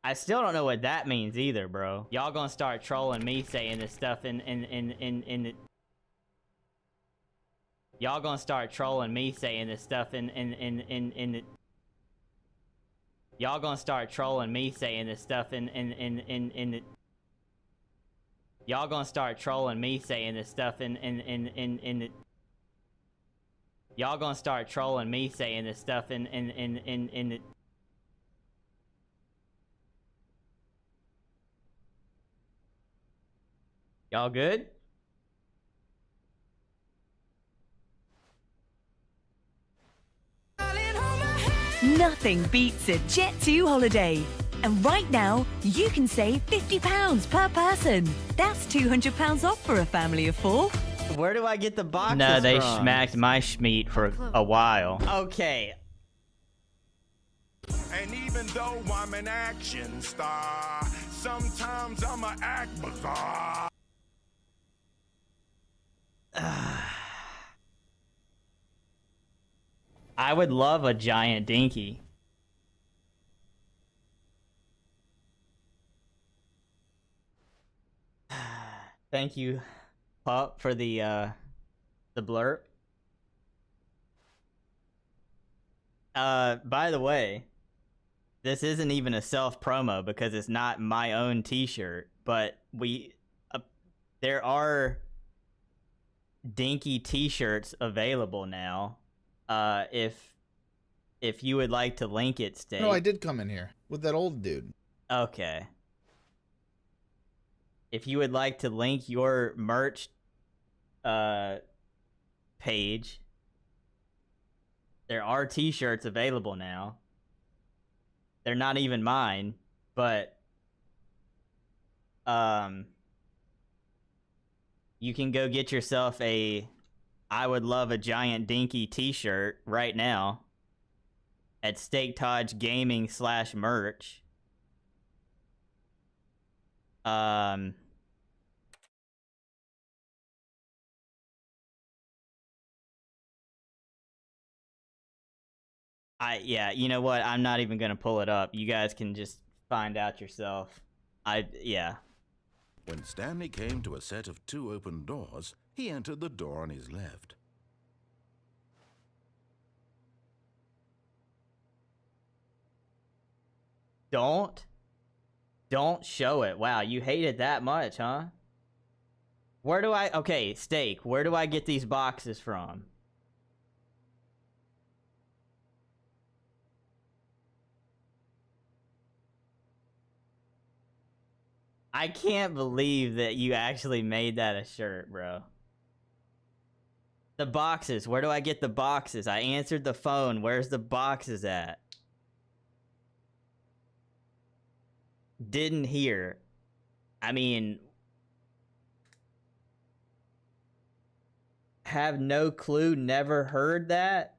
I still don't know what that means either, bro. Y'all gonna start trolling me saying this stuff in the... Y'all gonna start trolling me saying this stuff in the... Y'all gonna start trolling me saying this stuff in the... Y'all gonna start trolling me saying this stuff in the... Y'all gonna start trolling me saying this stuff in the... Y'all good? Nothing beats a Jet II holiday. And right now, you can save £50 per person. That's £200 off for a family of 4. Where do I get the boxes No, they from? smacked my schmeat for a while. Okay. And even though I'm an action star, sometimes I'ma act bizarre. I would love a giant dinky. Thank you, Pup, for the blurb. By the way, this isn't even a self-promo because it's not my own t-shirt, but there are dinky t-shirts available now. If you would like to link it, Steak. No, I did come in here with that old dude. Okay. If you would like to link your merch page, there are t-shirts available now. They're not even mine, but you can go get yourself a I would love a giant dinky t-shirt right now at Steak Taj Gaming /merch. Yeah, you know what? I'm not even gonna pull it up. You guys can just find out yourself. Yeah. When Stanley came to a set of 2 open doors, he entered the door on his left. Don't show it. Wow, you hate it that much, huh? Okay, Steak, where do I get these boxes from? I can't believe that you actually made that a shirt, bro. The boxes. Where do I get the boxes? I answered the phone. Where's the boxes at? Didn't hear. I mean, have no clue, never heard that?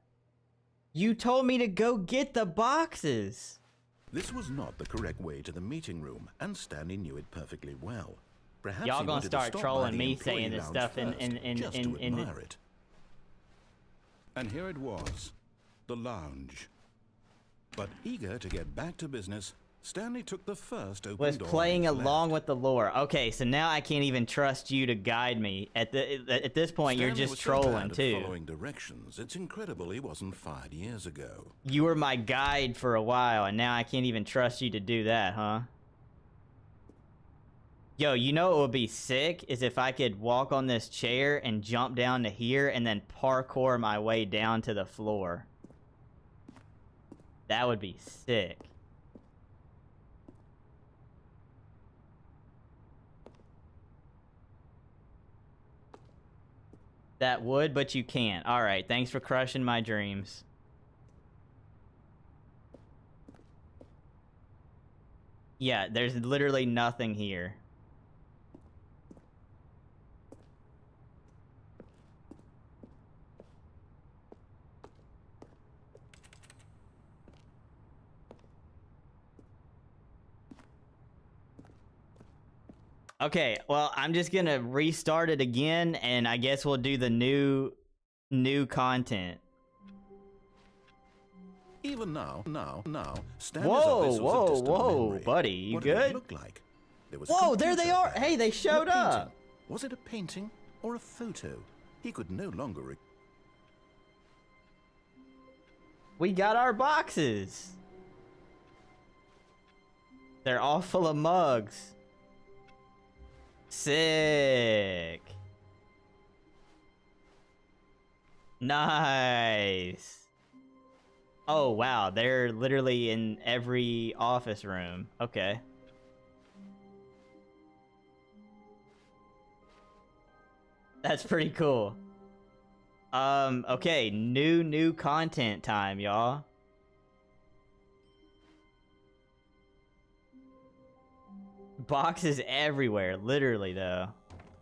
You told me to go get the boxes. This was not the correct way to the meeting room, and Stanley knew it perfectly well. Perhaps y'all he gonna wanted start to stop trolling by the me employee saying this lounge stuff first, just to admire it. And here it was, the lounge. But eager to get back to business, Stanley took the first open was door playing on his along left. with the lore. Okay, so now I can't even trust you to guide me. At this point, Stanley you're was just so bad trolling at too. following directions. It's incredible he wasn't fired years ago. You were my guide for a while, and now I can't even trust you to do that, huh? Yo, you know what would be sick is if I could walk on this chair and jump down to here and then parkour my way down to the floor. That would be sick. That would, but you can't. Alright, thanks for crushing my dreams. Yeah, there's literally nothing here. Okay, well, I'm just gonna restart it again, and I guess we'll do the new content. Even now, Stanley's office was a distant memory. Buddy, you what good? Did it look like? There was a whoa, there they computer are! there. Hey, they showed up! Was it a painting or a photo? He could no longer... We got our boxes! They're all full of mugs. Sick. Nice. Oh, wow. They're literally in every office room. Okay. That's pretty cool. Okay. New content time, y'all. Boxes everywhere, literally, though.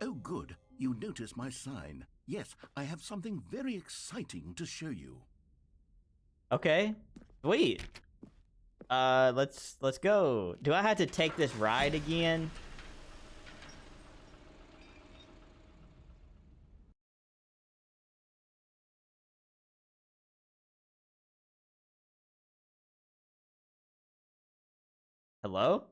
Oh, good. You noticed my sign. Yes, I have something very exciting to show you. Okay. Sweet. Let's go. Do I have to take this ride again? Hello?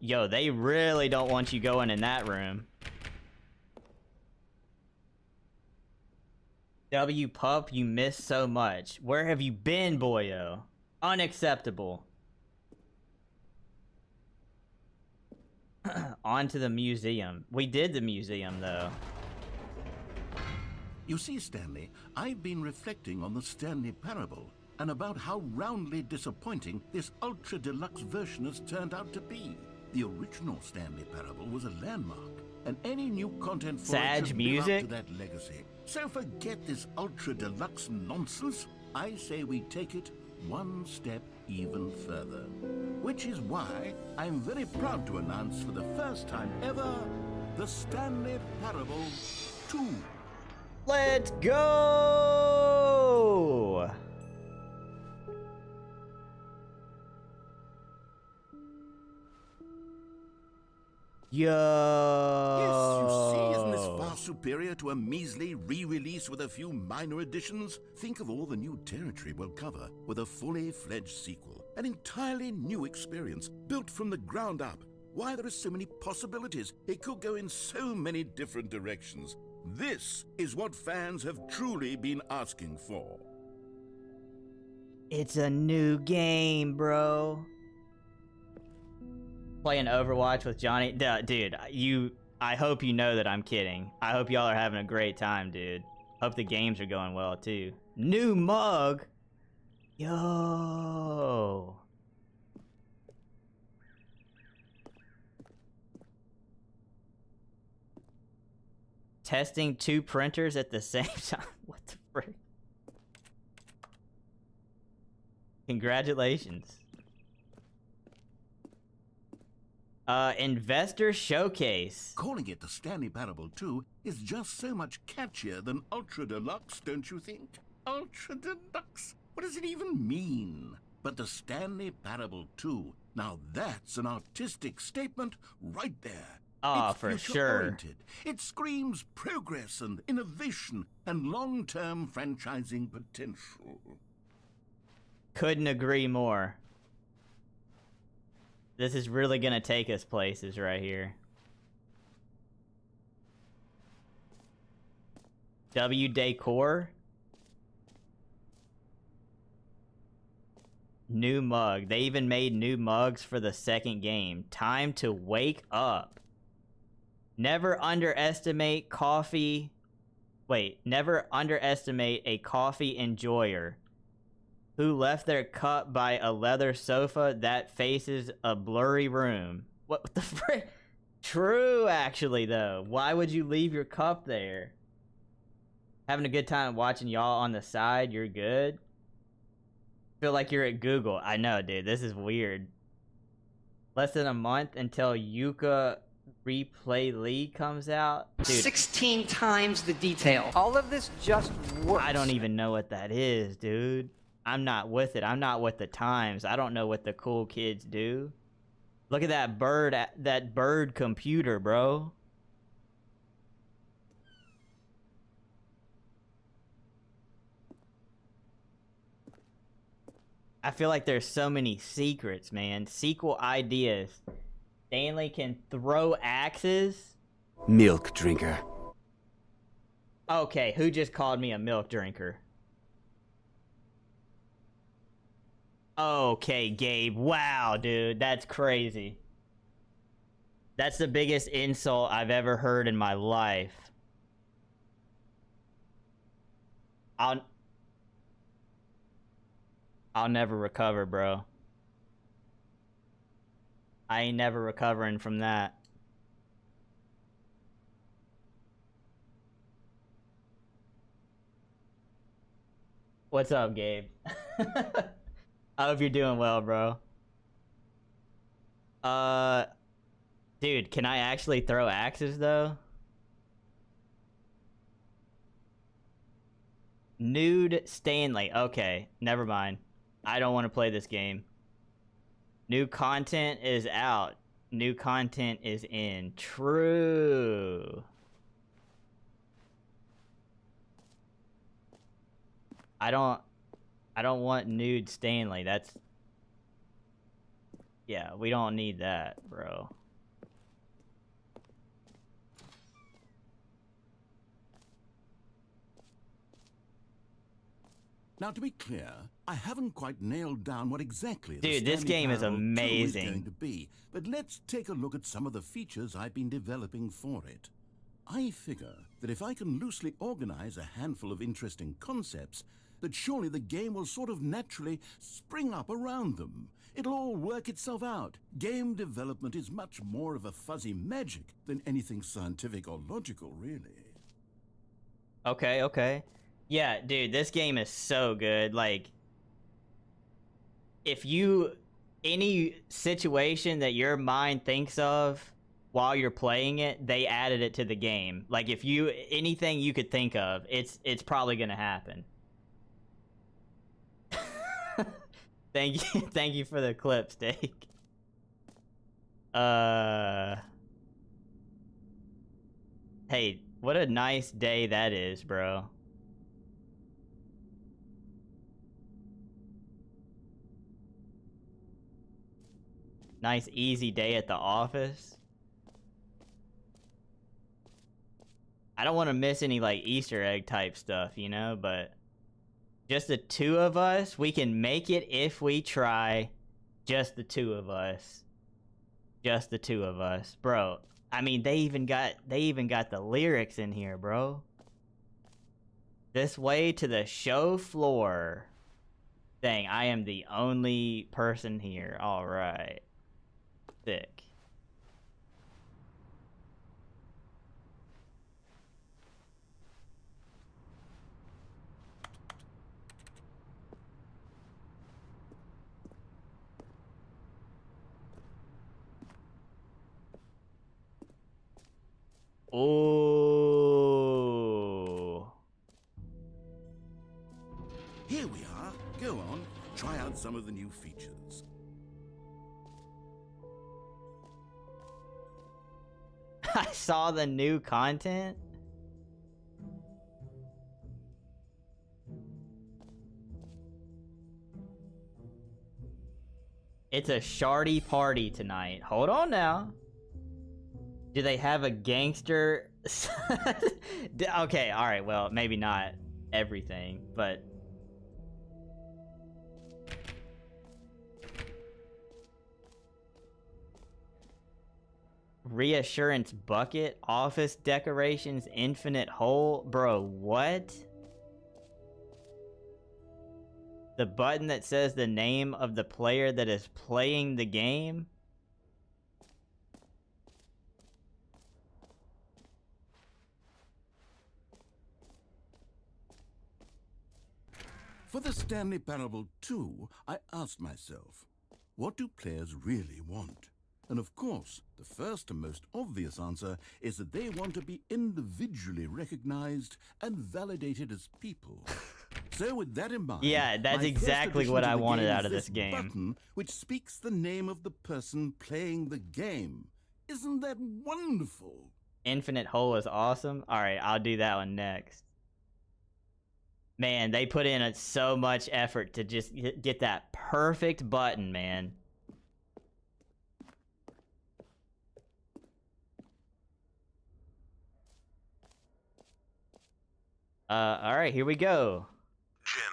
Yo, they really don't want you going in that room. W Pup, you missed so much. Where have you been, boyo? Unacceptable. On to the museum. We did the museum, though. You see, Stanley, I've been reflecting on the Stanley Parable and about how roundly disappointing this ultra-deluxe version has turned out to be. The original Stanley Parable was a landmark, and any new content for it should live up to that legacy. So forget this ultra-deluxe nonsense. I say we take it one step even further. Which is why I'm very proud to announce for the first time ever, the Stanley Parable 2. Let's go! Yo! Yes, you see, isn't this far superior to a measly re-release with a few minor additions? Think of all the new territory we'll cover with a fully fledged sequel. An entirely new experience, built from the ground up. Why, there are so many possibilities. It could go in so many different directions. This is what fans have truly been asking for. It's a new game, bro. Playing Overwatch with Johnny. Dude, I hope you know that I'm kidding. I hope y'all are having a great time, dude. Hope the games are going well, too. New mug? Yo. Testing 2 printers at the same time. What the frick? Congratulations. Investor Showcase. Calling it the Stanley Parable 2 is just so much catchier than Ultra Deluxe, don't you think? Ultra Deluxe? What does it even mean? But the Stanley Parable 2, now that's an artistic statement right there. Oh, it's for sure. future-oriented. It screams progress and innovation and long-term franchising potential. Couldn't agree more. This is really gonna take us places right here. W Decor. New mug. They even made new mugs for the second game. Time to wake up. Never underestimate coffee. Wait, never underestimate a coffee enjoyer who left their cup by a leather sofa that faces a blurry room. What the frick? True, actually, though. Why would you leave your cup there? Having a good time watching y'all on the side, you're good? Feel like you're at Google. I know, dude. This is weird. Less than a month until Yuka Replay League comes out. Dude, 16 times the detail. All of this just works. I don't even know what that is, dude. I'm not with it. I'm not with the times. I don't know what the cool kids do. Look at that bird computer, bro. I feel like there's so many secrets, man. Sequel ideas. Stanley can throw axes? Milk drinker. Okay, who just called me a milk drinker? Okay, Gabe. Wow, dude. That's crazy. That's the biggest insult I've ever heard in my life. I'll never recover, bro. I ain't never recovering from that. What's up, Gabe? I hope you're doing well, bro. Dude, can I actually throw axes though? Nude Stanley. Okay, never mind. I don't want to play this game. New content is out. New content is in. True. I don't want nude Stanley. That's... Yeah, we don't need that, bro. Now, to be clear, I haven't quite nailed down what exactly Dude, this game is amazing. going to be, but let's take a look at some of the features I've been developing for it. I figure that if I can loosely organize a handful of interesting concepts, that surely the game will sort of naturally spring up around them. It'll all work itself out. Game development is much more of a fuzzy magic than anything scientific or logical, really. Okay, okay. Yeah, dude, this game is so good. Like, if you... Any situation that your mind thinks of while you're playing it, they added it to the game. Like, if you... Anything you could think of, it's probably gonna happen. Thank you for the clip, Steak. Hey, what a nice day that is, bro. Nice easy day at the office. I don't want to miss any like Easter egg type stuff, you know, but just the two of us, we can make it if we try. Just the two of us. Just the two of us. Bro, I mean, they even got the lyrics in here, bro. This way to the show floor. Dang, I am the only person here. All right. Sick. Oh. Here we are. Go on, try out some of the new features. I saw the new content. It's a shardy party tonight. Hold on now. Do they have a gangster? Okay, alright, well, maybe not everything, but... Reassurance bucket, office decorations, infinite hole. Bro, what? The button that says the name of the player that is playing the game? For the Stanley Parable 2, I asked myself, what do players really want? And of course, the first and most obvious answer is that they want to be individually recognized and validated as people. So with that in mind, yeah, that's exactly what I wanted out of this game. Button which speaks the name of the person playing the game. Isn't that wonderful? Infinite hole is awesome. All right, I'll do that one next. Man, they put in so much effort to just get that perfect button, man. All right, here we go. Jim.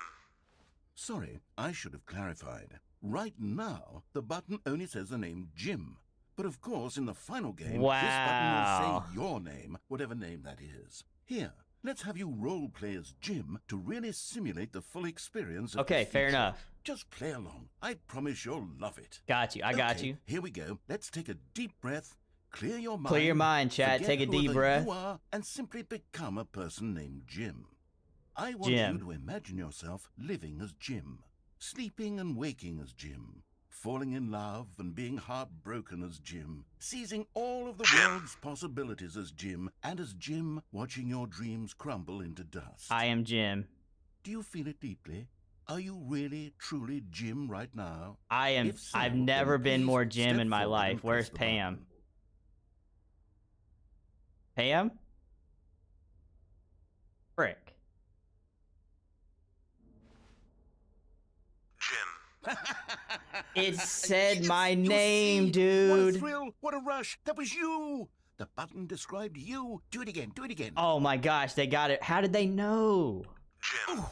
Sorry, I should have clarified. Right now, the button only says the name Jim. But of course, in the final game, this button will say your name, whatever name that is. Here, let's have you role play as Jim to really simulate the full experience of Okay, the fair feature. enough. Just play along. I promise you'll love it. Got you, I got you. Here we go. Let's take a deep breath. Clear your mind. Clear your mind, chat. Forget Take a deep whoever breath. You are, and simply become a person named Jim. I want Jim. you to imagine yourself living as Jim, sleeping and waking as Jim, falling in love and being heartbroken as Jim, seizing all of the world's possibilities as Jim, and as Jim watching your dreams crumble into dust. I am Jim. Do you feel it deeply? Are you really, truly Jim right now? I am. If so, I've never then been please more Jim step in my forward and life. press Where's the Pam? button. Pam? Frick. Jim. It said my You name, see? dude. What a thrill! What a rush! That was you! The button described you. Do it again. Do it again. Oh my gosh, they got it. How did they know? Jim.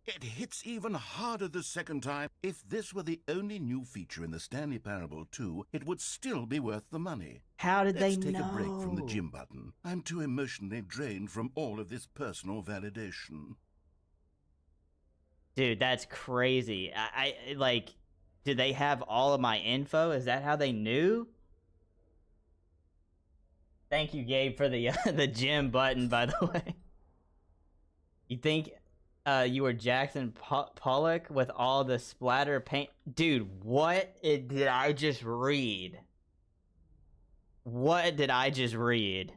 It hits even harder the second time. If this were the only new feature in the Stanley Parable 2, it would still be worth the money. How did Let's they take know? a break from the Jim button. I'm too emotionally drained from all of this personal validation. Dude, that's crazy. I like, did they have all of my info? Is that how they knew? Thank you, Gabe, for the the Jim button, by the way. You think you were Jackson Pollock with all the splatter paint? Dude, what did I just read? What did I just read?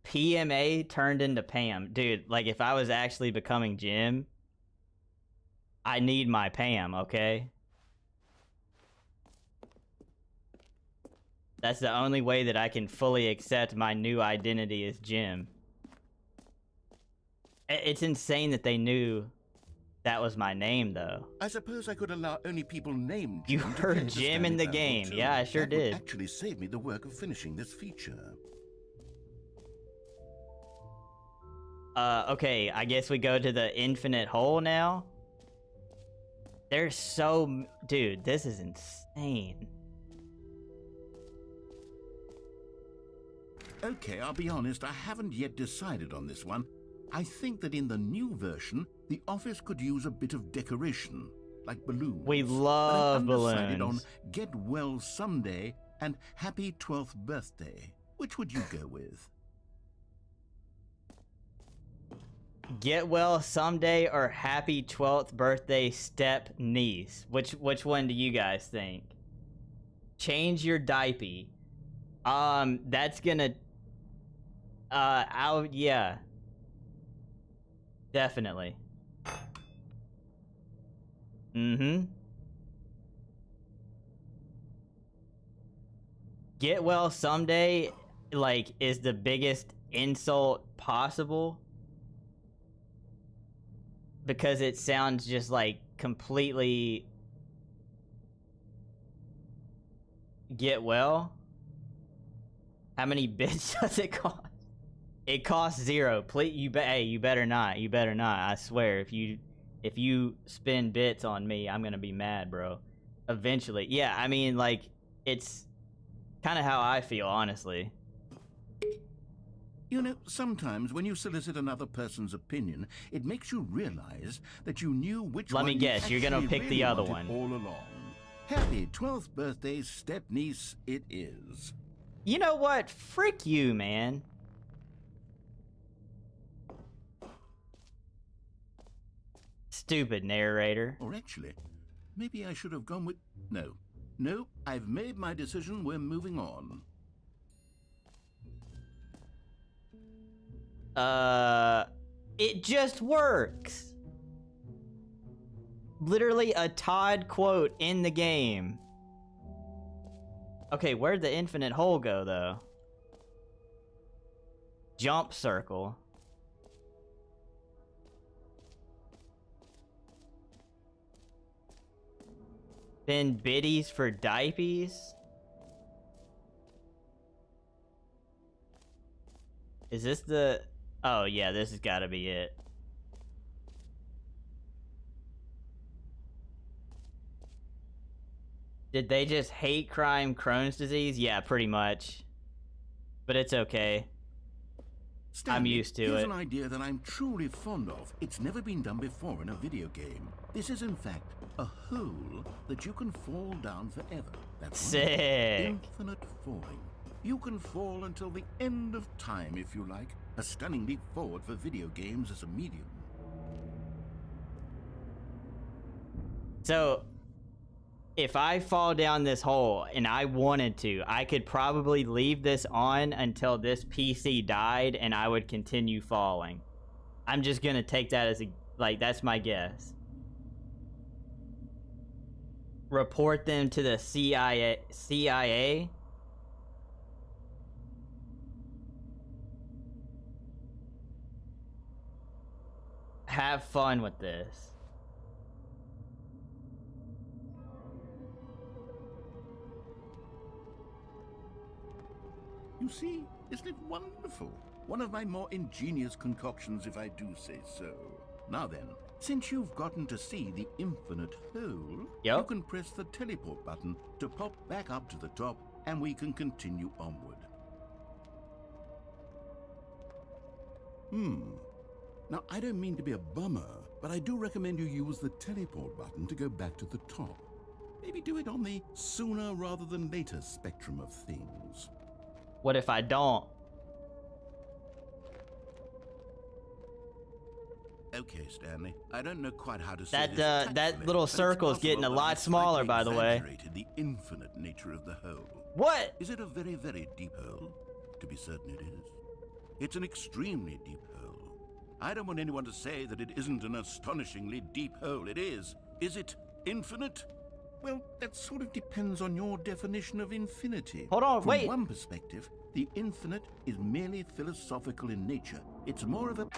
PMA turned into Pam. Dude, like, if I was actually becoming Jim, I need my Pam, okay? That's the only way that I can fully accept my new identity as Jim. It's insane that they knew that was my name, though. I suppose I could allow only people named You Jim to heard play Jim in Stanley the Parable game. 2. Yeah, I sure That did. would actually save me the work of finishing this feature. Okay, I guess we go to the infinite hole now. There's so... Dude, this is insane. Okay, I'll be honest, I haven't yet decided on this one. I think that in the new version, the office could use a bit of decoration, like balloons. We But love I'm undecided on balloons. Get Well Someday and Happy 12th Birthday. Which would you go with? Get well someday or happy 12th birthday step niece. Which one do you guys think? Change your diaper. That's gonna yeah. Definitely. Mm-hmm. Get well someday, like, is the biggest insult possible. Because it sounds just like completely get well. How many bits does it cost? It costs 0. Please, hey, you better not. You better not. I swear, if you spend bits on me, I'm gonna be mad, bro. Eventually, yeah. I mean, like, it's kind of how I feel, honestly. You know, sometimes when you solicit another person's opinion, it makes you realize that you knew which Let one me guess, you're gonna actually pick really the other wanted one. all along. Happy 12th birthday, step-niece it is. You know what? Frick you, man. Stupid narrator. Or actually, maybe I should have gone with... No, I've made my decision, we're moving on. It just works. Literally a Todd quote in the game. Okay, where'd the infinite hole go, though? Jump circle. Then biddies for diapies? Is this the... Oh, yeah, this has got to be it. Did they just hate crime Crohn's disease? Yeah, pretty much. But it's okay. Stanley, I'm used to here's it. an idea that I'm truly fond of. It's never been done before in a video game. This is, in fact, a hole that you can fall down forever. That's Sick. Infinite falling. You can fall until the end of time, if you like. A stunning leap forward for video games as a medium. So, if I fall down this hole and I wanted to, I could probably leave this on until this PC died and I would continue falling. I'm just gonna take that as a, like, that's my guess. Report them to the CIA? Have fun with this. You see, isn't it wonderful? One of my more ingenious concoctions, if I do say so. Now then, since you've gotten to see the infinite hole, you can press the teleport button to pop back up to the top, and we can continue onward. Now, I don't mean to be a bummer, but I do recommend you use the teleport button to go back to the top. Maybe do it on the sooner rather than later spectrum of things. What if I don't? Okay, Stanley. I don't know quite how to say that that little circle is getting a lot smaller, by the way. The infinite nature of the hole. What? Is it a very, very deep hole? To be certain, it is. It's an extremely deep hole. I don't want anyone to say that it isn't an astonishingly deep hole. It is. Is it infinite? Well, that sort of depends on your definition of infinity. Hold on, wait. From one perspective, the infinite is merely philosophical in nature. It's more of a...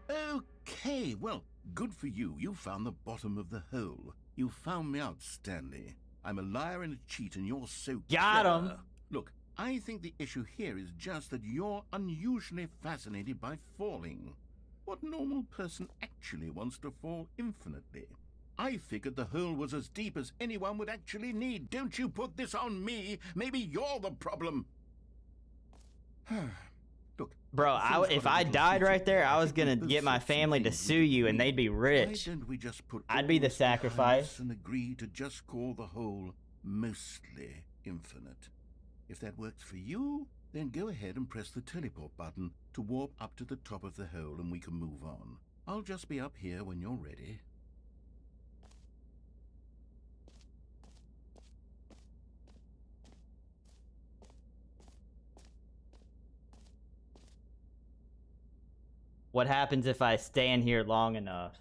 Okay, well, good for you. You found the bottom of the hole. You found me out, Stanley. I'm a liar and a cheat, and you're so Got him. Look, I think the issue here is just that you're unusually fascinated by falling. What normal person actually wants to fall infinitely? I figured the hole was as deep as anyone would actually need. Don't you put this on me. Maybe you're the problem. Look, bro, if I died right there, I was gonna get my family to sue you and they'd be rich. Why don't we just put I'd be the sacrifice. And agree to just call the hole mostly infinite. If that works for you, then go ahead and press the teleport button to warp up to the top of the hole and we can move on. I'll just be up here when you're ready. What happens if I stand here long enough?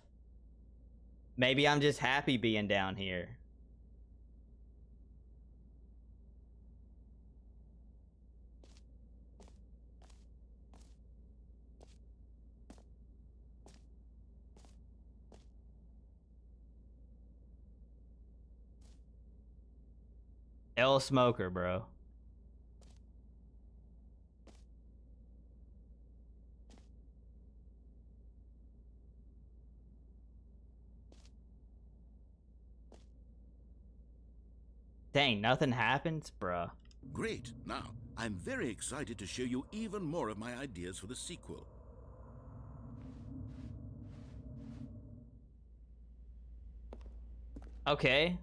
Maybe I'm just happy being down here. L Smoker, bro. Dang, nothing happens? Bruh. Great. Now, I'm very excited to show you even more of my ideas for the sequel. Okay.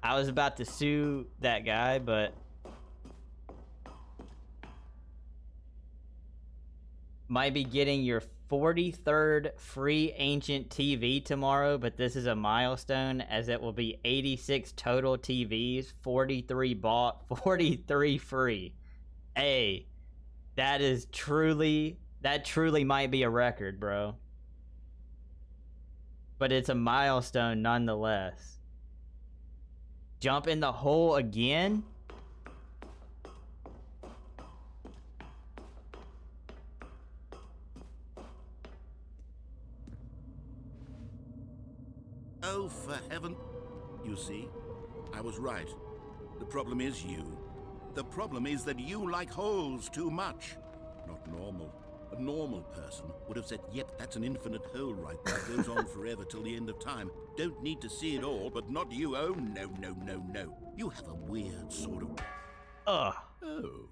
I was about to sue that guy, but... might be getting your 43rd free ancient TV tomorrow, but this is a milestone as it will be 86 total TVs, 43 bought, 43 free. Hey, that truly might be a record, bro. But it's a milestone nonetheless. Jump in the hole again? Oh, for heaven... You see, I was right. The problem is you. The problem is that you like holes too much. Not normal. A normal person would have said, yep, that's an infinite hole right there. Goes on forever till the end of time. Don't need to see it all, but not you. Oh, no, no, no, no. You have a weird sort of... Ugh. Oh.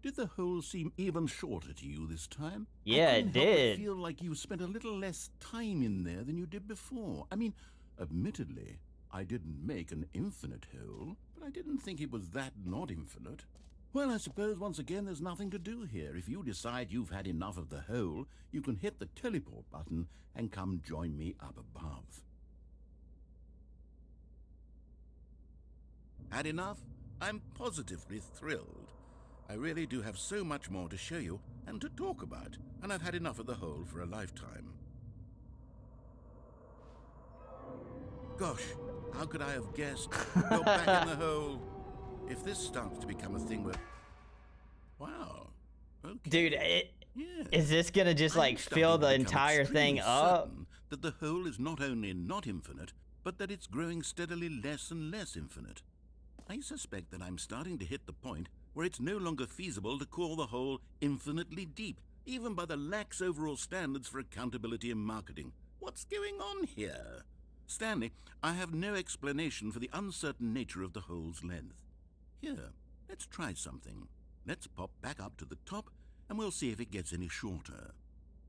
Did the hole seem even shorter to you this time? Yeah, it did. I feel like you spent a little less time in there than you did before. I mean, admittedly, I didn't make an infinite hole, but I didn't think it was that not infinite. Well, I suppose once again there's nothing to do here. If you decide you've had enough of the hole, you can hit the teleport button and come join me up above. Had enough? I'm positively thrilled. I really do have so much more to show you and to talk about, and I've had enough of the hole for a lifetime. Gosh, how could I have guessed? You're back in the hole. If this starts to become a thing where... Wow. Okay. Dude, is this gonna just like fill the entire thing up? That the hole is not only not infinite, but that it's growing steadily less and less infinite. I suspect that I'm starting to hit the point where it's no longer feasible to call the hole infinitely deep, even by the lax overall standards for accountability in marketing. What's going on here? Stanley, I have no explanation for the uncertain nature of the hole's length. Here, let's try something. Let's pop back up to the top, and we'll see if it gets any shorter.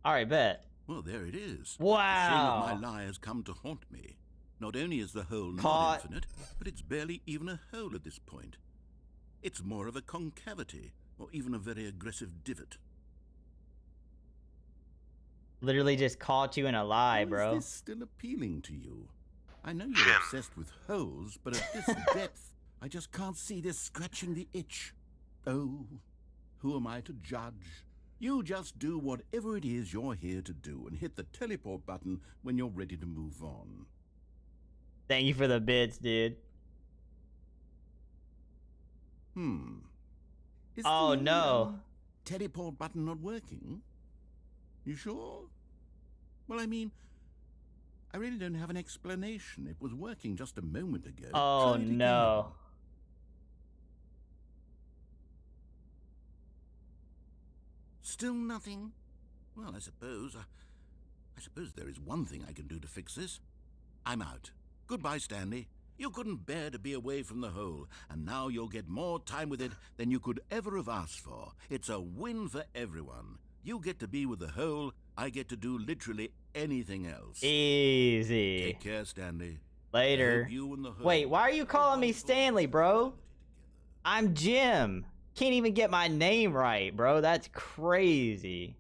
Alright, bet. Well, there it is. Wow. The shame of my lie has come to haunt me. Not only is the hole not infinite, but it's barely even a hole at this point. It's more of a concavity, or even a very aggressive divot. Literally just caught you in a lie, bro. Is this still appealing to you? I know you're obsessed with holes, but at this depth, I just can't see this scratching the itch. Oh, who am I to judge? You just do whatever it is you're here to do and hit the teleport button when you're ready to move on. Thank you for the bits, dude. Is oh, the no. Teleport button not working? You sure? Well, I mean, I really don't have an explanation. It was working just a moment ago. Oh, no. Still nothing? Well, I suppose there is one thing I can do to fix this. I'm out. Goodbye, Stanley. You couldn't bear to be away from the hole, and now you'll get more time with it than you could ever have asked for. It's a win for everyone. You get to be with the hole, I get to do literally anything else. Easy. Take care, Stanley. Later. Wait, why are you calling me Stanley, bro? I'm Jim. Can't even get my name right, bro. That's crazy.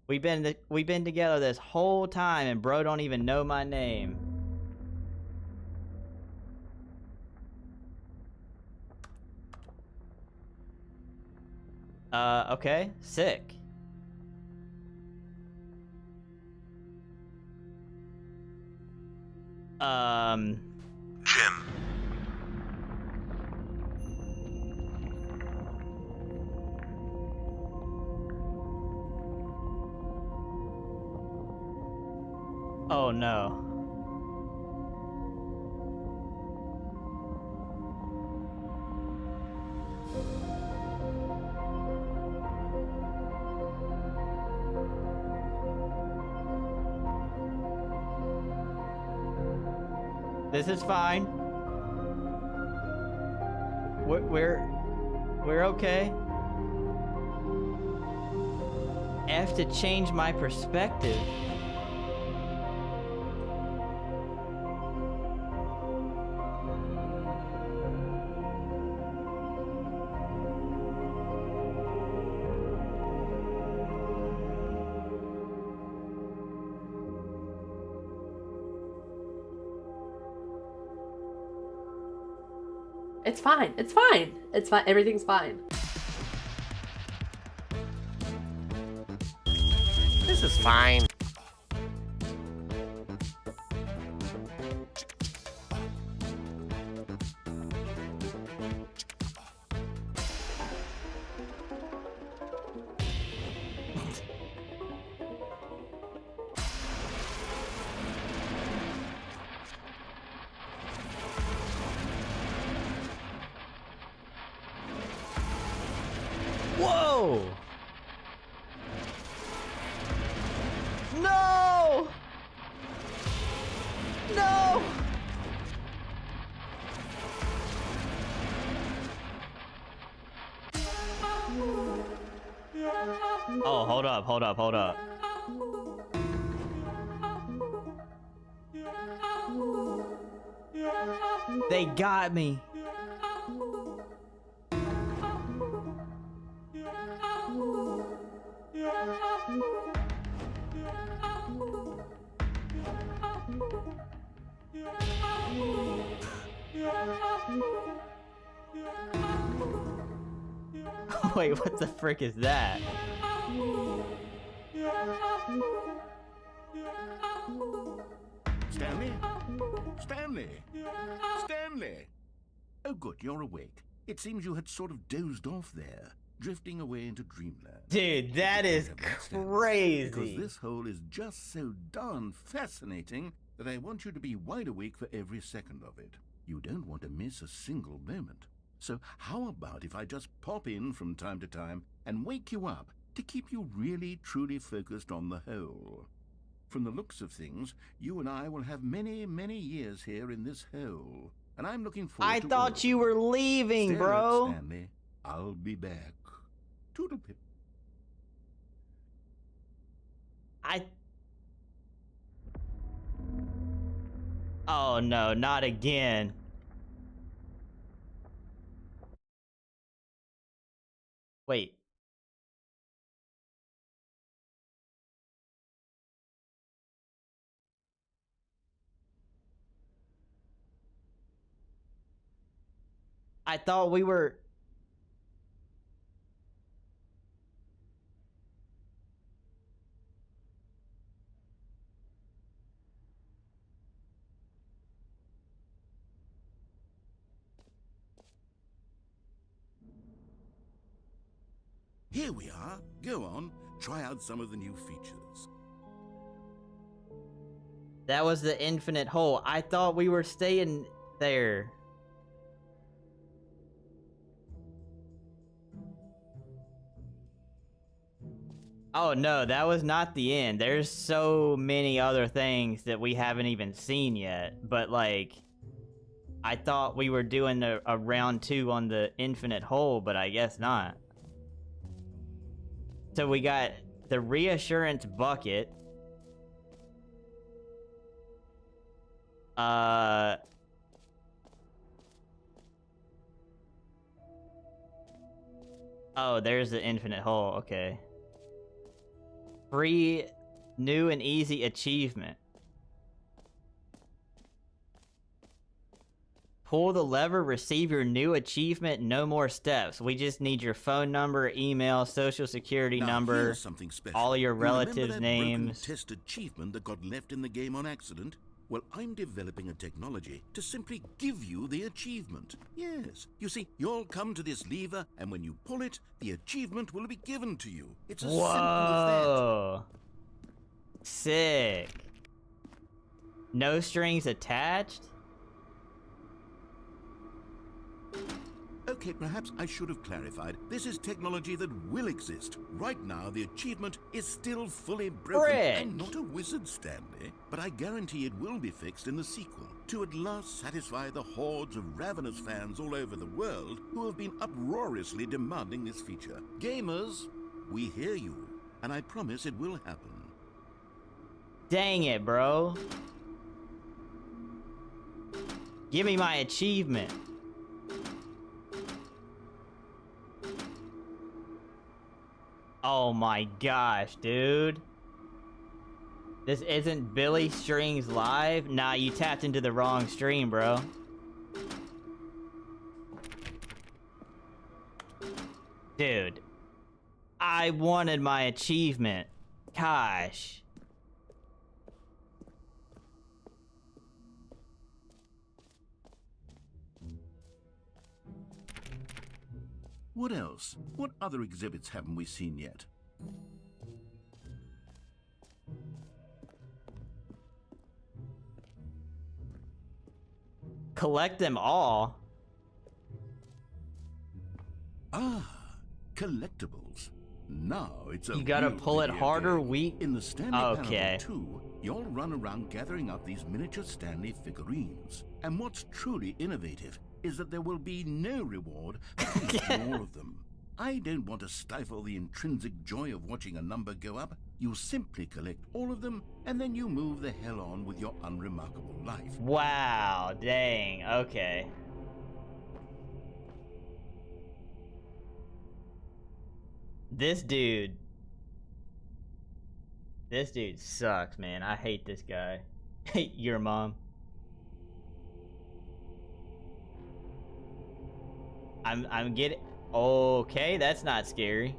We've been together this whole time, and bro don't even know my name. Okay, sick. Jim. Oh no. This is fine. We're okay. I have to change my perspective. It's fine. It's fine. It's fine. Everything's fine. This is fine. Whoa! No! No! Oh, hold up, hold up, hold up. They got me. Wait, what the frick is that? Stanley? Stanley? Stanley! Oh good, you're awake. It seems you had sort of dozed off there, drifting away into dreamland. Dude, that is crazy. Because this hole is just so darn fascinating that I want you to be wide awake for every second of it. You don't want to miss a single moment. So how about if I just pop in from time to time and wake you up to keep you really truly focused on the hole? From the looks of things, you and I will have many, many years here in this hole. And I'm looking forward to I thought you were leaving, Stay bro. alert, Stanley. I'll be back. Toodlepip. Oh no, not again. Wait. I thought we were... Here we are. Go on. Try out some of the new features. That was the infinite hole. I thought we were staying there. Oh no, that was not the end. There's so many other things that we haven't even seen yet. But like, I thought we were doing a round 2 on the infinite hole, but I guess not. So we got the reassurance bucket. Oh, there's the infinite hole. Okay. Free, new and easy achievement. Pull the lever, receive your new achievement, no more steps. We just need your phone number, email, social security number, here's something special. all your You remember relatives' that names. broken test achievement that got left in the game on accident? Well, I'm developing a technology to simply give you the achievement. Yes. You see, you'll come to this lever, and when you pull it, the achievement will be given to you. It's as simple as that. Whoa. Sick. No strings attached? Okay, perhaps I should have clarified. This is technology that will exist. Right now, the achievement is still fully broken. Frick. I'm not a wizard, Stanley, but I guarantee it will be fixed in the sequel to at last satisfy the hordes of ravenous fans all over the world who have been uproariously demanding this feature. Gamers, we hear you, and I promise it will happen. Dang it, bro. Give me my achievement. Oh my gosh, dude. This isn't Billy Strings Live? Nah, you tapped into the wrong stream, bro. Dude. I wanted my achievement. Gosh. What else? What other exhibits haven't we seen yet? Collect them all? Ah, collectibles. Now it's a You gotta real pull it video harder, game. weak? In the Stanley Okay. Parable 2, you'll run around gathering up these miniature Stanley figurines. And what's truly innovative is that there will be no reward for collecting all of them. I don't want to stifle the intrinsic joy of watching a number go up. You simply collect all of them, and then you move the hell on with your unremarkable life. Wow, dang, okay. This dude sucks, man. I hate this guy. Hate your mom. I'm getting... Okay, that's not scary.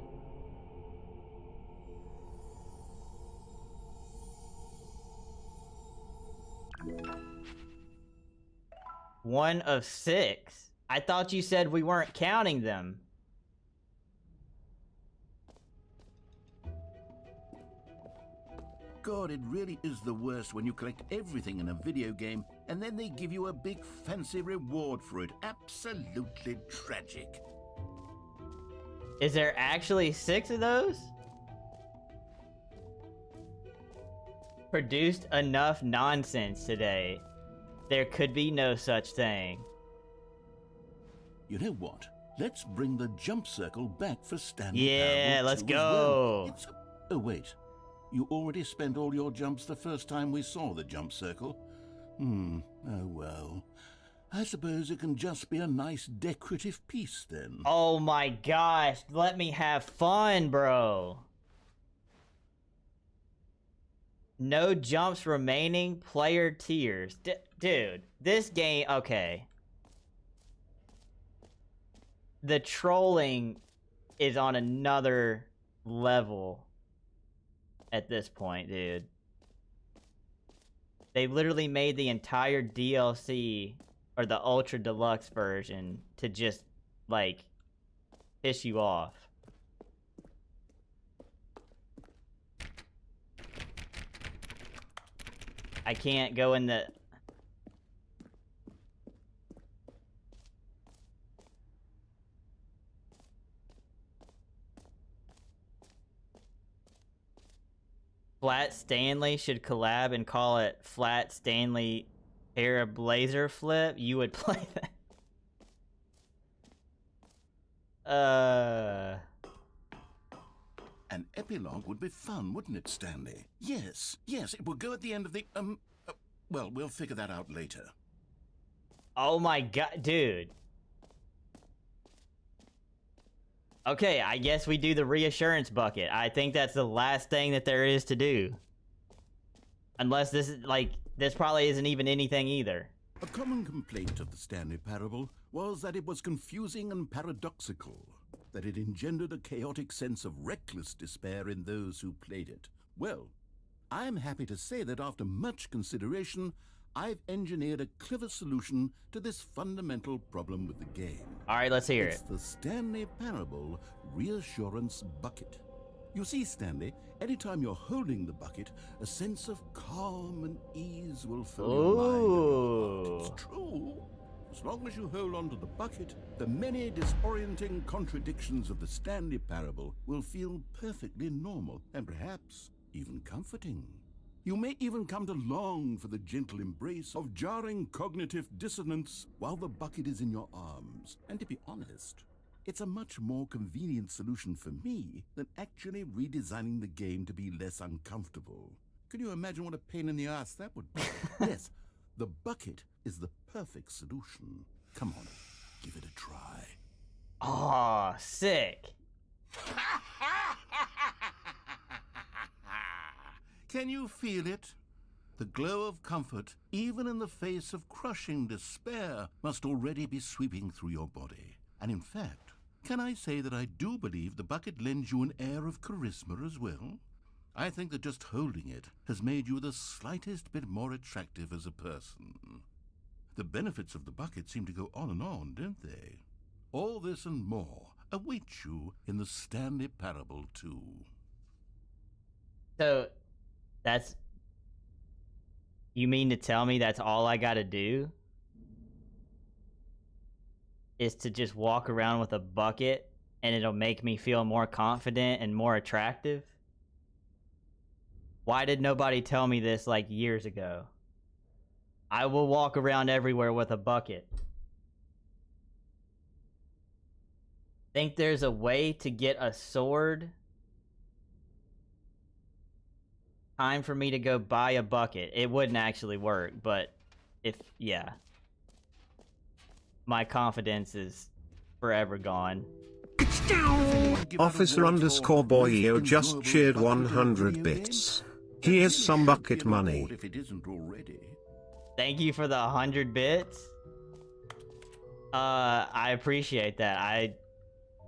One of 6. I thought you said we weren't counting them. God, it really is the worst when you collect everything in a video game and then they give you a big fancy reward for it. Absolutely tragic. Is there actually 6 of those? Produced enough nonsense today. There could be no such thing. You know what? Let's bring the jump circle back for Stanley Yeah, Parable let's 2 go. as well. Oh, wait. You already spent all your jumps the first time we saw the jump circle? Oh well. I suppose it can just be a nice decorative piece then. Oh my gosh, let me have fun, bro. No jumps remaining, player tiers. Dude, this game, okay. The trolling is on another level at this point, dude. They literally made the entire DLC, or the Ultra Deluxe version, to just, like, piss you off. I can't go in the... Flat Stanley should collab and call it Flat Stanley Parable Flip. You would play that? An epilogue would be fun, wouldn't it, Stanley? Yes, it will go at the end of the, well, we'll figure that out later. Oh my god, dude. Okay, I guess we do the reassurance bucket. I think that's the last thing that there is to do. Unless this is, like, this probably isn't even anything either. A common complaint of the Stanley Parable was that it was confusing and paradoxical, that it engendered a chaotic sense of reckless despair in those who played it. Well, I am happy to say that after much consideration, I've engineered a clever solution to this fundamental problem with the game. All right, let's hear it. It's the Stanley Parable Reassurance Bucket. You see, Stanley, anytime you're holding the bucket, a sense of calm and ease will fill your mind. It's true. As long as you hold on to the bucket, the many disorienting contradictions of the Stanley Parable will feel perfectly normal and perhaps even comforting. You may even come to long for the gentle embrace of jarring cognitive dissonance while the bucket is in your arms. And to be honest, it's a much more convenient solution for me than actually redesigning the game to be less uncomfortable. Can you imagine what a pain in the ass that would be? Yes, the bucket is the perfect solution. Come on, give it a try. Aw, sick. Can you feel it? The glow of comfort, even in the face of crushing despair, must already be sweeping through your body. And in fact, can I say that I do believe the bucket lends you an air of charisma as well? I think that just holding it has made you the slightest bit more attractive as a person. The benefits of the bucket seem to go on, don't they? All this and more await you in the Stanley Parable 2. So, that's... You mean to tell me that's all I gotta do? Is to just walk around with a bucket and it'll make me feel more confident and more attractive? Why did nobody tell me this like years ago? I will walk around everywhere with a bucket. Think there's a way to get a sword? Time for me to go buy a bucket. It wouldn't actually work, but if, yeah. My confidence is forever gone. Officer_Boyo just cheered 100 bits. Here's some bucket money. If it isn't already. Thank you for the 100 bits. I appreciate that.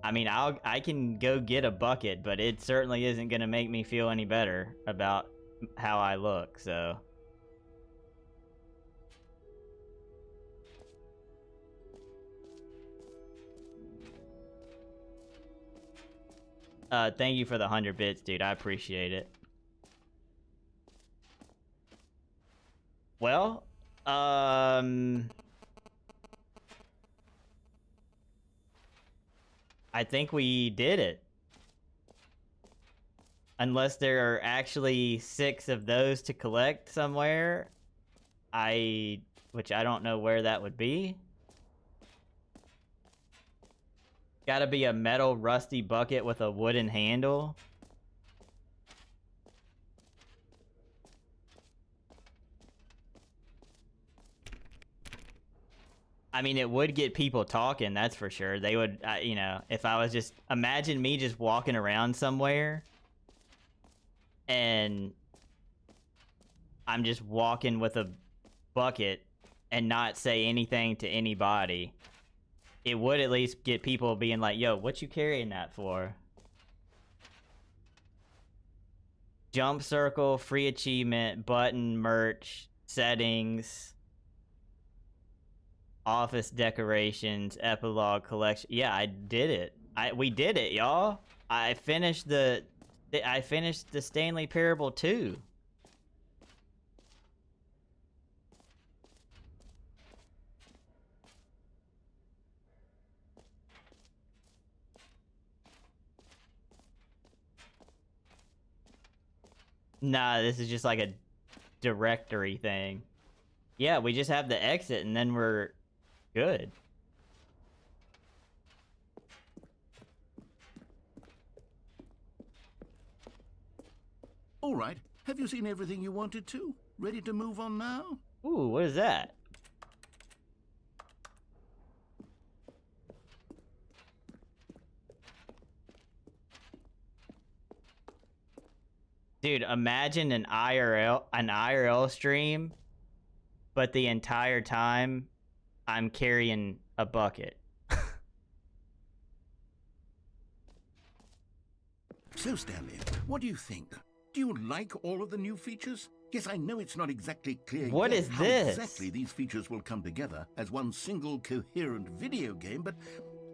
I mean, I can go get a bucket, but it certainly isn't gonna make me feel any better about how I look, so. Thank you for the 100 bits, dude. I appreciate it. Well, I think we did it. Unless there are actually 6 of those to collect somewhere, which I don't know where that would be. Gotta be a metal rusty bucket with a wooden handle. I mean, it would get people talking, that's for sure. They would, you know, if I was just... Imagine me just walking around somewhere, and I'm just walking with a bucket and not say anything to anybody. It would at least get people being like, yo, what you carrying that for? Jump circle, free achievement, button, merch, settings, office decorations, epilogue collection. Yeah, I did it. We did it, y'all. I finished the Stanley Parable 2. Nah, this is just like a directory thing. Yeah, we just have the exit and then we're good. All right. Have you seen everything you wanted to? Ready to move on now? Ooh, what is that? Dude, imagine an IRL stream, but the entire time I'm carrying a bucket. So, Stanley, what do you think? Do you like all of the new features? Yes, I know it's not exactly clear What yet is how this? exactly these features will come together as one single coherent video game, but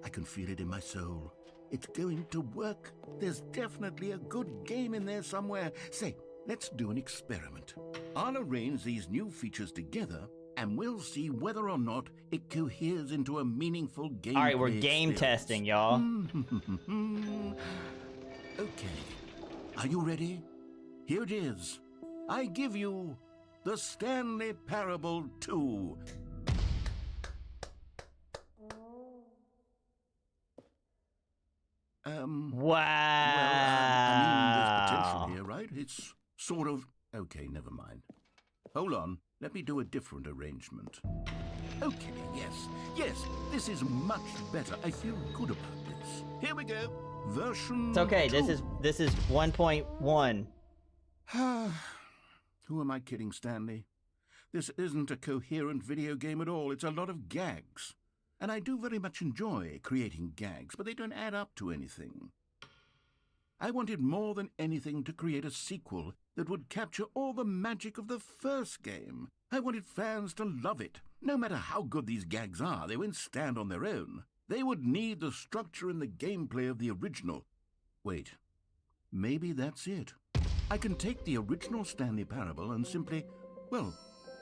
I can feel it in my soul. It's going to work. There's definitely a good game in there somewhere. Say, let's do an experiment. I'll arrange these new features together, and we'll see whether or not it coheres into a meaningful game. All right, we're game testing, y'all. Okay. Are you ready? Here it is. I give you the Stanley Parable 2. Wow. I mean, there's potential here, right? It's sort of... Okay, never mind. Hold on. Let me do a different arrangement. Okay, yes, this is much better. I feel good about this. Here we go. Version It's okay. 2. This is 1.1. Who am I kidding, Stanley? This isn't a coherent video game at all. It's a lot of gags. And I do very much enjoy creating gags, but they don't add up to anything. I wanted more than anything to create a sequel that would capture all the magic of the first game. I wanted fans to love it. No matter how good these gags are, they won't stand on their own. They would need the structure and the gameplay of the original. Wait, maybe that's it. I can take the original Stanley Parable and simply, well,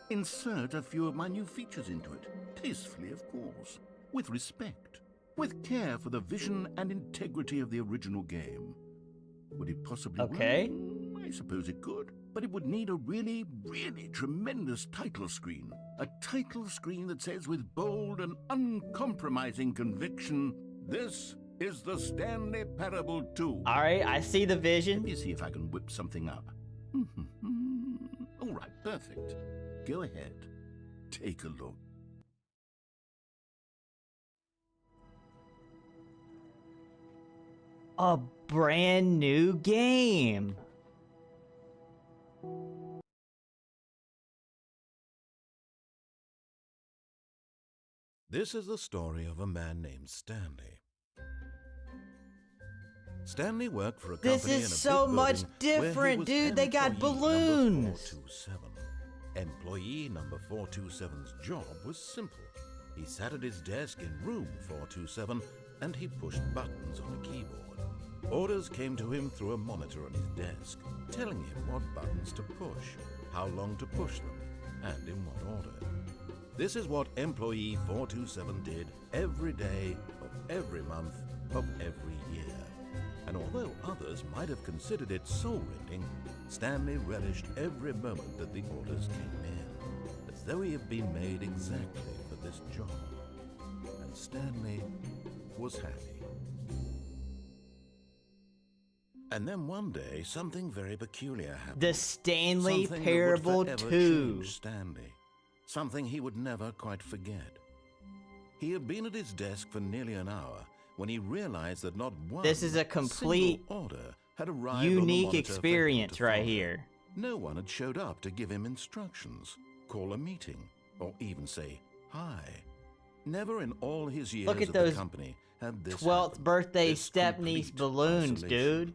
insert a few of my new features into it. Tastefully, of course. With respect. With care for the vision and integrity of the original game. Would it possibly work? Okay. I suppose it could. But it would need a really, really tremendous title screen. A title screen that says with bold and uncompromising conviction, this is the Stanley Parable 2. All right, I see the vision. Let me see if I can whip something up. All right, perfect. Go ahead. Take a look. A brand new game. This is the story of a man named Stanley. Stanley worked for a company This is in a so big much building where he different, was dude. They got employee balloons. Number 427. Employee number 427's job was simple. He sat at his desk in room 427 and he pushed buttons on a keyboard. Orders came to him through a monitor on his desk, telling him what buttons to push, how long to push them, and in what order. This is what employee 427 did every day of every month of every year. And although others might have considered it soul-rending, Stanley relished every moment that the orders came in, as though he had been made exactly for this job. And Stanley was happy. And then one day, something very peculiar happened. The Stanley Something Parable that would forever 2. change Stanley. Something he would never quite forget. He had been at his desk for nearly an hour when he realized that not one This is a complete single order had arrived unique on the monitor for him experience to right follow. here. No one had showed up to give him instructions, call a meeting, or even say hi. Never in all his years Look at at those the company had this 12th happened. birthday This step-niece complete balloons, isolation. dude.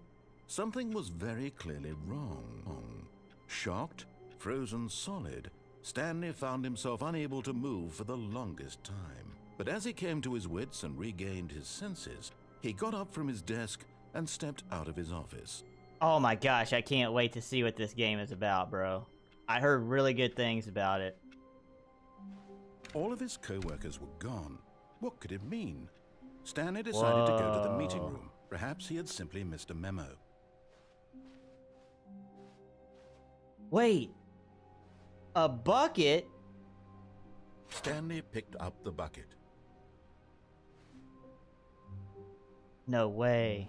Something was very clearly wrong. Shocked, frozen solid, Stanley found himself unable to move for the longest time. But as he came to his wits and regained his senses, he got up from his desk and stepped out of his office. Oh my gosh, I can't wait to see what this game is about, bro. I heard really good things about it. All of his co-workers were gone. What could it mean? Stanley decided to go to the meeting room. Perhaps he had simply missed a memo. Wait. A bucket? Stanley picked up the bucket. No way.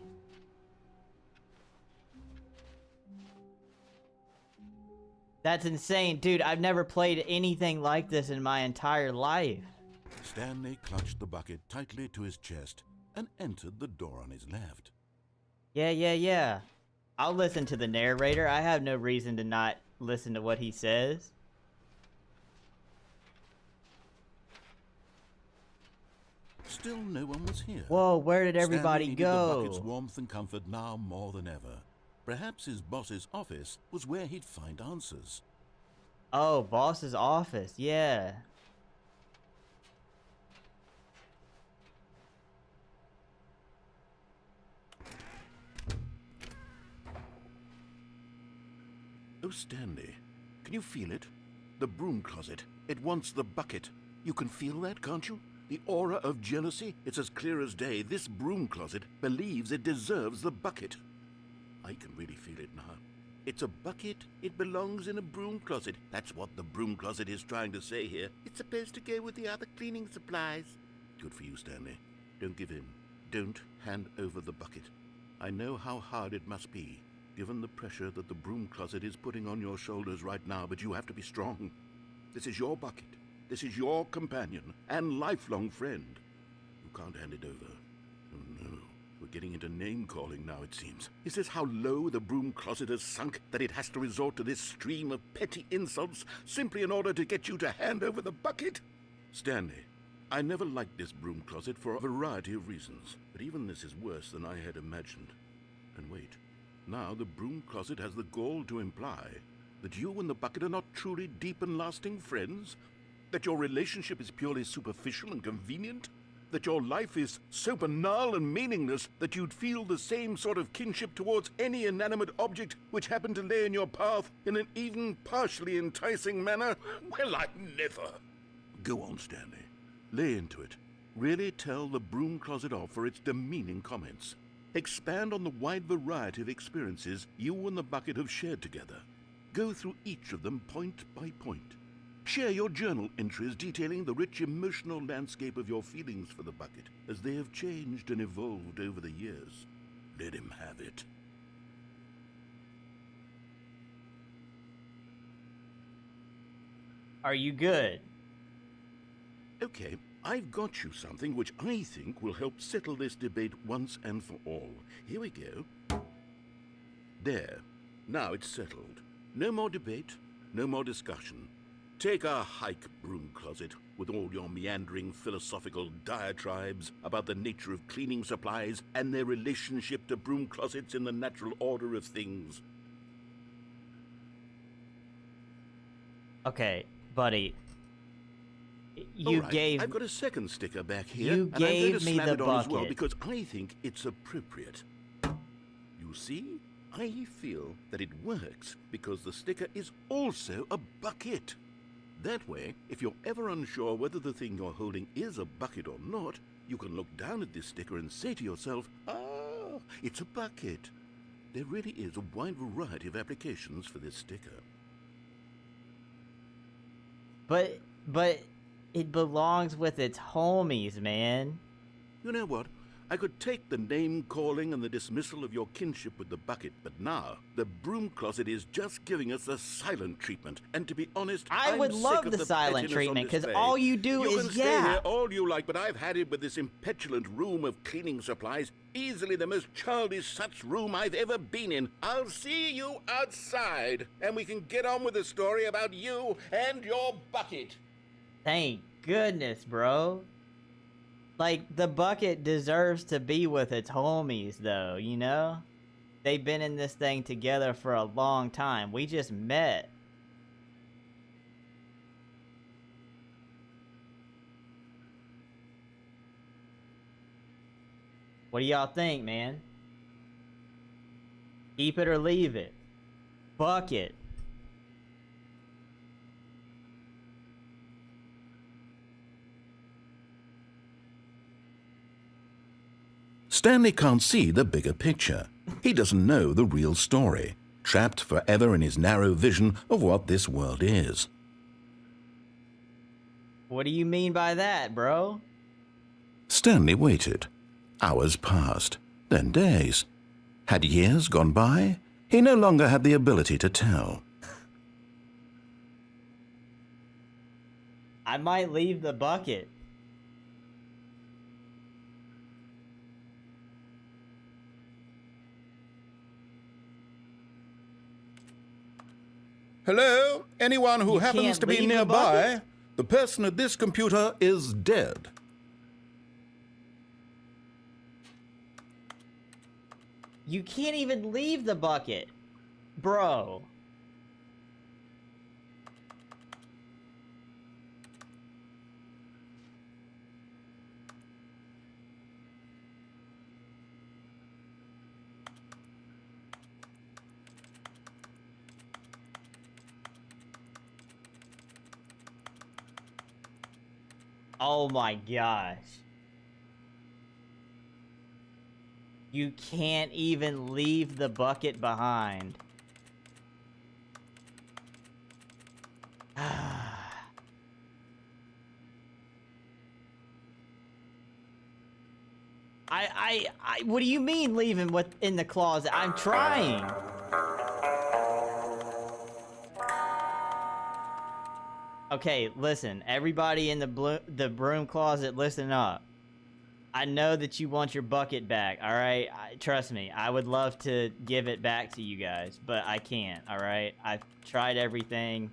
That's insane, dude. I've never played anything like this in my entire life. Stanley clutched the bucket tightly to his chest and entered the door on his left. Yeah. I'll listen to the narrator. I have no reason to not listen to what he says. Still no one was here. Whoa, where did everybody Stanley needed go? the bucket's warmth and comfort now more than ever. Perhaps his boss's office was where he'd find answers. Oh, boss's office. Yeah. Oh, Stanley, can you feel it? The broom closet. It wants the bucket. You can feel that, can't you? The aura of jealousy? It's as clear as day. This broom closet believes it deserves the bucket. I can really feel it now. It's a bucket. It belongs in a broom closet. That's what the broom closet is trying to say here. It's supposed to go with the other cleaning supplies. Good for you, Stanley. Don't give in. Don't hand over the bucket. I know how hard it must be, given the pressure that the broom closet is putting on your shoulders right now, but you have to be strong. This is your bucket. This is your companion and lifelong friend. You can't hand it over. Oh no, we're getting into name-calling now, it seems. Is this how low the broom closet has sunk, that it has to resort to this stream of petty insults simply in order to get you to hand over the bucket? Stanley, I never liked this broom closet for a variety of reasons, but even this is worse than I had imagined. And wait, now the broom closet has the gall to imply that you and the bucket are not truly deep and lasting friends? That your relationship is purely superficial and convenient? That your life is so banal and meaningless that you'd feel the same sort of kinship towards any inanimate object which happened to lay in your path in an even partially enticing manner? Well, I never. Go on, Stanley. Lay into it. Really tell the broom closet off for its demeaning comments. Expand on the wide variety of experiences you and the bucket have shared together. Go through each of them point by point. Share your journal entries detailing the rich emotional landscape of your feelings for the bucket as they have changed and evolved over the years. Let him have it. Are you good? Okay, I've got you something which I think will help settle this debate once and for all. Here we go. There. Now it's settled. No more debate, no more discussion. Take a hike, broom closet. with all your meandering philosophical diatribes about the nature of cleaning supplies and their relationship to broom closets in the natural order of things. Okay, buddy. You All right, gave... I've got a second sticker back here, You and I'm going gave to me slam the it on as well bucket. because I think it's appropriate. You see, I feel that it works because the sticker is also a bucket. That way, if you're ever unsure whether the thing you're holding is a bucket or not, you can look down at this sticker and say to yourself, ah, it's a bucket. There really is a wide variety of applications for this sticker. But it belongs with its homies, man. You know what? I could take the name-calling and the dismissal of your kinship with the bucket, but now the broom closet is just giving us the silent treatment. And to be honest, I would I'm love sick of the silent pettiness treatment, on because display. all you do You is can stay yeah. here all you like, but I've had it with this impetulant room of cleaning supplies. Easily the most childish such room I've ever been in. I'll see you outside, and we can get on with the story about you and your bucket. Thank goodness, bro. Like, the bucket deserves to be with its homies, though, you know? They've been in this thing together for a long time. We just met. What do y'all think, man? Keep it or leave it? Bucket. Stanley can't see the bigger picture. He doesn't know the real story, trapped forever in his narrow vision of what this world is. What do you mean by that, bro? Stanley waited. Hours passed, then days. Had years gone by? He no longer had the ability to tell. I might leave the bucket. Hello? Anyone who You happens can't to be leave the nearby? bucket? The person at this computer is dead. You can't even leave the bucket, bro. Oh my gosh. You can't even leave the bucket behind. What do you mean leaving what in the closet? I'm trying. Okay, listen, everybody in the broom closet, listen up. I know that you want your bucket back, alright? Trust me, I would love to give it back to you guys, but I can't, alright? I've tried everything,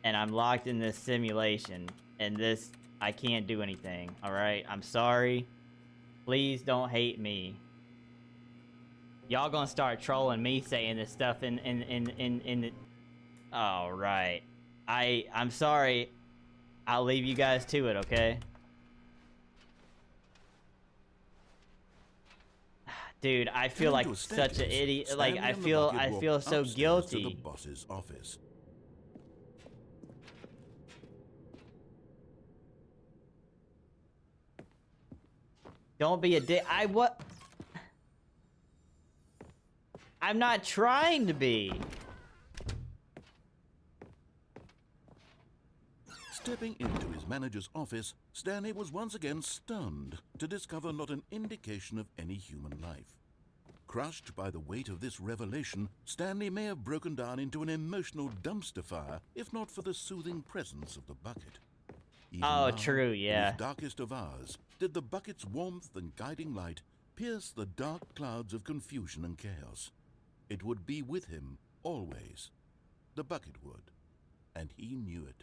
and I'm locked in this simulation, and this, I can't do anything, alright? I'm sorry. Please don't hate me. Y'all gonna start trolling me saying this stuff in the... Alright. I'm sorry. I'll leave you guys to it, okay? Dude, I feel like such an idiot. Like, I feel so guilty. To the boss's office. Don't be a dick. I'm not trying to be. Stepping into his manager's office, Stanley was once again stunned to discover not an indication of any human life. Crushed by the weight of this revelation, Stanley may have broken down into an emotional dumpster fire if not for the soothing presence of the bucket. Even now, true, yeah. in his darkest of hours, did the bucket's warmth and guiding light pierce the dark clouds of confusion and chaos. It would be with him always. The bucket would, and he knew it.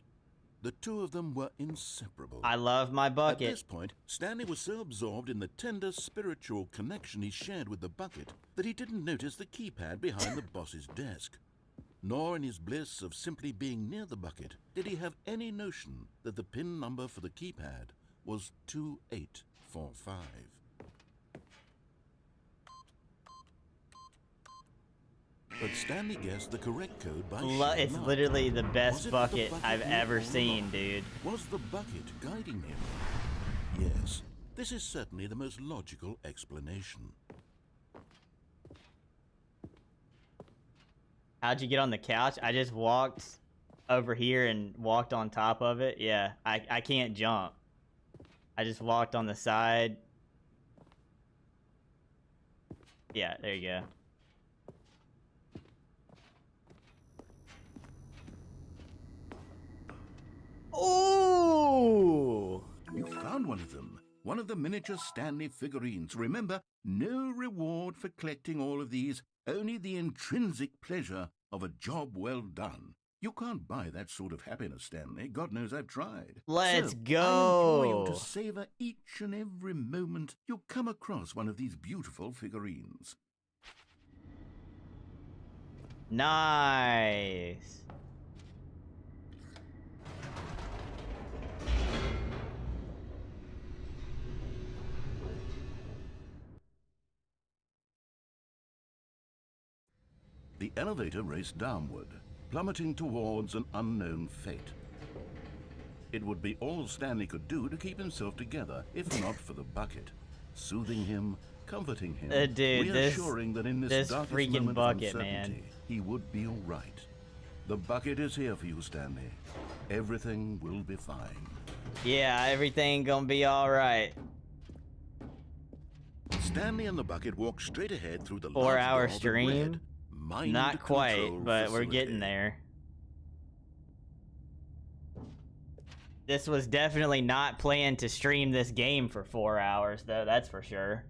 The two of them were inseparable. I love my bucket. At this point, Stanley was so absorbed in the tender spiritual connection he shared with the bucket that he didn't notice the keypad behind the boss's desk. Nor in his bliss of simply being near the bucket did he have any notion that the pin number for the keypad was 2845. But Stanley guessed the correct code by It's literally the best bucket I've ever seen, dude. Was the bucket guiding him? Yes, this is certainly the most logical explanation. How'd you get on the couch? I just walked over here and walked on top of it. Yeah, I can't jump. I just walked on the side. Yeah, there you go. Ooh! You found one of them. One of the miniature Stanley figurines. Remember, no reward for collecting all of these, only the intrinsic pleasure of a job well done. You can't buy that sort of happiness, Stanley. God knows I've tried. Let's go! I implore you to savor each and every moment you come across one of these beautiful figurines. Nice. The elevator raced downward, plummeting towards an unknown fate. It would be all Stanley could do to keep himself together, if not for the bucket, soothing him, comforting him, dude, reassuring that in this darkest freaking moment bucket, of uncertainty, man. he would be all right. The bucket is here for you, Stanley. Everything will be fine. Yeah, everything gonna be all right. Stanley and the bucket walked straight ahead through the 4-hour stream. Not quite, but we're getting there. This was definitely not planned to stream this game for 4 hours, though, that's for sure.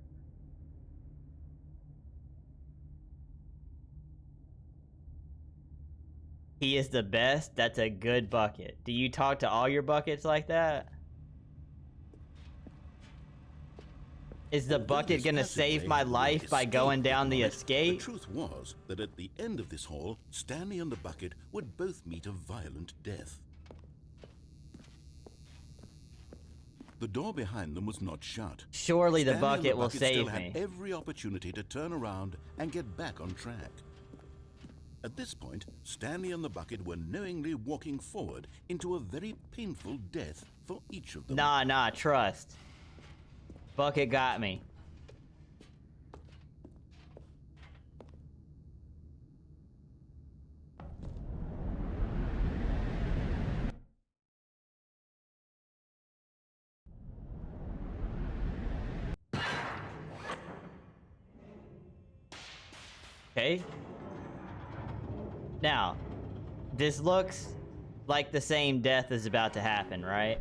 He is the best. That's a good bucket. Do you talk to all your buckets like that? Is the bucket gonna save my life by going down the escape? The truth was that at the end of this haul, Stanley and the bucket would both meet a violent death. The door behind them was not shut. Surely the Stanley and bucket will save still me. had every opportunity to turn around and get back on track. At this point, Stanley and the bucket were knowingly walking forward into a very painful death for each of them. Nah, trust. Bucket got me. Okay. Now, this looks like the same death is about to happen, right?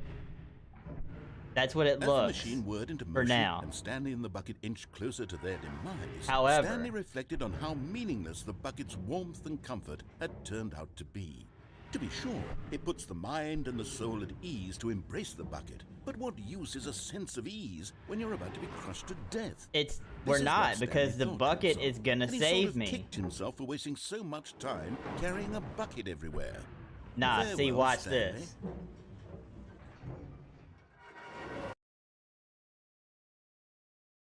That's what it looks As the machine whirred into for motion now. and Stanley and the bucket inched closer to their demise, However, Stanley reflected on how meaningless the bucket's warmth and comfort had turned out to be. To be sure, it puts the mind and the soul at ease to embrace the bucket. But what use is a sense of ease when you're about to be crushed to death? We're not, because the bucket is gonna and he save sort of me. kicked himself for wasting so much time carrying a bucket everywhere. Nah, see, Farewell, watch Stanley. this.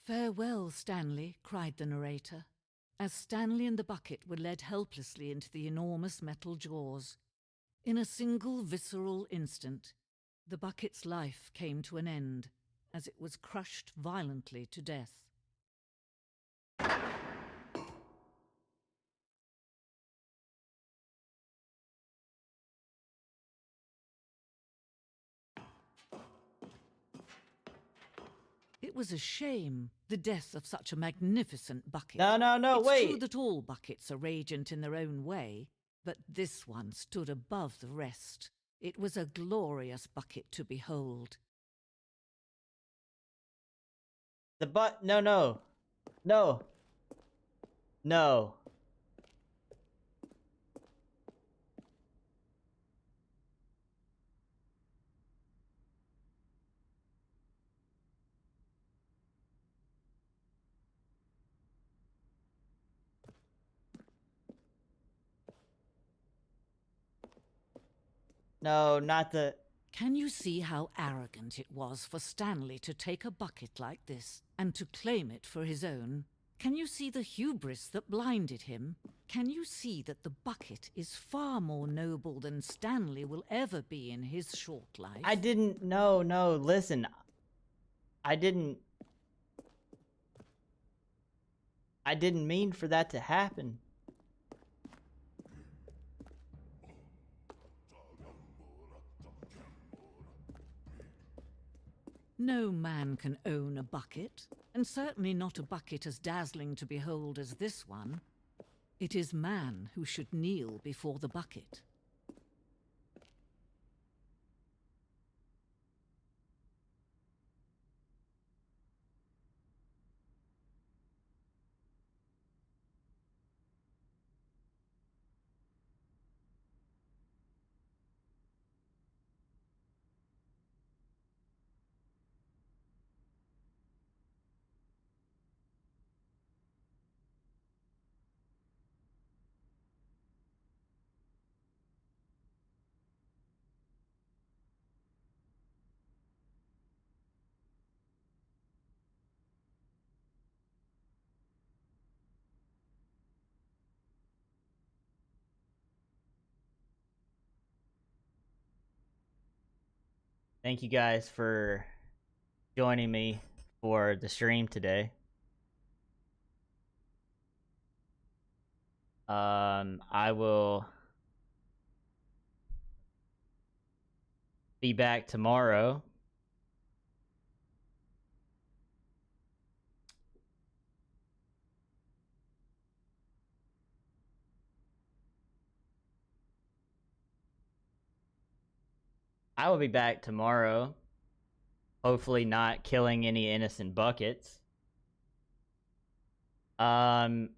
"Farewell, Stanley," cried the narrator, as Stanley and the bucket were led helplessly into the enormous metal jaws. In a single visceral instant, the bucket's life came to an end as it was crushed violently to death. It was a shame, the death of such a magnificent bucket. No, it's wait. true that all buckets are radiant in their own way, but this one stood above the rest. It was a glorious bucket to behold. No. No, not the... Can you see how arrogant it was for Stanley to take a bucket like this and to claim it for his own? Can you see the hubris that blinded him? Can you see that the bucket is far more noble than Stanley will ever be in his short life? I didn't... No, listen. I didn't mean for that to happen. No man can own a bucket, and certainly not a bucket as dazzling to behold as this one. It is man who should kneel before the bucket. Thank you guys for joining me for the stream today. I will be back tomorrow. I will be back tomorrow. Hopefully not killing any innocent buckets. I'm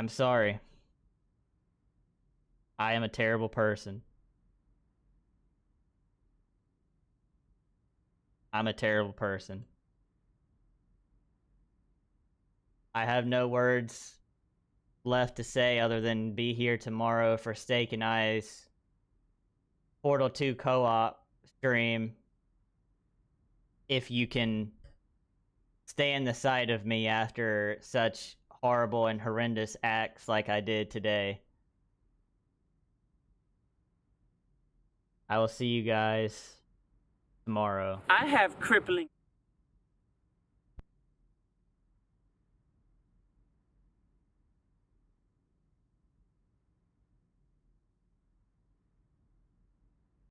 sorry. I am a terrible person. I'm a terrible person. I have no words left to say other than be here tomorrow for Steak and I's Portal 2 co-op stream. If you can stay in the sight of me after such horrible and horrendous acts like I did today. I will see you guys tomorrow. I have crippling